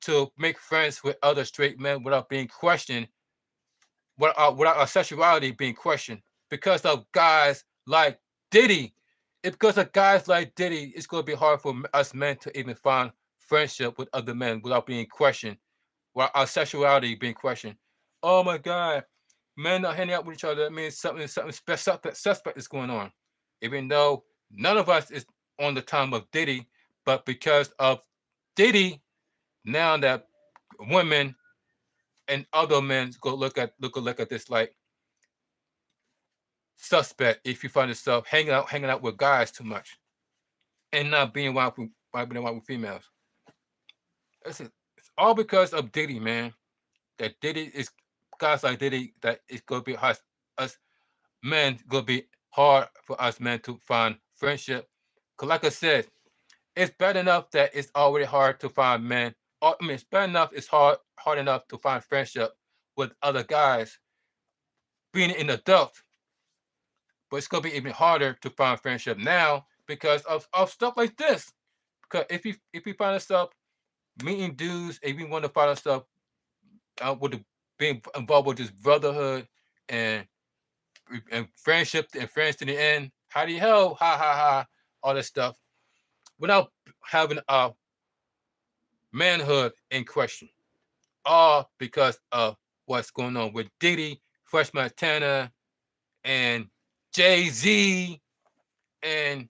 to make friends with other straight men without being questioned, without our sexuality being questioned, because of guys like Diddy. It's because of guys like Diddy, it's going to be hard for us men to even find friendship with other men without being questioned, without our sexuality being questioned. Oh my God, men are hanging out with each other. That means something suspect is going on, even though none of us is on the time of Diddy, but because of Diddy, now that women and other men go look at this like suspect if you find yourself hanging out with guys too much and not being wild with females. It's all because of Diddy, man. That Diddy is guys like Diddy that it's gonna be hard, us men gonna be hard for us men to find friendship. Cause like I said, it's bad enough that it's already hard to find men. It's bad enough. It's hard enough to find friendship with other guys being an adult. But it's gonna be even harder to find friendship now because of stuff like this. Because if you find yourself meeting dudes, if you want to find yourself being involved with this brotherhood and friendship and friends to the end, how do you hell, ha ha ha, all this stuff, without having a manhood in question, all because of what's going on with Diddy, Fresh Montana, and Jay-Z, and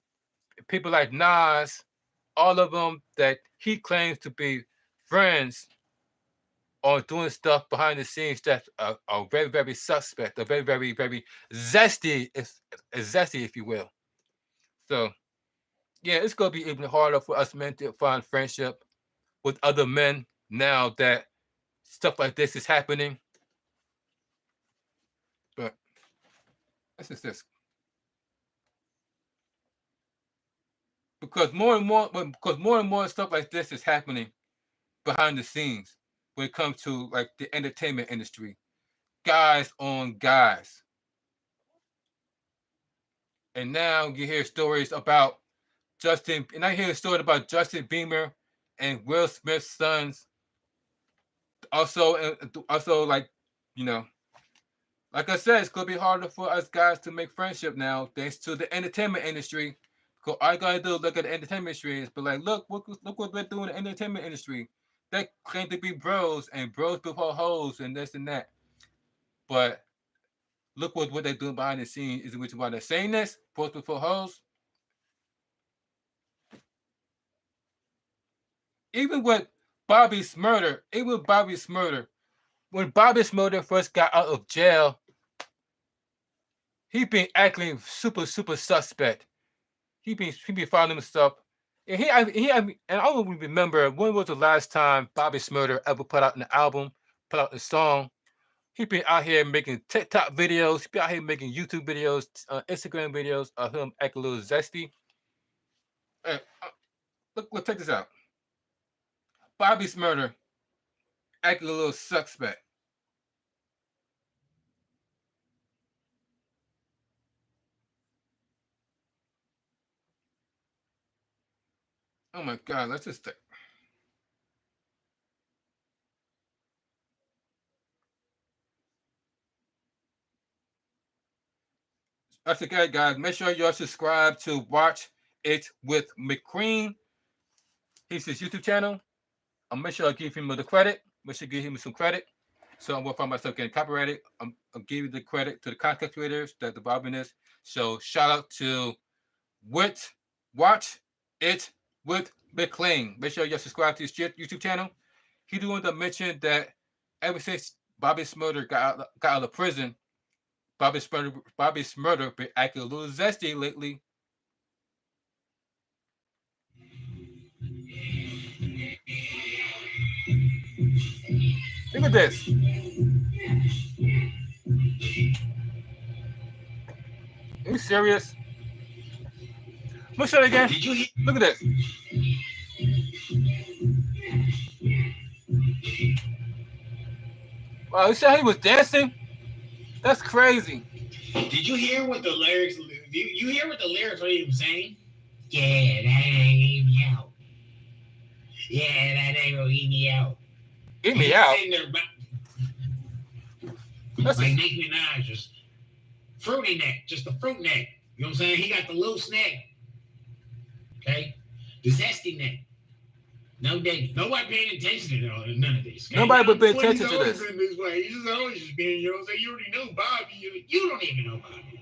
people like Nas, all of them that he claims to be friends or doing stuff behind the scenes that are very, very suspect, are very, very, very zesty, if you will. So, yeah, it's going to be even harder for us men to find friendship with other men now that stuff like this is happening. But this is this. Because more and more stuff like this is happening behind the scenes when it comes to like the entertainment industry. Guys on guys. And now you hear stories about and I hear a story about Justin Bieber and Will Smith's sons. Also, like, you know, like I said, it's gonna be harder for us guys to make friendship now, thanks to the entertainment industry. Because all you gotta do is look at the entertainment industry and be like, look what they're doing in the entertainment industry. They claim to be bros and bros before hoes and this and that. But look what they're doing behind the scenes. Is it which why they're saying this? Bros before hoes. Even with Bobby's murder, when Bobby Smurder first got out of jail, he been acting super suspect. He been finding himself. And and I don't even remember when was the last time Bobby Smurder ever put out an album, put out a song. He been out here making TikTok videos. He been out here making YouTube videos, Instagram videos of him acting a little zesty. Hey, look, check this out. Bobby Smurder acting a little suspect. Oh my God, let's just take. That's okay, guys. Make sure you're subscribed to Watch It with McCrean. He's his YouTube channel. I'll make sure I give him the credit. Make sure I give him some credit. So I won't find myself getting copyrighted. I'll give you the credit to the content creators that the Bobbin is. So shout out to Watch It with McLean. Make sure you subscribe to his YouTube channel. He doing the mention that ever since Bobby Smurder got out of prison, Bobby Smurder been acting a little zesty lately. Look at this. Are you serious? Let me show you again. Look at this. Wow, you see how he was dancing? That's crazy. Did you hear what the lyrics? You hear what the lyrics are even saying? Yeah, that ain't eat me out. Yeah, that ain't gonna eat me out. Eat me out. Like Nicki Minaj, just fruity neck, just the fruit neck. You know what I'm saying? He got the loose neck. Okay? The zesty neck. No digging. Nobody paying attention to none of this. Okay? Nobody would pay attention to this. He's just always just being, you know what I'm saying? You already know Bobby. You don't even know Bobby.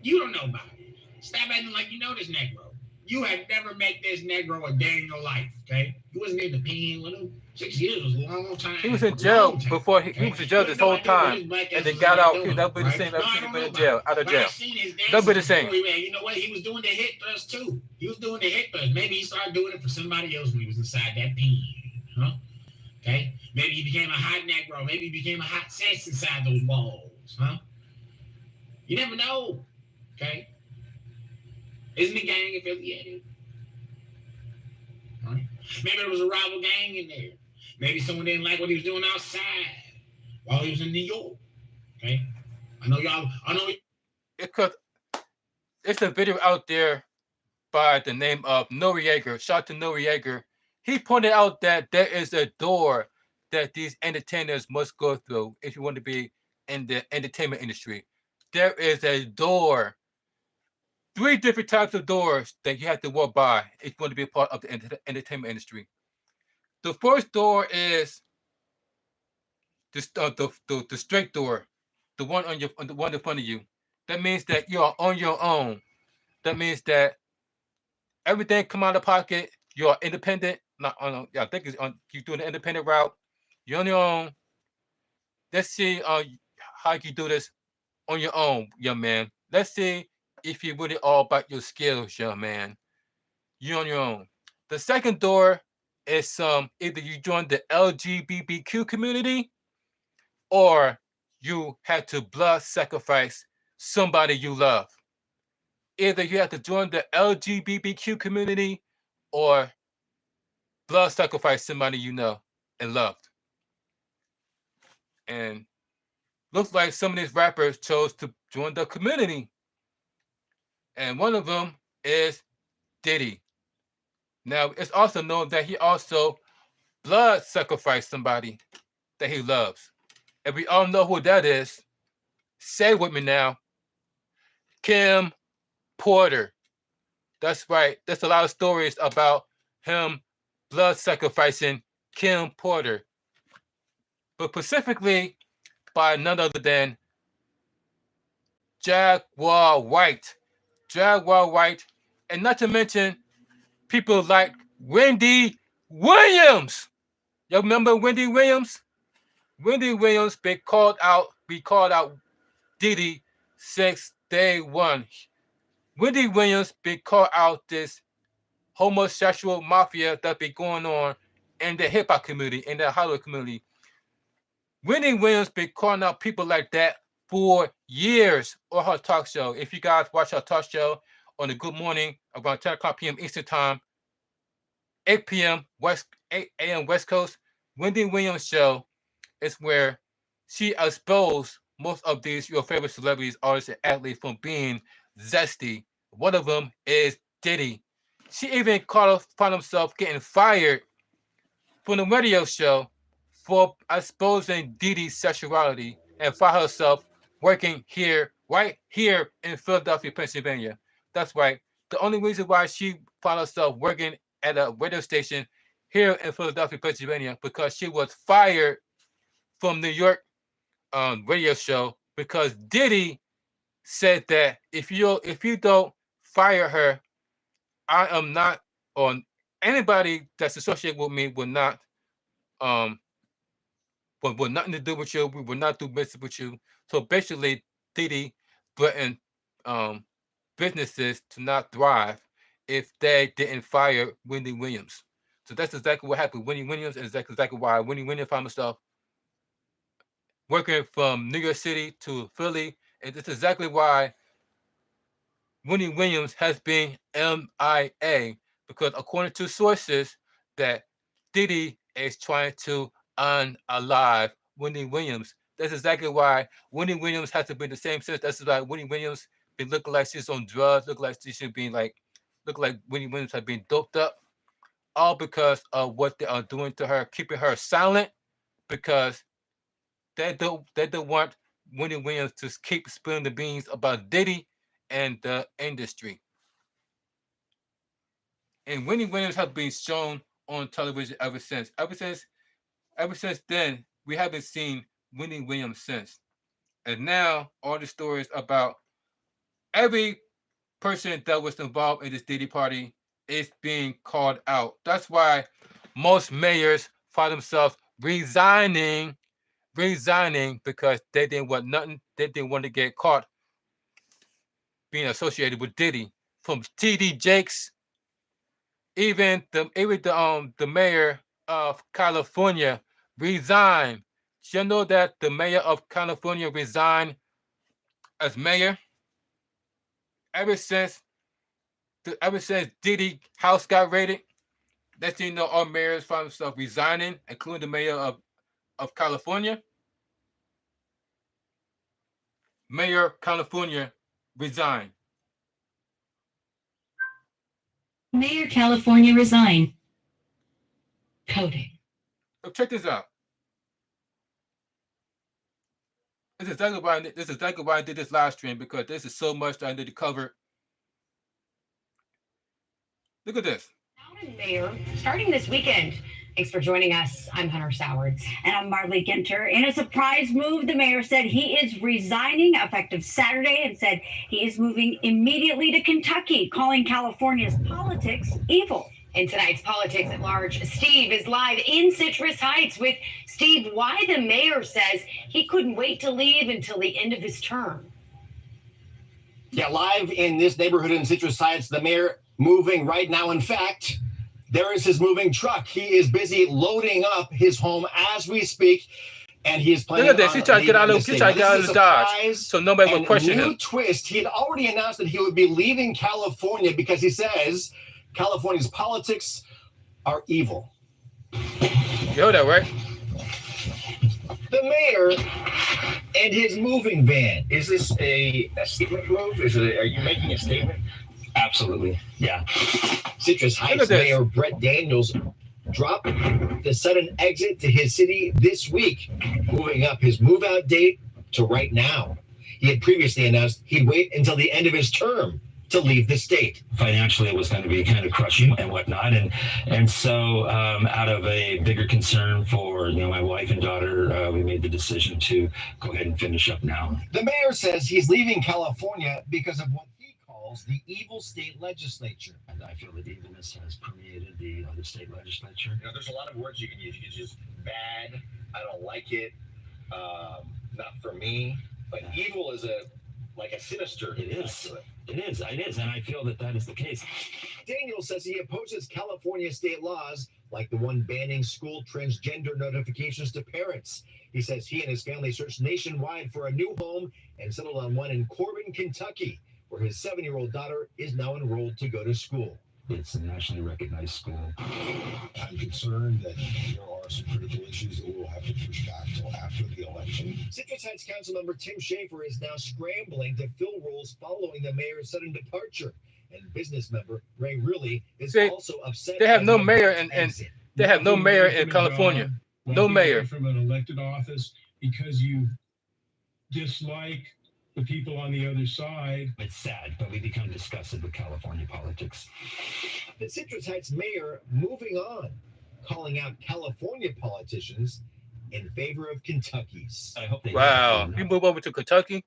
You don't know Bobby. Stop acting like you know this Negro. You have never met this Negro a day in your life, okay? He wasn't in the pen with him. 6 years was a long time. He was in jail before he was in jail this whole time, and then got out. That'll be the same. Everything been in jail, out of jail. That'll be the same. You know what? He was doing the hit thrust too. He was doing the hit thrust. Maybe he started doing it for somebody else when he was inside that pen, huh? Okay. Maybe he became a hot Negro. Maybe he became a hot sis inside those walls, huh? You never know, okay? Isn't he gang affiliated? Right? Maybe there was a rival gang in there. Maybe someone didn't like what he was doing outside while he was in New York. Okay, I know. It's a video out there by the name of Noriega. Shout out to Noriega. He pointed out that there is a door that these entertainers must go through if you want to be in the entertainment industry. There is a door. 3 different types of doors that you have to walk by if you want to be a part of the entertainment industry. The first door is the straight door, the one the one in front of you. That means that you are on your own. That means that everything come out of pocket. You are independent. Not on. I think it's on. You're doing the independent route. You're on your own. Let's see how you do this on your own, young man. Let's see if you're really all about your skills, young man. You're on your own. The second door It's either you join the LGBTQ community or you had to blood sacrifice somebody you love. Either you have to join the LGBTQ community or blood sacrifice somebody you know and loved. And looks like some of these rappers chose to join the community. And one of them is Diddy. Now, it's also known that he also blood sacrificed somebody that he loves. And we all know who that is. Say it with me now. Kim Porter. That's right. There's a lot of stories about him blood sacrificing Kim Porter. But specifically by none other than Jaguar White. Jaguar White. And not to mention people like Wendy Williams. You remember Wendy Williams? Wendy Williams been called out Diddy since day one. Wendy Williams been called out this homosexual mafia that be going on in the hip hop community, in the Hollywood community. Wendy Williams been calling out people like that for years on her talk show. If you guys watch her talk show on the Good Morning around 10 o'clock p.m. Eastern Time, 8 p.m. 8 a.m. West Coast, Wendy Williams show is where she exposed most of these your favorite celebrities, artists, and athletes from being zesty. One of them is Diddy. She even found herself getting fired from the radio show for exposing Diddy's sexuality and found herself working right here in Philadelphia, Pennsylvania. That's right. The only reason why she found herself working at a radio station here in Philadelphia, Pennsylvania, because she was fired from New York radio show because Diddy said that if you don't fire her, I am not on anybody that's associated with me will not will nothing to do with you. We will not do business with you. So basically, Diddy threatened businesses to not thrive if they didn't fire Wendy Williams. So that's exactly what happened with Wendy Williams, and that's exactly why Wendy Williams found herself working from New York City to Philly, and that's exactly why Wendy Williams has been MIA, because according to sources that Diddy is trying to unalive Wendy Williams. That's exactly why Wendy Williams has to be the same sense. That's why Wendy Williams been looking like she's on drugs, look like she should be look like Wendy Williams has been doped up, all because of what they are doing to her, keeping her silent, because they don't want Wendy Williams to keep spilling the beans about Diddy and the industry. And Wendy Williams has been shown on television ever since. Ever since then, we haven't seen Wendy Williams since. And now all the stories about every person that was involved in this Diddy party is being called out. That's why most mayors find themselves resigning because they didn't want nothing. They didn't want to get caught being associated with Diddy. From TD Jakes, even the mayor of California resigned. Did you know that the mayor of California resigned as mayor? Ever since Diddy house got raided, that's you know all mayors found themselves resigning, including the mayor of California. Mayor of California resigned. Mayor California resigned. Coding. So check this out. This is exactly why I did this live stream, because this is so much that I need to cover. Look at this. Mayor, starting this weekend. Thanks for joining us. I'm Hunter Sowards. And I'm Marley Ginter. In a surprise move, the mayor said he is resigning effective Saturday and said he is moving immediately to Kentucky, calling California's politics evil. In tonight's Politics at Large, Steve is live in Citrus Heights with Steve, why the mayor says he couldn't wait to leave until the end of his term. Yeah, live in this neighborhood in Citrus Heights, the mayor moving right now. In fact, There is his moving truck. He is busy loading up his home as we speak, and he is planning Look at this. on He tried to get out leaving of the he state. tried to get Now, out this of is the a Dodge, surprise so nobody will and question new him. twist. He had already announced that he would be leaving California because he says California's politics are evil. You heard that, right? The mayor and his moving van. Is this a statement move? Are you making a statement? Absolutely. Yeah. Citrus Heights Mayor Brett Daniels dropped the sudden exit to his city this week, moving up his move-out date to right now. He had previously announced he'd wait until the end of his term to leave the state. Financially, it was going to be kind of crushing and whatnot, and so out of a bigger concern for my wife and daughter, we made the decision to go ahead and finish up now. The mayor says he's leaving California because of what he calls the evil state legislature. And I feel that evilness has permeated the state legislature. There's a lot of words you can use. You can just bad, I don't like it, not for me. But evil is a sinister. It is. It is, and I feel that is the case. Daniel says he opposes California state laws like the one banning school transgender notifications to parents. He says he and his family searched nationwide for a new home and settled on one in Corbin, Kentucky, where his 7-year-old daughter is now enrolled to go to school. It's a nationally recognized school. I'm concerned that there are some critical issues that we'll have to push back till after the election. Citrus Heights Councilmember Tim Schaefer is now scrambling to fill roles following the mayor's sudden departure. And business member Ray Rulli is also upset. They have no mayor and they have no mayor in California. No mayor. From an elected office because you dislike the people on the other side. It's sad, but we become disgusted with California politics. The Citrus Heights mayor moving on, calling out California politicians in favor of Kentucky's. I hope they Wow. You move over to Kentucky?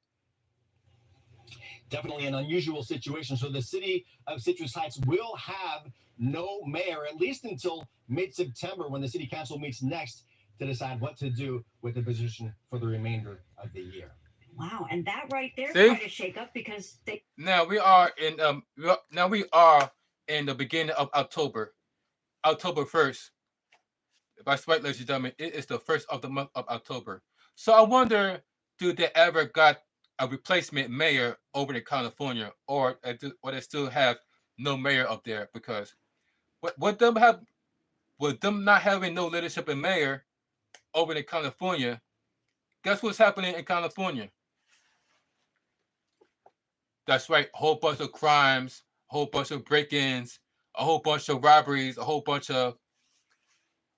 Definitely an unusual situation. So the city of Citrus Heights will have no mayor, at least until mid-September when the city council meets next to decide what to do with the position for the remainder of the year. Wow, and that right there See? quite a shake-up because they. Now we are in the beginning of October. October 1st. If that's right, ladies and gentlemen, it is the first of the month of October. So I wonder, do they ever got a replacement mayor over in California, or they still have no mayor up there? Because with them not having no leadership and mayor over in California, guess what's happening in California? That's right, a whole bunch of crimes, a whole bunch of break-ins, a whole bunch of robberies, a whole bunch of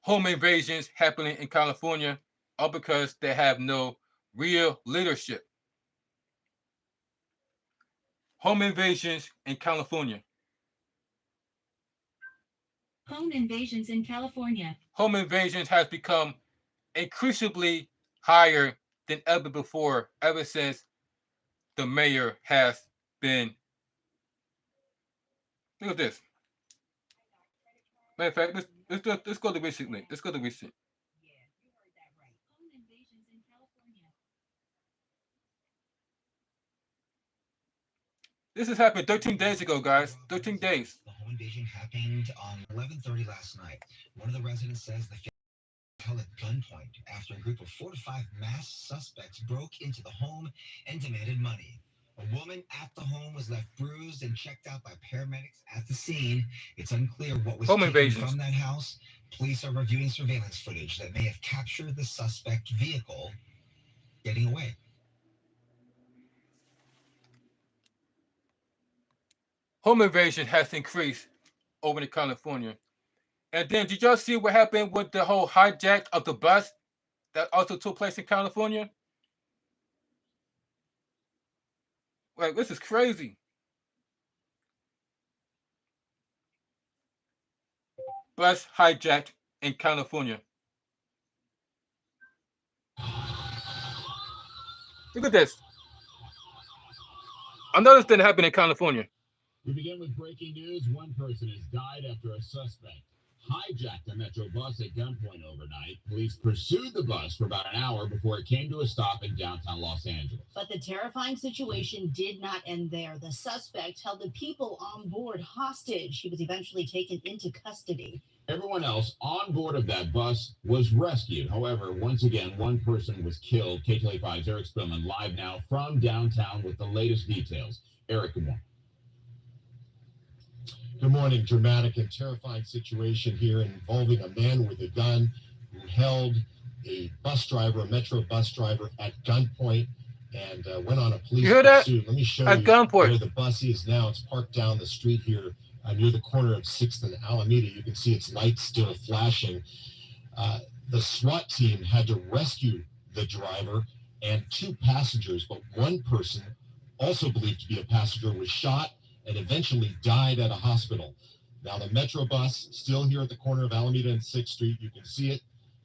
home invasions happening in California, all because they have no real leadership. Home invasions in California. Home invasions in California. Home invasions has become increasingly higher than ever before, ever since the mayor has been. Look at this. Matter of fact, let's go to recently. Let's go to recent. Home invasions in California. This has happened 13 days ago, guys. 13 days. The home invasion happened on 11:30 last night. One of the residents says the family was held at gunpoint after a group of 4 to 5 masked suspects broke into the home and demanded money. A woman at the home was left bruised and checked out by paramedics at the scene. It's unclear what was Home taken invasions. from that house. Police are reviewing surveillance footage that may have captured the suspect vehicle getting away. Home invasion has increased over in California. And then, did y'all see what happened with the whole hijack of the bus that also took place in California? Like, this is crazy. Bus hijacked in California. Look at this. Another thing happened in California. We begin with breaking news. One person has died after a suspect hijacked the Metro bus at gunpoint overnight. Police pursued the bus for about an hour before it came to a stop in downtown Los Angeles. But the terrifying situation did not end there. The suspect held the people on board hostage. He was eventually taken into custody. Everyone else on board of that bus was rescued. However, once again, one person was killed. KTLA5's Eric Spillman live now from downtown with the latest details. Eric, good morning. Good morning. Dramatic and terrifying situation here involving a man with a gun who held a bus driver, a Metro bus driver, at gunpoint and went on a police pursuit. Let me show you where the bus is now. It's parked down the street here near the corner of 6th and Alameda. You can see its lights still flashing. The SWAT team had to rescue the driver and 2 passengers, but one person, also believed to be a passenger, was shot and eventually died at a hospital. Now the Metro bus still here at the corner of Alameda and 6th Street. You can see it.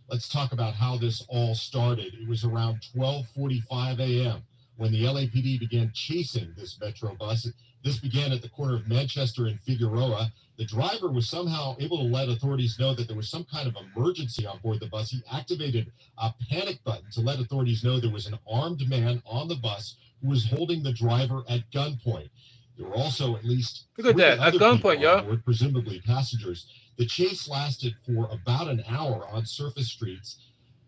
Let's talk about how this all started. It was around 12:45 a.m. when the LAPD began chasing this Metro bus. This began at the corner of Manchester and Figueroa. The driver was somehow able to let authorities know that there was some kind of emergency on board the bus. He activated a panic button to let authorities know there was an armed man on the bus who was holding the driver at gunpoint. There were also at least look at that at gunpoint, y'all. Presumably passengers. The chase lasted for about an hour on surface streets,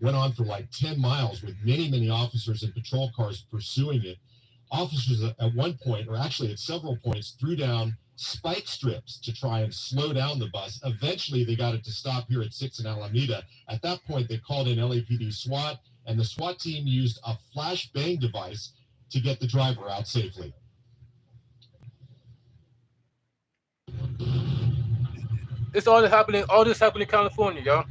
went on for like 10 miles with many, many officers and patrol cars pursuing it. Officers at one point, or actually at several points, threw down spike strips to try and slow down the bus. Eventually, they got it to stop here at 6th and Alameda. At that point, they called in LAPD SWAT, and the SWAT team used a flash bang device to get the driver out safely. All this happening in California, y'all.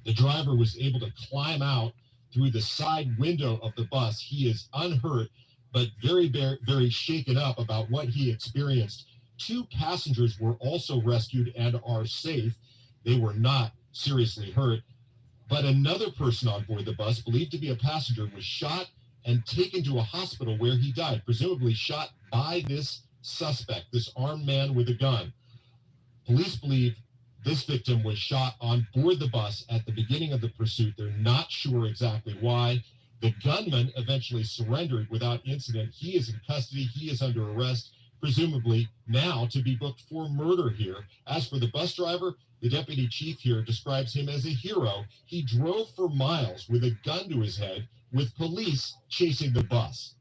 The driver was able to climb out through the side window of the bus. He is unhurt, but very, very, very shaken up about what he experienced. 2 passengers were also rescued and are safe. They were not seriously hurt, but another person on board the bus, believed to be a passenger, was shot and taken to a hospital where he died, presumably shot by this suspect, this armed man with a gun. Police believe this victim was shot on board the bus at the beginning of the pursuit. They're not sure exactly why. The gunman eventually surrendered without incident. He is in custody. He is under arrest, presumably now to be booked for murder here. As for the bus driver, the deputy chief here describes him as a hero. He drove for miles with a gun to his head with police chasing the bus.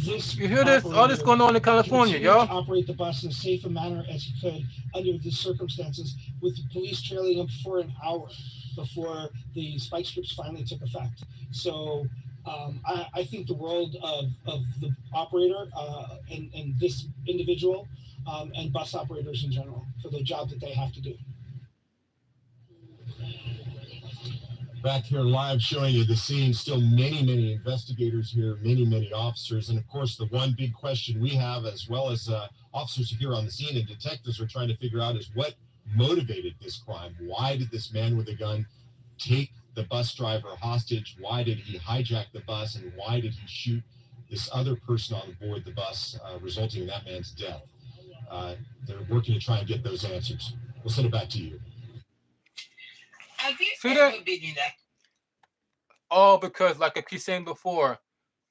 You hear this? All this going on in California, y'all. Operate the bus in as safe a manner as he could under the circumstances, with the police trailing him for an hour before the spike strips finally took effect. So I think the world of the operator and this individual and bus operators in general for the job that they have to do. Back here live showing you the scene. Still many, many investigators here, many, many officers. And of course, the one big question we have, as well as officers here on the scene and detectives are trying to figure out, is what motivated this crime? Why did this man with a gun take the bus driver hostage? Why did he hijack the bus? And why did he shoot this other person on board the bus, resulting in that man's death? They're working to try and get those answers. We'll send it back to you. Have you ever been in that? All because, like I keep saying before,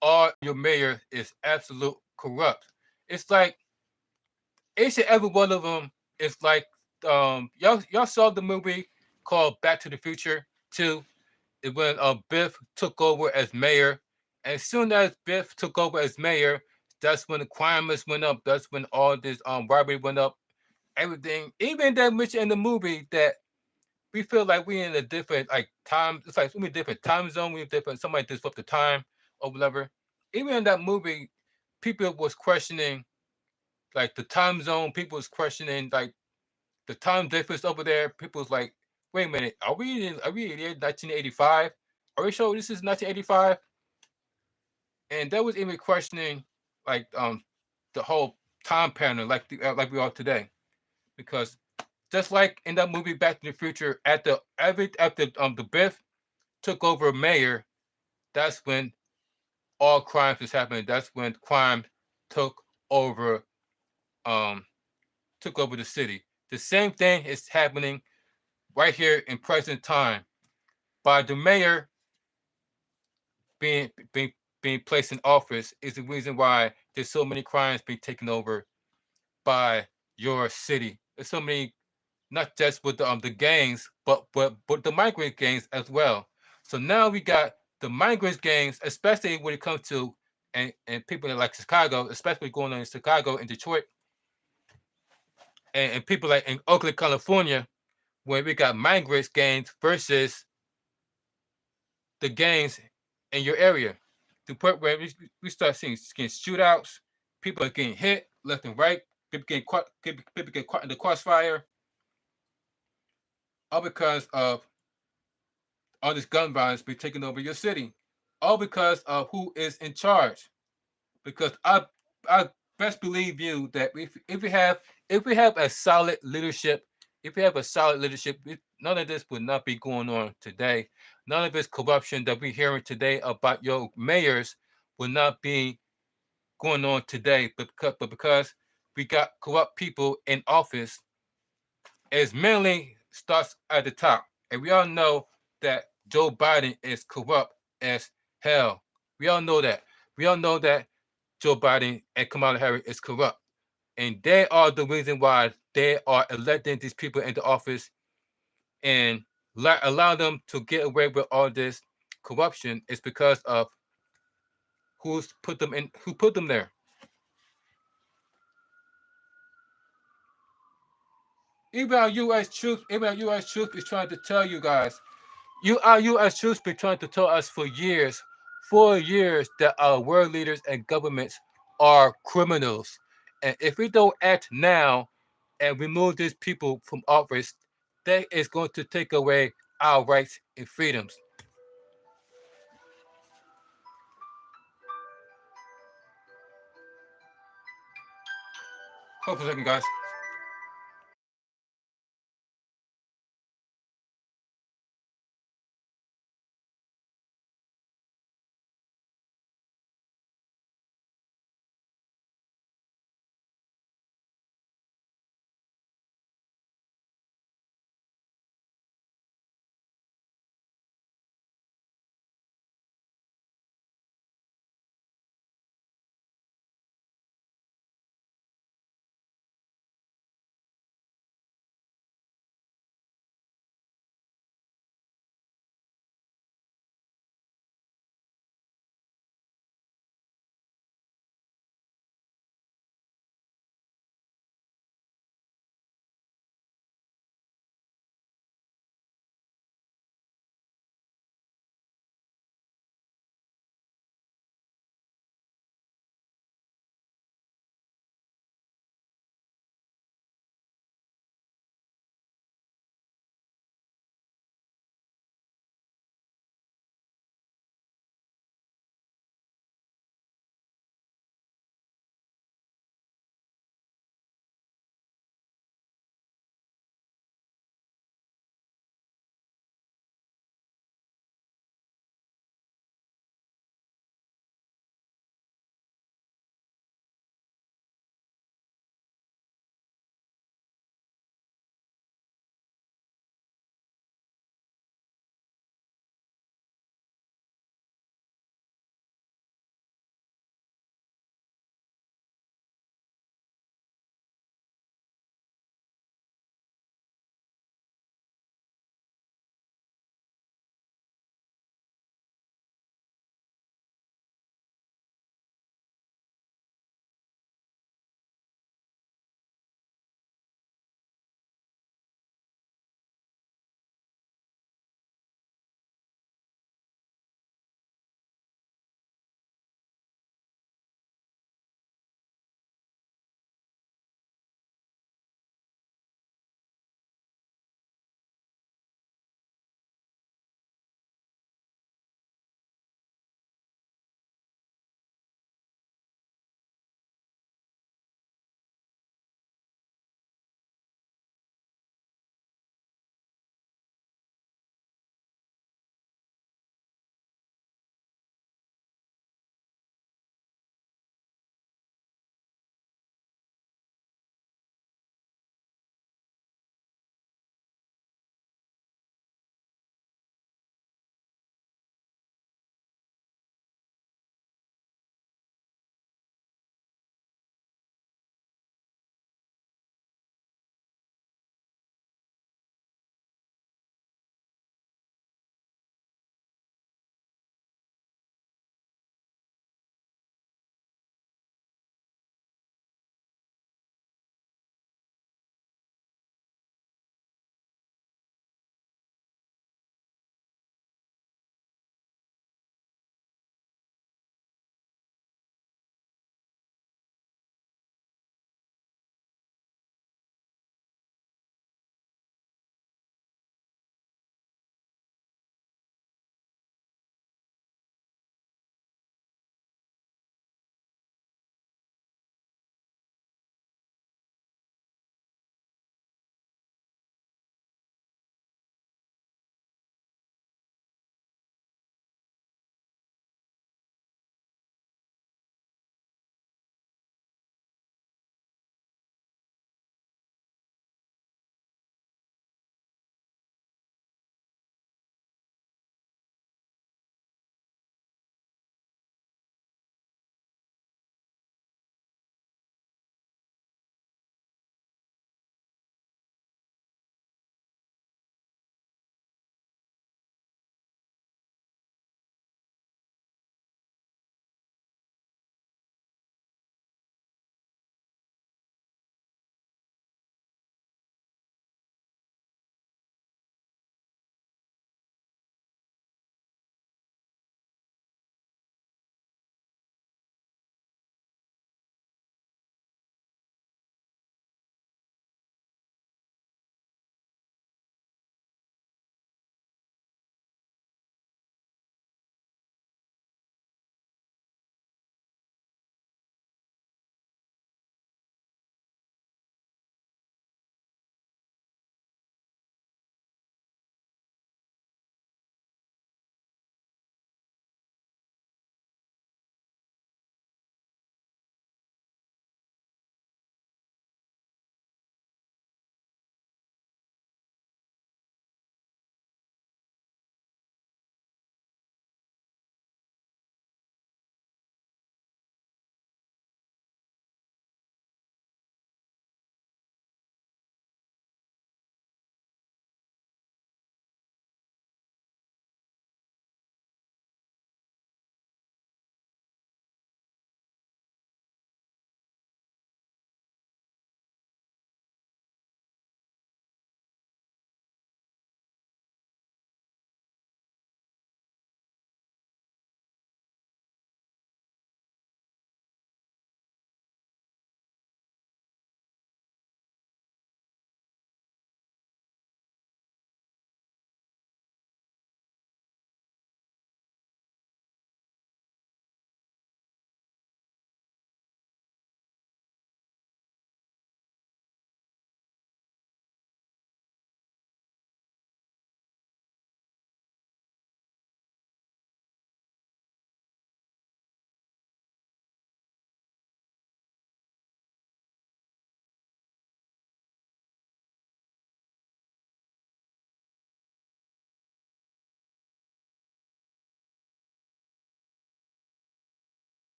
all your mayor is absolute corrupt. It's like each and every one of them is like y'all saw the movie called Back to the Future 2. It when Biff took over as mayor, and as soon as Biff took over as mayor, that's when the crime went up. That's when all this robbery went up. Everything, even that much in the movie that. We feel like we're in a different time. It's like we're in a different time zone. We're different. Somebody disrupt the time or whatever. Even in that movie, people was questioning like the time zone. People was questioning like the time difference over there. People was like, "Wait a minute, are we in 1985? Are we sure this is 1985?" And that was even questioning like the whole time pattern, like we are today, because. Just like in that movie Back to the Future, after the Biff took over mayor, that's when all crimes was happening. That's when crime took over took over the city. The same thing is happening right here in present time by the mayor being being being placed in office is the reason why there's so many crimes being taken over by your city. There's so many, not just with the gangs, but the migrant gangs as well. So now we got the migrant gangs, especially when it comes to and people in like Chicago, especially going on in Chicago and Detroit, and people like in Oakland, California, where we got migrants gangs versus the gangs in your area. The point where we start seeing shootouts, people are getting hit left and right, people get caught in the crossfire, all because of all this gun violence be taking over your city, all because of who is in charge. Because I best believe you that if we have a solid leadership, if we have a solid leadership, none of this would not be going on today. None of this corruption that we're hearing today about your mayors will not be going on today. But because we got corrupt people in office, it mainly starts at the top. And we all know that Joe Biden is corrupt as hell. We all know that. We all know that Joe Biden and Kamala Harris is corrupt. And they are the reason why they are electing these people into office and allow them to get away with all this corruption is because of who put them there. Even our U.S. troops is trying to tell you guys, our U.S. troops been trying to tell us for years, that our world leaders and governments are criminals. And if we don't act now and remove these people from office, that is going to take away our rights and freedoms. Hold for a second, guys.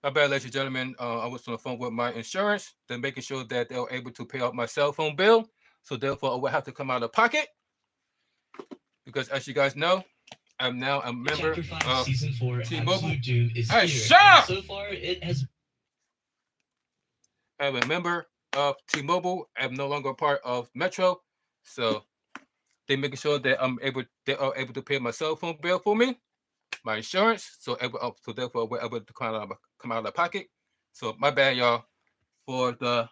My bad, ladies and gentlemen. I was on the phone with my insurance. They're making sure that they were able to pay off my cell phone bill. So therefore, I will have to come out of pocket because, as you guys know, I'm now a member Chapter 5, of Season 4, T-Mobile. Absolute Doom is Hey, here. shut And up! so far, it has I'm a member of T-Mobile. I'm no longer a part of Metro, so they're making sure that they are able to pay my cell phone bill for me, my insurance. So therefore, we're able to come out of the pocket. So my bad, y'all, for the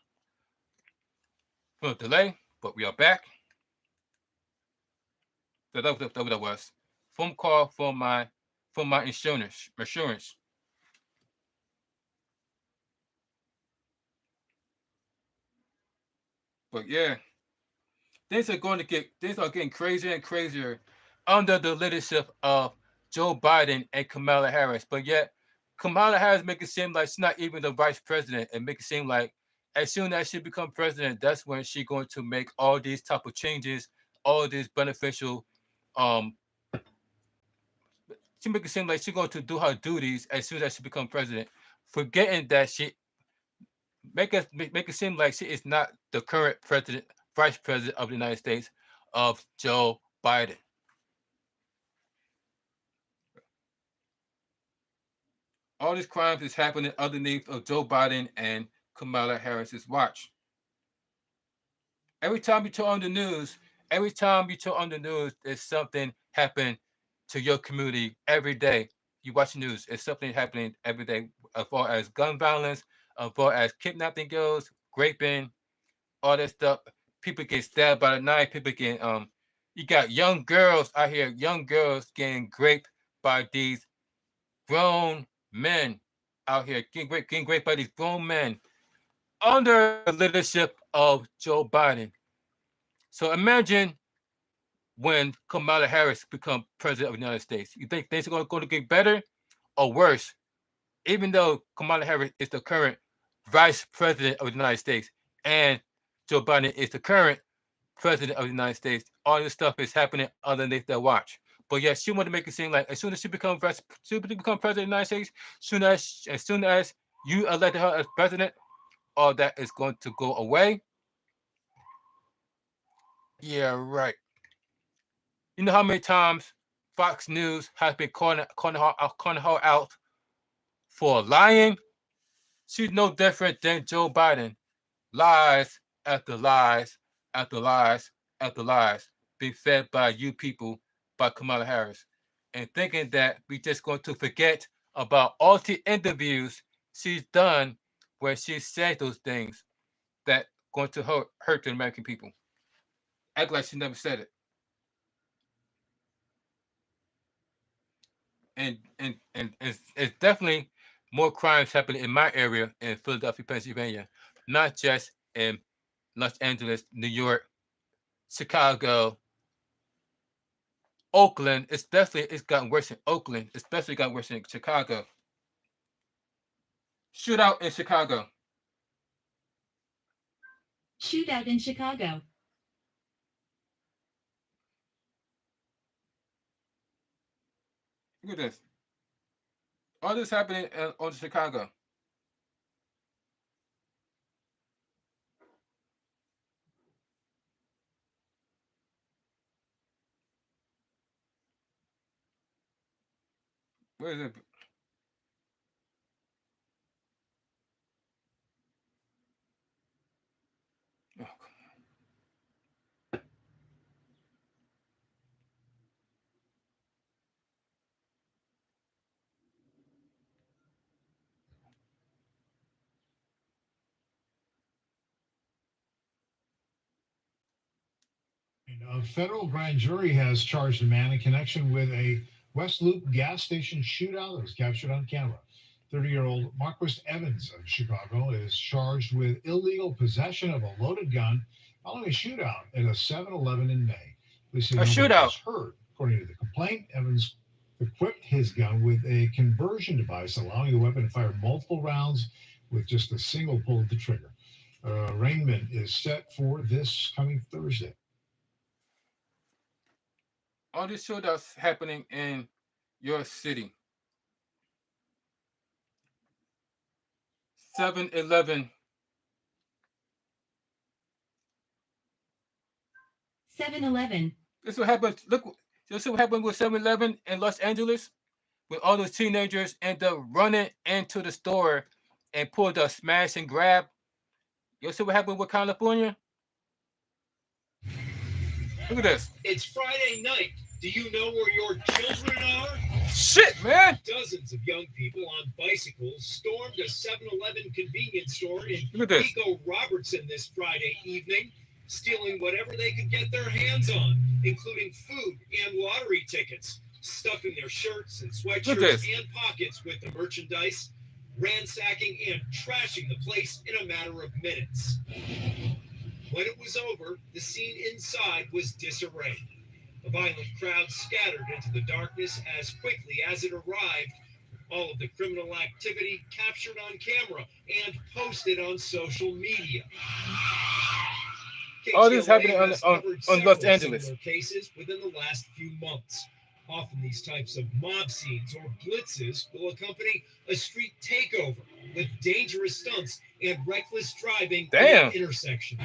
delay, but we are back. So that what that was. Phone call for my insurance. But yeah, things are getting crazier and crazier under the leadership of Joe Biden and Kamala Harris. But yet Kamala Harris make it seem like she's not even the vice president and make it seem like as soon as she become president, that's when she's going to make all these type of changes, all these beneficial um she make it seem like she's going to do her duties as soon as she become president, forgetting that she make it seem like she is not the current vice president of the United States of Joe Biden. All these crimes is happening underneath of Joe Biden and Kamala Harris's watch. Every time you turn on the news, there's something happen to your community every day. You watch the news, it's something happening every day as far as gun violence, as far as kidnapping goes, raping, all that stuff. People get stabbed by the knife. People get you got young girls out here, young girls getting raped by these grown men out here, getting raped by these grown men under the leadership of Joe Biden. So imagine when Kamala Harris become president of the United States. You think things are going to get better or worse? Even though Kamala Harris is the current vice president of the United States and Joe Biden is the current president of the United States, all this stuff is happening underneath their watch. But yet she wanted to make it seem like as soon as she become president of the United States, as soon as you elected her as president, all that is going to go away. Yeah, right. You know how many times Fox News has been calling her out for lying? She's no different than Joe Biden. Lies after lies after lies after lies being fed by you people, by Kamala Harris. And thinking that we just going to forget about all the interviews she's done where she said those things that going to hurt the American people. Act like she never said it. And it's definitely more crimes happening in my area in Philadelphia, Pennsylvania, not just in Los Angeles, New York, Chicago, Oakland. It's gotten worse in Oakland, especially got worse in Chicago. Shootout in Chicago. Shootout in Chicago. Look at this. All this happening on Chicago. Where is it? Oh, A federal grand jury has charged a man in connection with a West Loop gas station shootout that was captured on camera. 30-year-old Marquis Evans of Chicago is charged with illegal possession of a loaded gun following a shootout at a 7-Eleven in May. Police say nobody shootout. was hurt. According to the complaint, Evans equipped his gun with a conversion device, allowing the weapon to fire multiple rounds with just a single pull of the trigger. Arraignment is set for this coming Thursday. all these shootouts happening in your city. 7-Eleven. 7-Eleven. This is what happened. Look, this is what happened with 7-Eleven in Los Angeles, when all those teenagers end up running into the store and pulled a smash and grab. You see what happened with California? Look at this. It's Friday night. Do you know where your children are? Shit, man. Dozens of young people on bicycles stormed a 7-Eleven convenience store in Look at this. Pico Robertson this Friday evening, stealing whatever they could get their hands on, including food and lottery tickets, stuffing their shirts and sweatshirts and pockets with the merchandise, ransacking and trashing the place in a matter of minutes. When it was over, the scene inside was disarray. A violent crowd scattered into the darkness as quickly as it arrived. All of the criminal activity captured on camera and posted on social media. All this KTLA happening has on covered Los several Angeles. similar cases within the last few months. Often these types of mob scenes or blitzes will accompany a street takeover with dangerous stunts and reckless driving Damn. in intersections.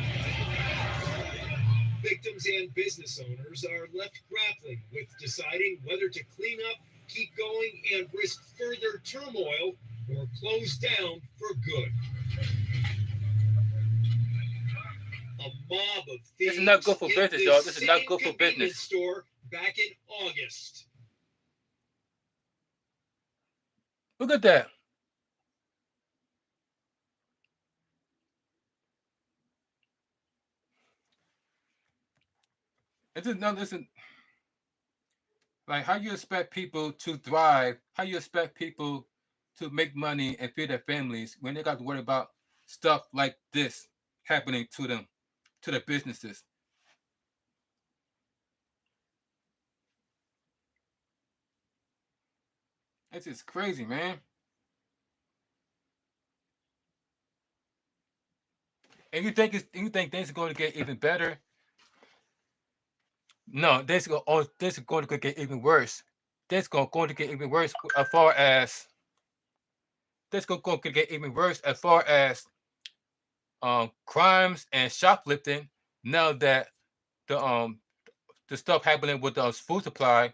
Victims and business owners are left grappling with deciding whether to clean up, keep going, and risk further turmoil or close down for good. A mob of thieves This is not good for hit business, this y'all. This is not same good for convenience business. store back in August. Look at that. This is like how you expect people to thrive, how you expect people to make money and feed their families when they got to worry about stuff like this happening to them, to their businesses. It's just crazy, man. And you think things are going to get even better? No, this is going to get even worse. This is going to get even worse as far as this is going to get even worse as far as crimes and shoplifting. Now that the stuff happening with the food supply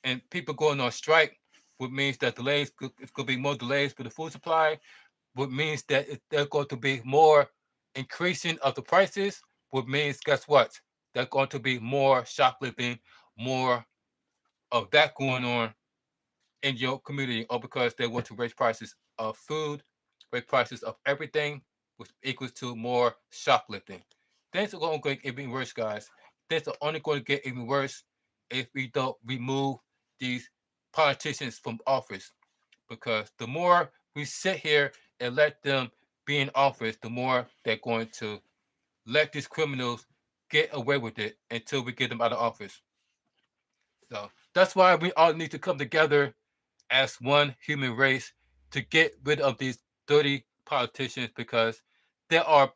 and people going on strike, which means that it's going to be more delays for the food supply, which means that there's going to be more increasing of the prices, which means guess what? There's going to be more shoplifting, more of that going on in your community, or because they want to raise prices of food, raise prices of everything, which equals to more shoplifting. Things are going to get even worse, guys. Things are only going to get even worse if we don't remove these politicians from office. Because the more we sit here and let them be in office, the more they're going to let these criminals get away with it until we get them out of office. So that's why we all need to come together as one human race to get rid of these dirty politicians, because they are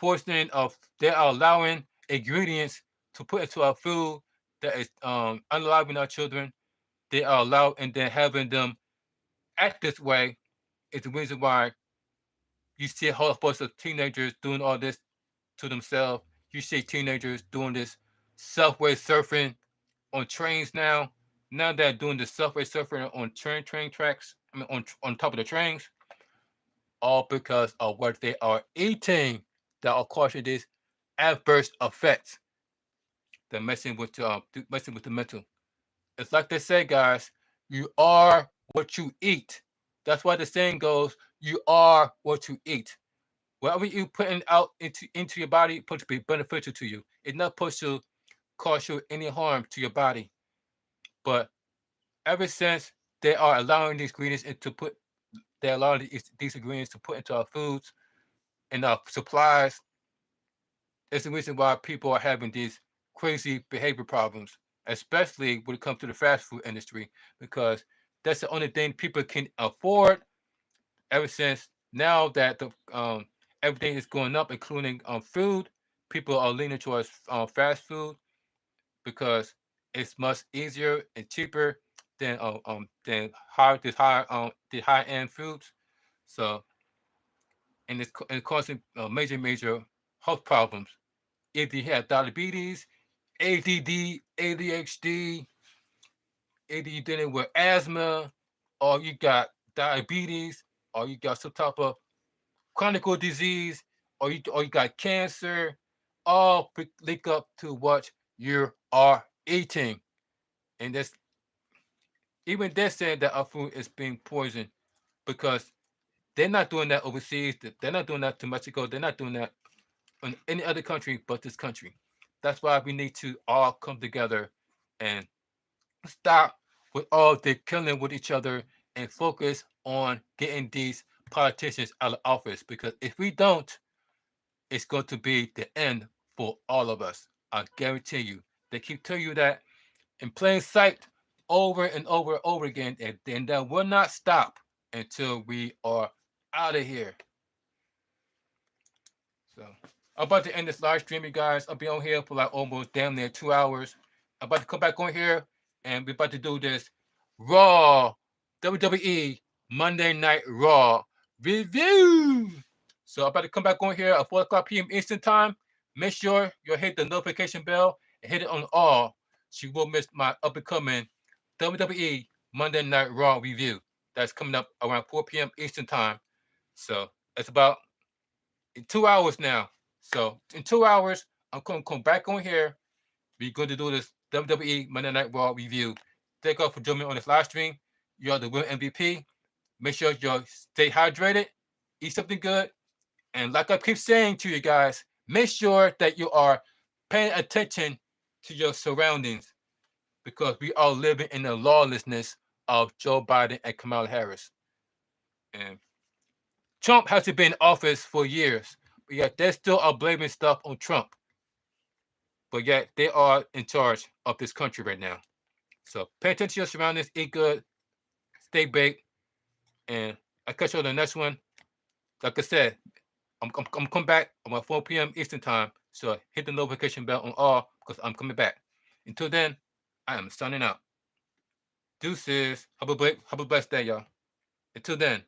they are allowing ingredients to put into our food that is unaliving our children. They are allowed, and then having them act this way is the reason why you see a whole bunch of teenagers doing all this to themselves. You see teenagers doing this subway surfing on trains now. Now they're doing the subway surfing on train tracks. I mean, on top of the trains, all because of what they are eating that are causing these adverse effects. They're messing with the mental. It's like they say, guys. You are what you eat. That's why the saying goes: you are what you eat. Whatever you putting out into your body, supposed to be beneficial to you. It's not supposed to cause you any harm to your body. But ever since they are allowing these ingredients to put, they're allowing these ingredients to put into our foods and our supplies. It's the reason why people are having these crazy behavior problems, especially when it comes to the fast food industry, because that's the only thing people can afford. Ever since now that the everything is going up, including food, people are leaning towards fast food because it's much easier and cheaper than high end foods. So and it's causing major health problems. If you have diabetes, ADD, ADHD, either you're dealing with asthma, or you got diabetes, or you got some type of chronic disease, or you got cancer, all link up to what you are eating. And that's even they're saying that our food is being poisoned because they're not doing that overseas. They're not doing that to Mexico. They're not doing that in any other country but this country. That's why we need to all come together and stop with all the killing with each other and focus on getting these politicians out of office. Because if we don't, it's going to be the end for all of us. I guarantee you. They keep telling you that in plain sight over and over and over again, and then that will not stop until we are out of here. So I'm about to end this live stream, you guys. I'll be on here for like almost damn near 2 hours. I'm about to come back on here and we're about to do this Raw WWE Monday Night Raw review. So I'm about to come back on here at 4 o'clock p.m. Eastern Time. Make sure you hit the notification bell and hit it on all so you won't miss my up and coming WWE Monday Night Raw review. That's coming up around 4 p.m. Eastern Time. So it's about in 2 hours now. So in 2 hours, I'm going to come back on here. We're going to do this WWE Monday Night Raw review. Thank you all for joining me on this live stream. You are the real MVP. Make sure you stay hydrated, eat something good, and like I keep saying to you guys, make sure that you are paying attention to your surroundings because we are living in the lawlessness of Joe Biden and Kamala Harris. And Trump hasn't been in office for years, but yet they still are blaming stuff on Trump. But yet they are in charge of this country right now. So pay attention to your surroundings, eat good, stay baked, and I'll catch you on the next one. Like I said, I'm coming back around 4 p.m. Eastern Time. So hit the notification bell on all because I'm coming back. Until then, I am signing out. Deuces. Have a blessed day, y'all. Until then.